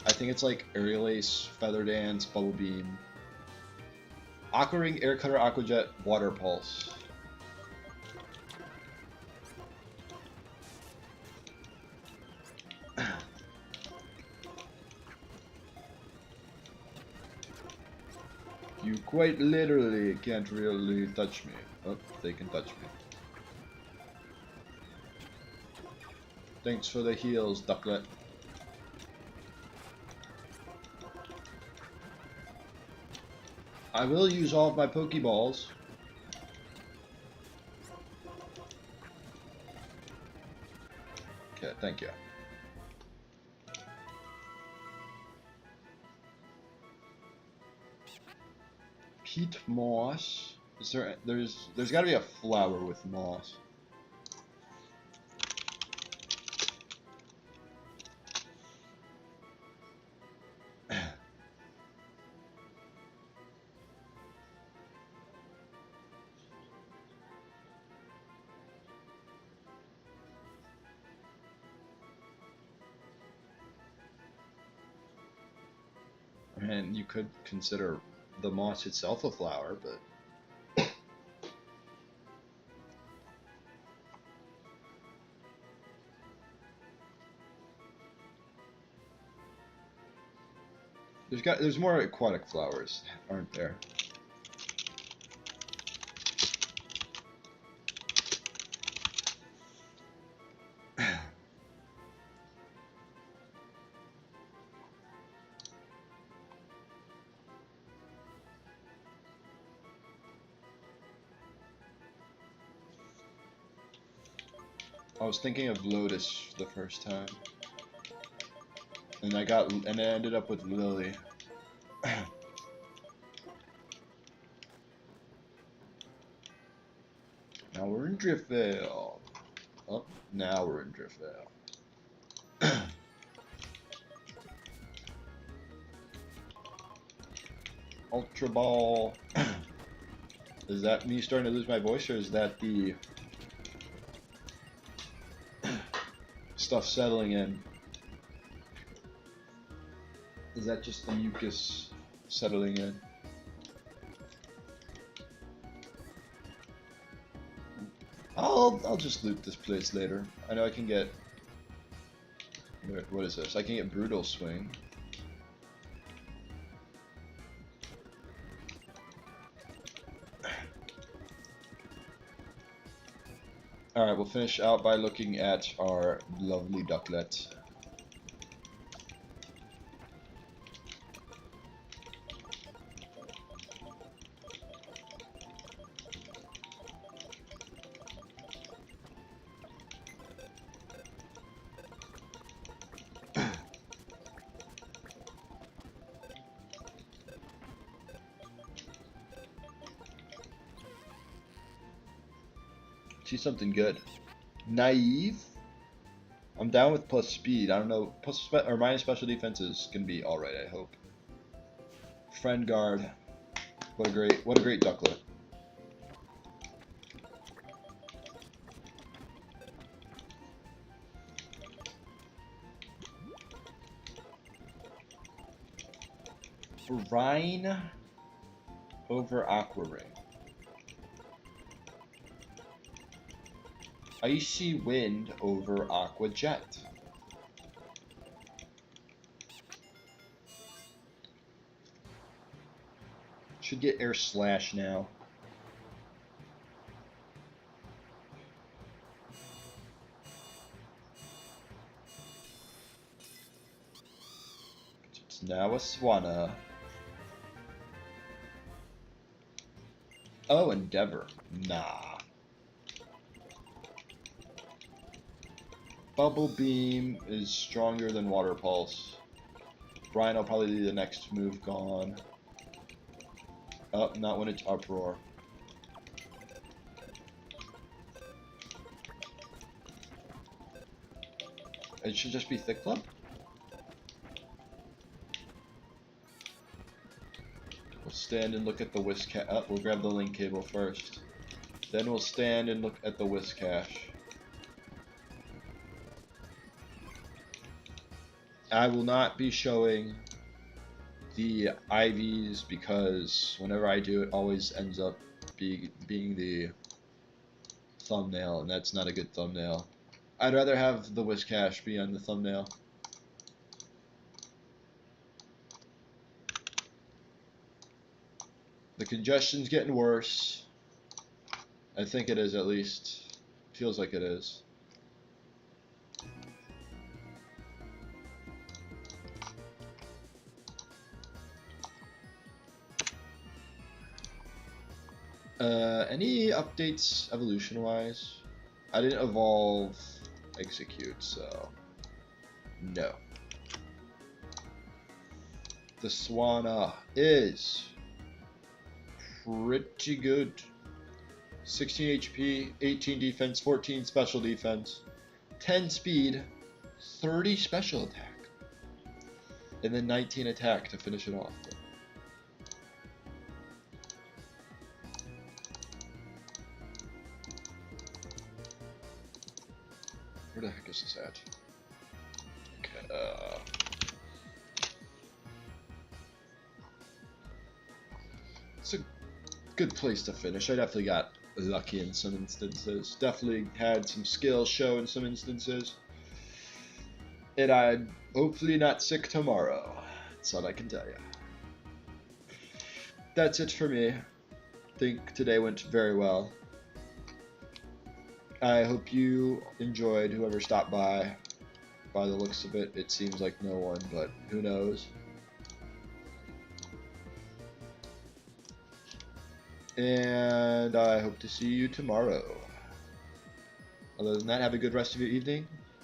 I think it's like Aerial Ace, Feather Dance, Bubble Beam, Aqua Ring, Air Cutter, Aqua Jet, Water Pulse. You quite literally can't really touch me. Oh, they can touch me. Thanks for the heals, Ducklet. I will use all of my Pokeballs. Okay, thank you. peat moss. Is there? There's got to be a flower with moss. And you could consider the moss itself a flower, but there's more aquatic flowers, aren't there? I was thinking of lotus the first time, and I ended up with lily. Now we're in Driftvale. Oh, now we're in Driftvale. Ultra Ball. Is that me starting to lose my voice, or is that the stuff settling in? Is that just the mucus settling in? I'll just loot this place later. I know I can get... What is this? I can get Brutal Swing. Alright, we'll finish out by looking at our lovely ducklet. See something good. Naive. I'm down with plus speed. I don't know. Or minus special defense is gonna be all right. I hope. Friend guard. What a great ducklet. Brine over Aqua Ring. Icy Wind over Aqua Jet. Should get Air Slash now. It's now a Swanna. Oh, Endeavor. Nah. Bubble Beam is stronger than Water Pulse. Brine will probably be the next move gone. Oh, not when it's Uproar. It should just be Thick Club. We'll stand and look at the Whisk Cache. Oh, we'll grab the link cable first. Then we'll stand and look at the Whisk Cache. I will not be showing the IVs because whenever I do, it always ends up being the thumbnail, and that's not a good thumbnail. I'd rather have the Whisk Cache be on the thumbnail. The congestion's getting worse. I think it is, at least. Feels like it is. Any updates evolution-wise? I didn't evolve execute, so no. The Swanna is pretty good. 16 HP, 18 defense, 14 special defense, 10 speed, 30 special attack, and then 19 attack to finish it off. Where the heck is this at? Okay, it's a good place to finish. I definitely got lucky in some instances. Definitely had some skill show in some instances. And I'm hopefully not sick tomorrow. That's all I can tell you. That's it for me. I think today went very well. I hope you enjoyed, whoever stopped by. By the looks of it, it seems like no one, but who knows. And I hope to see you tomorrow. Other than that, have a good rest of your evening.